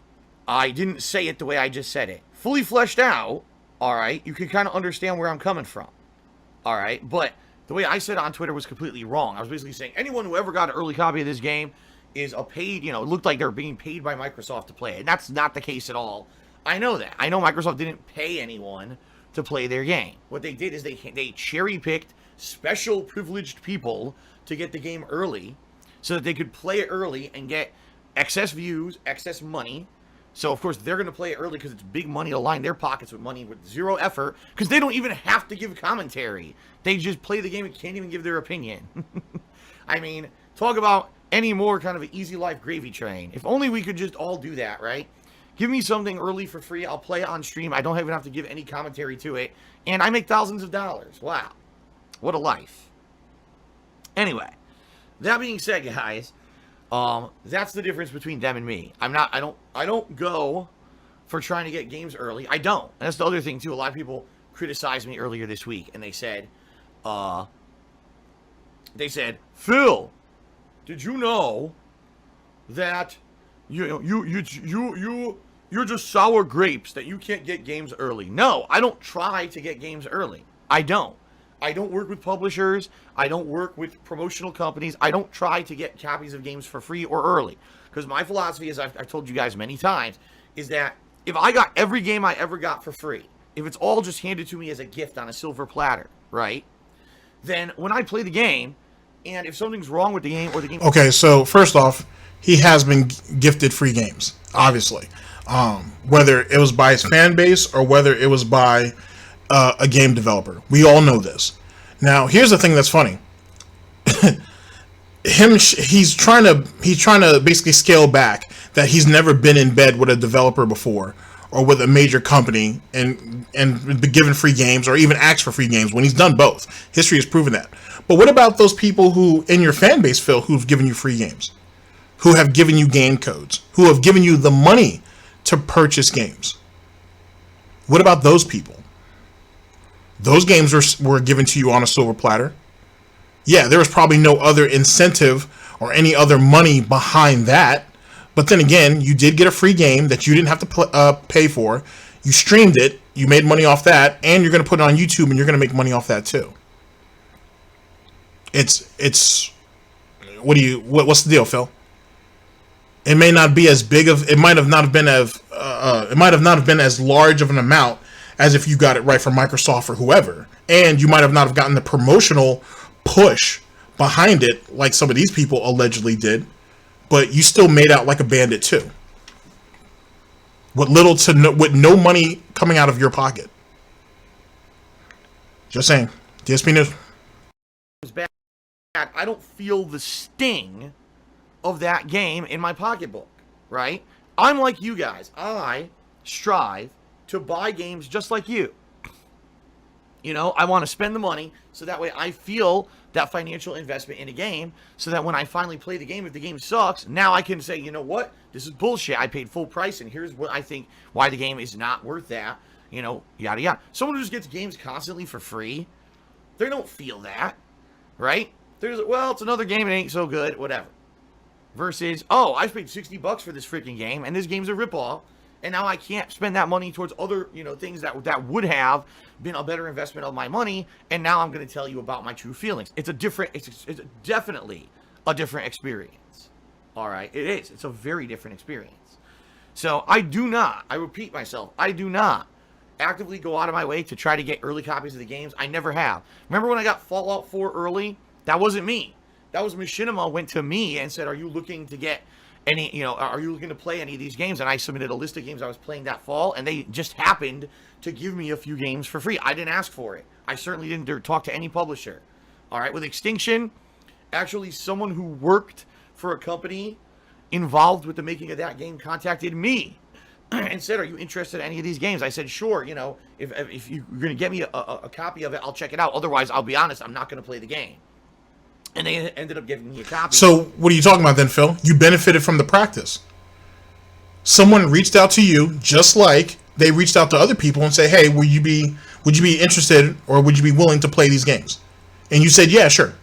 I didn't say it the way I just said it. Fully fleshed out, all right, you can kind of understand where I'm coming from, all right? But the way I said it on Twitter was completely wrong. I was basically saying anyone who ever got an early copy of this game is a paid, you know, it looked like they're being paid by Microsoft to play it. And that's not the case at all. I know that. I know Microsoft didn't pay anyone to play their game. What they did is they cherry-picked special privileged people to get the game early so that they could play it early and get excess views, excess money. So, of course, they're going to play it early because it's big money to line their pockets with money with zero effort because they don't even have to give commentary. They just play the game and can't even give their opinion. I mean, talk about any more kind of an easy life gravy train. If only we could just all do that, right? Give me something early for free. I'll play it on stream. I don't even have to give any commentary to it. And I make thousands of dollars. Wow. What a life. Anyway, that being said, guys, that's the difference between them and me. I don't go for trying to get games early. I don't. And that's the other thing too. A lot of people criticized me earlier this week and they said, Phil, did you know that you're just sour grapes that you can't get games early? No, I don't try to get games early. I don't work with publishers. I don't work with promotional companies. I don't try to get copies of games for free or early. Because my philosophy, as I've told you guys many times, is that if I got every game I ever got for free, if it's all just handed to me as a gift on a silver platter, right? Then when I play the game, and if something's wrong with the game or the game...
Okay, so first off, he has been gifted free games, obviously. Whether it was by his fan base or whether it was by... a game developer. We all know this. Now, here's the thing that's funny. He's trying to basically scale back that he's never been in bed with a developer before or with a major company and been given free games or even asked for free games when he's done both. History has proven that. But what about those people who in your fan base, Phil, who've given you free games, who have given you game codes, who have given you the money to purchase games? What about those people? Those games were given to you on a silver platter. Yeah, there was probably no other incentive or any other money behind that. But then again, you did get a free game that you didn't have to pay for. You streamed it, you made money off that, and you're going to put it on YouTube and you're going to make money off that too. It's what's the deal, Phil? It may not be as big of, it might have not been as large of an amount as if you got it right from Microsoft or whoever. And you might have not have gotten the promotional push behind it like some of these people allegedly did. But you still made out like a bandit too. With no money coming out of your pocket. Just saying. Dspnews.
I don't feel the sting of that game in my pocketbook, right? I'm like you guys. I strive to buy games just like you. You know, I want to spend the money so that way I feel that financial investment in a game so that when I finally play the game, if the game sucks, now I can say, you know what? This is bullshit. I paid full price and here's what I think why the game is not worth that. You know, yada yada. Someone who just gets games constantly for free, they don't feel that, right? There's, well, it's another game, it ain't so good, whatever. Versus, oh, I paid $60 for this freaking game and this game's a ripoff. And now I can't spend that money towards other, you know, things that would have been a better investment of my money. And now I'm going to tell you about my true feelings. It's definitely a different experience. All right, it is. It's a very different experience. So I repeat myself, I do not actively go out of my way to try to get early copies of the games. I never have. Remember when I got Fallout 4 early? That wasn't me. That was Machinima went to me and said, are you looking to get any, you know, are you looking to play any of these games? And I submitted a list of games I was playing that fall, and they just happened to give me a few games for free. I didn't ask for it. I certainly didn't talk to any publisher. All right, with Extinction, actually someone who worked for a company involved with the making of that game contacted me and said, are you interested in any of these games? I said, sure, you know, if you're going to get me a copy of it, I'll check it out. Otherwise, I'll be honest, I'm not going to play the game. And they ended up giving me a copy.
So what are you talking about then, Phil? You benefited from the practice. Someone reached out to you just like they reached out to other people and say, hey, would you be interested or would you be willing to play these games? And you said, yeah, sure.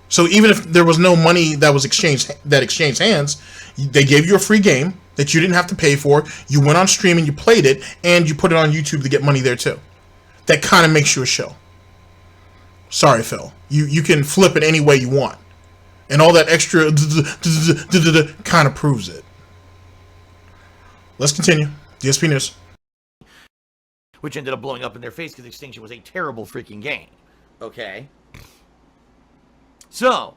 So even if there was no money that was exchanged hands, they gave you a free game that you didn't have to pay for. You went on stream and you played it, and you put it on YouTube to get money there too. That kind of makes you a shill. Sorry, Phil. You can flip it any way you want, and all that extra kind of proves it. Let's continue. DSP News.
Which ended up blowing up in their face because Extinction was a terrible freaking game. Okay? So,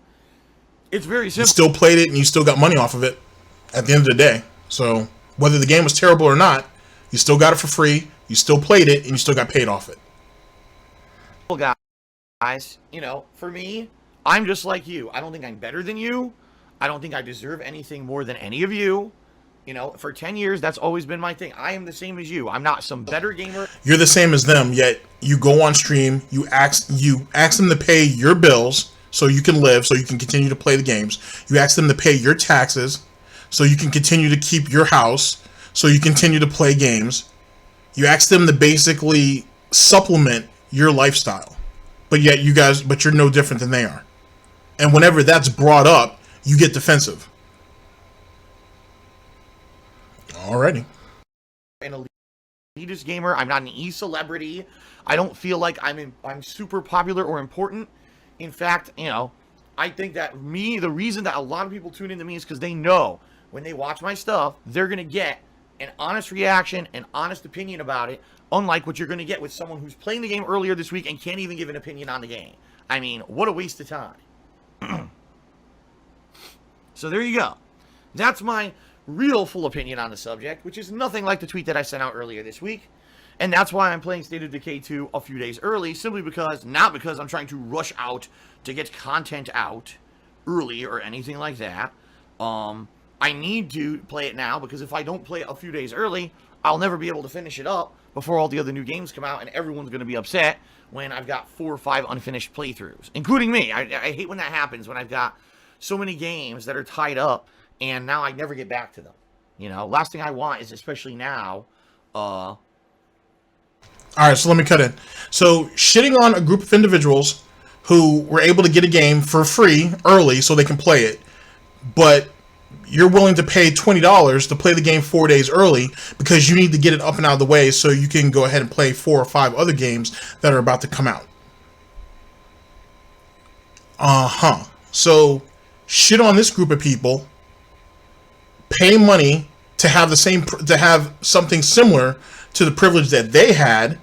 it's very simple.
You still played it and you still got money off of it at the end of the day. So, whether the game was terrible or not, you still got it for free, you still played it, and you still got paid off it.
Guys, you know, for me, I'm just like you. I don't think I'm better than you. I don't think I deserve anything more than any of you. You know, for 10 years, that's always been my thing. I am the same as you. I'm not some better gamer.
You're the same as them, yet you go on stream, you ask them to pay your bills so you can live, so you can continue to play the games. You ask them to pay your taxes so you can continue to keep your house, so you continue to play games. You ask them to basically supplement your lifestyle. But yet you're no different than they are. And whenever that's brought up, you get defensive. Alrighty.
An elitist gamer. I'm not an e-celebrity. I don't feel like I'm super popular or important. In fact, you know, I think that the reason that a lot of people tune into me is because they know when they watch my stuff, they're going to get an honest reaction, an honest opinion about it, unlike what you're going to get with someone who's playing the game earlier this week and can't even give an opinion on the game. I mean, what a waste of time. So there you go. That's my real full opinion on the subject, which is nothing like the tweet that I sent out earlier this week. And that's why I'm playing State of Decay 2 a few days early, simply because, not because I'm trying to rush out to get content out early or anything like that. I need to play it now, because if I don't play it a few days early, I'll never be able to finish it up before all the other new games come out, and everyone's going to be upset when I've got 4 or 5 unfinished playthroughs, including me. I hate when that happens, when I've got so many games that are tied up, and now I never get back to them. You know, last thing I want is, especially now,
Alright, so let me cut in. So, shitting on a group of individuals who were able to get a game for free early so they can play it, but you're willing to pay $20 to play the game 4 days early because you need to get it up and out of the way so you can go ahead and play 4 or 5 other games that are about to come out. So, shit on this group of people, pay money to have something similar to the privilege that they had,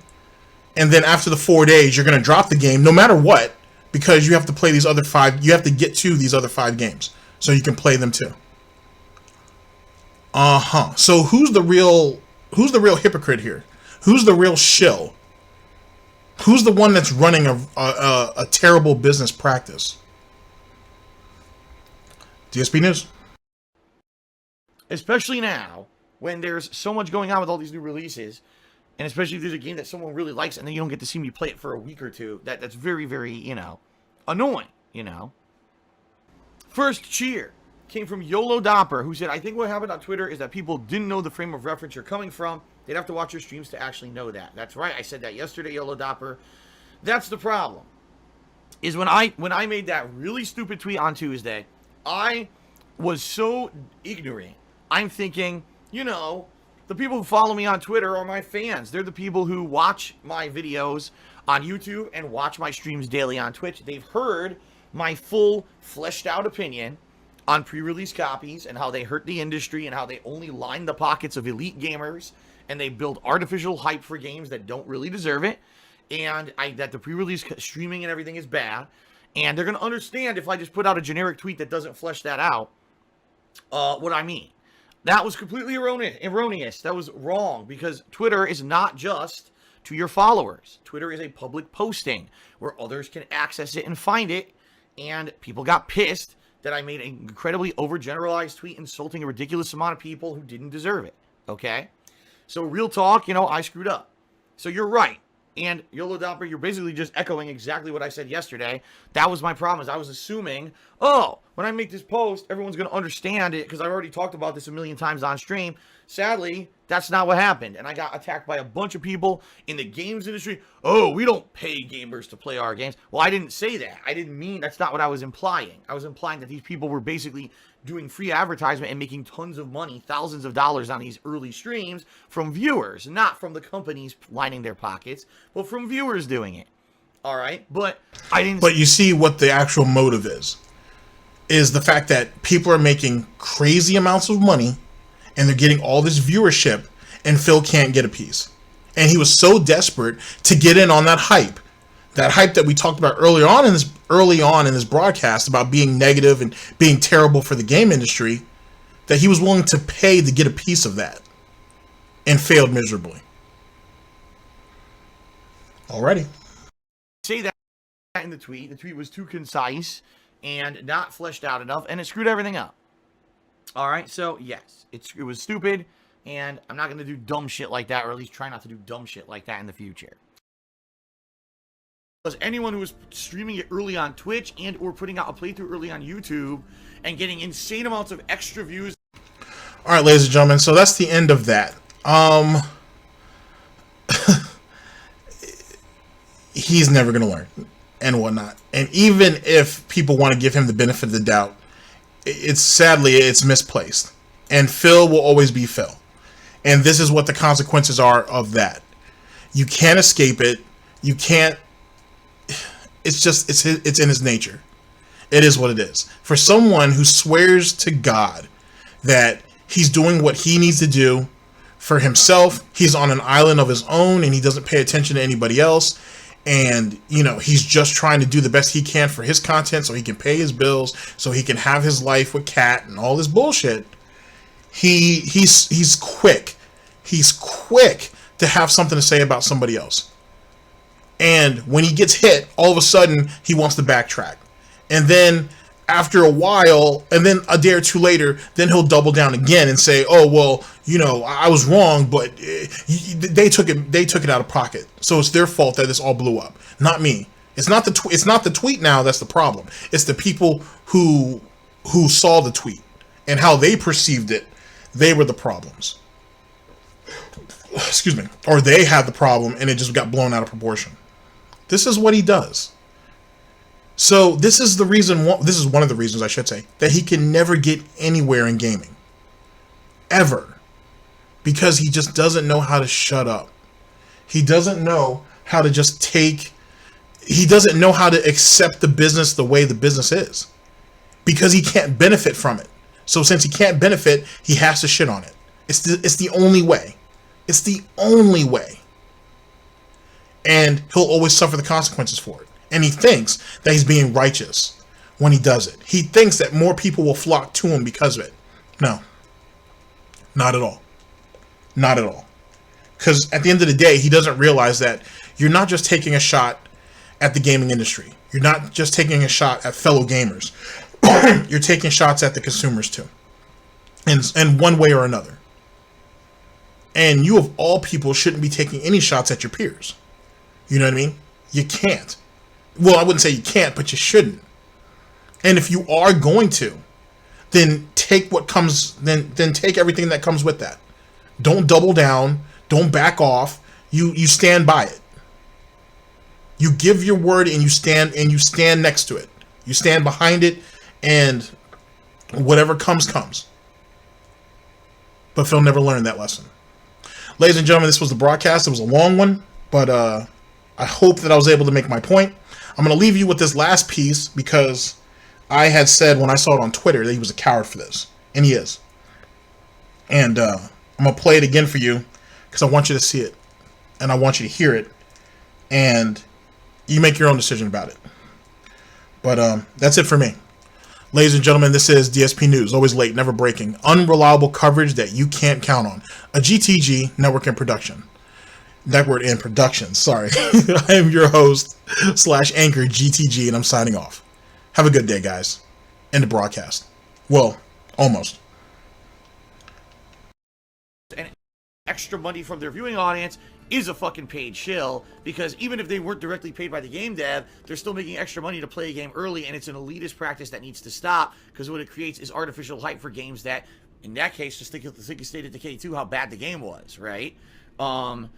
and then after the 4 days, you're going to drop the game no matter what, because you have to play these other 5. You have to get to these other 5 games so you can play them too. So who's the real hypocrite here? Who's the real shill? Who's the one that's running a terrible business practice? DSP News.
Especially now, when there's so much going on with all these new releases, and especially if there's a game that someone really likes and then you don't get to see me play it for a week or two, that's very, very, you know, annoying, you know. First cheer came from YOLO Dopper, who said, I think what happened on Twitter is that people didn't know the frame of reference you're coming from. They'd have to watch your streams to actually know that. That's right, I said that yesterday, YOLO Dopper. That's the problem. Is when I made that really stupid tweet on Tuesday, I was so ignorant. I'm thinking, you know, the people who follow me on Twitter are my fans. They're the people who watch my videos on YouTube and watch my streams daily on Twitch. They've heard my full, fleshed out opinion on pre-release copies and how they hurt the industry and how they only line the pockets of elite gamers and they build artificial hype for games that don't really deserve it, and that the pre-release streaming and everything is bad. And they're going to understand if I just put out a generic tweet that doesn't flesh that out, what I mean. That was completely erroneous. That was wrong, because Twitter is not just to your followers. Twitter is a public posting where others can access it and find it, and people got pissed that I made an incredibly overgeneralized tweet insulting a ridiculous amount of people who didn't deserve it, okay? So real talk, you know, I screwed up. So you're right. And YOLO Dopper, you're basically just echoing exactly what I said yesterday. That was my problem, is I was assuming, oh, when I make this post, everyone's going to understand it because I've already talked about this a million times on stream. Sadly, That's not what happened. And I got attacked by a bunch of people in the games industry. Oh, we don't pay gamers to play our games. Well, I didn't say that. I didn't mean, that's not what I was implying. I was implying that these people were basically doing free advertisement and making tons of money, thousands of dollars on these early streams from viewers, not from the companies lining their pockets, but from viewers doing it. All right? But I didn't...
But you see what the actual motive is the fact that people are making crazy amounts of money and they're getting all this viewership, and Phil can't get a piece. And he was so desperate to get in on that hype that we talked about early on in this broadcast about being negative and being terrible for the game industry, that he was willing to pay to get a piece of that, and failed miserably. Alrighty.
Say that in the tweet. The tweet was too concise and not fleshed out enough, and it screwed everything up. All right, so yes, it was stupid, and I'm not going to do dumb shit like that, or at least try not to do dumb shit like that in the future. Because anyone who was streaming it early on Twitch and or putting out a playthrough early on YouTube and getting insane amounts of extra views.
All right, ladies and gentlemen, so that's the end of that. He's never going to learn and whatnot. And even if people want to give him the benefit of the doubt, sadly it's misplaced, and Phil will always be Phil, and this is what the consequences are of that. You can't escape it. You can't. It's in his nature. It is what it is. For someone who swears to God that he's doing what he needs to do for himself, he's on an island of his own and he doesn't pay attention to anybody else. And, you know, he's just trying to do the best he can for his content so he can pay his bills, so he can have his life with Kat and all this bullshit. He's quick. He's quick to have something to say about somebody else. And when he gets hit, all of a sudden, he wants to backtrack. And then after a while, and then a day or two later, then he'll double down again and say, oh, well, you know, I was wrong, but they took it out of pocket. So it's their fault that this all blew up, not me. It's not the tweet now that's the problem. It's the people who saw the tweet and how they perceived it. They were the problems. Excuse me. Or they had the problem and it just got blown out of proportion. This is what he does. So this is the reason. This is one of the reasons, I should say, that he can never get anywhere in gaming, ever, because he just doesn't know how to shut up. He doesn't know how to just take. He doesn't know how to accept the business the way the business is, because he can't benefit from it. So since he can't benefit, he has to shit on it. It's the only way. It's the only way. And he'll always suffer the consequences for it. And he thinks that he's being righteous when he does it. He thinks that more people will flock to him because of it. No. Not at all. Not at all. Because at the end of the day, he doesn't realize that you're not just taking a shot at the gaming industry. You're not just taking a shot at fellow gamers. You're taking shots at the consumers too. And one way or another. And you of all people shouldn't be taking any shots at your peers. You know what I mean? You can't. Well, I wouldn't say you can't, but you shouldn't. And if you are going to, then take what comes. Then take everything that comes with that. Don't double down. Don't back off. You stand by it. You give your word and you stand next to it. You stand behind it, and whatever comes. But Phil never learned that lesson. Ladies and gentlemen, this was the broadcast. It was a long one, but I hope that I was able to make my point. I'm going to leave you with this last piece because I had said when I saw it on Twitter that he was a coward for this. And he is. And I'm going to play it again for you because I want you to see it. And I want you to hear it. And you make your own decision about it. But that's it for me. Ladies and gentlemen, this is Dspnews. Always late, never breaking. Unreliable coverage that you can't count on. A GTG network in production. Network in production, sorry. I am your host / anchor GTG, and I'm signing off. Have a good day, guys. End the broadcast. Well, almost.
And extra money from their viewing audience is a fucking paid shill, because even if they weren't directly paid by the game dev, they're still making extra money to play a game early, and it's an elitist practice that needs to stop, because what it creates is artificial hype for games that In that case, just think of State of Decay 2, how bad the game was, right? However,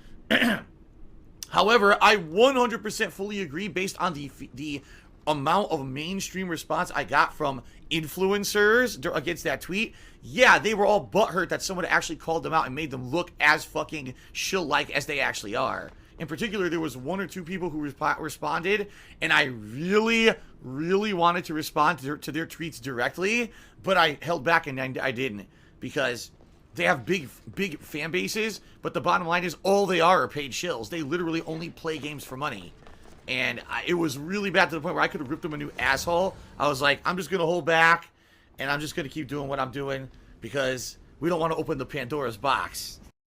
I 100% fully agree based on the amount of mainstream response I got from influencers against that tweet. Yeah, they were all butthurt that someone actually called them out and made them look as fucking shill-like as they actually are. In particular, there was 1 or 2 people who responded, and I really, really wanted to respond to their tweets directly, but I held back and I didn't, because they have big fan bases, but the bottom line is all they are paid shills. They literally only play games for money. And it was really bad to the point where I could have ripped them a new asshole. I was like, I'm just going to hold back, and I'm just going to keep doing what I'm doing, because we don't want to open the Pandora's box.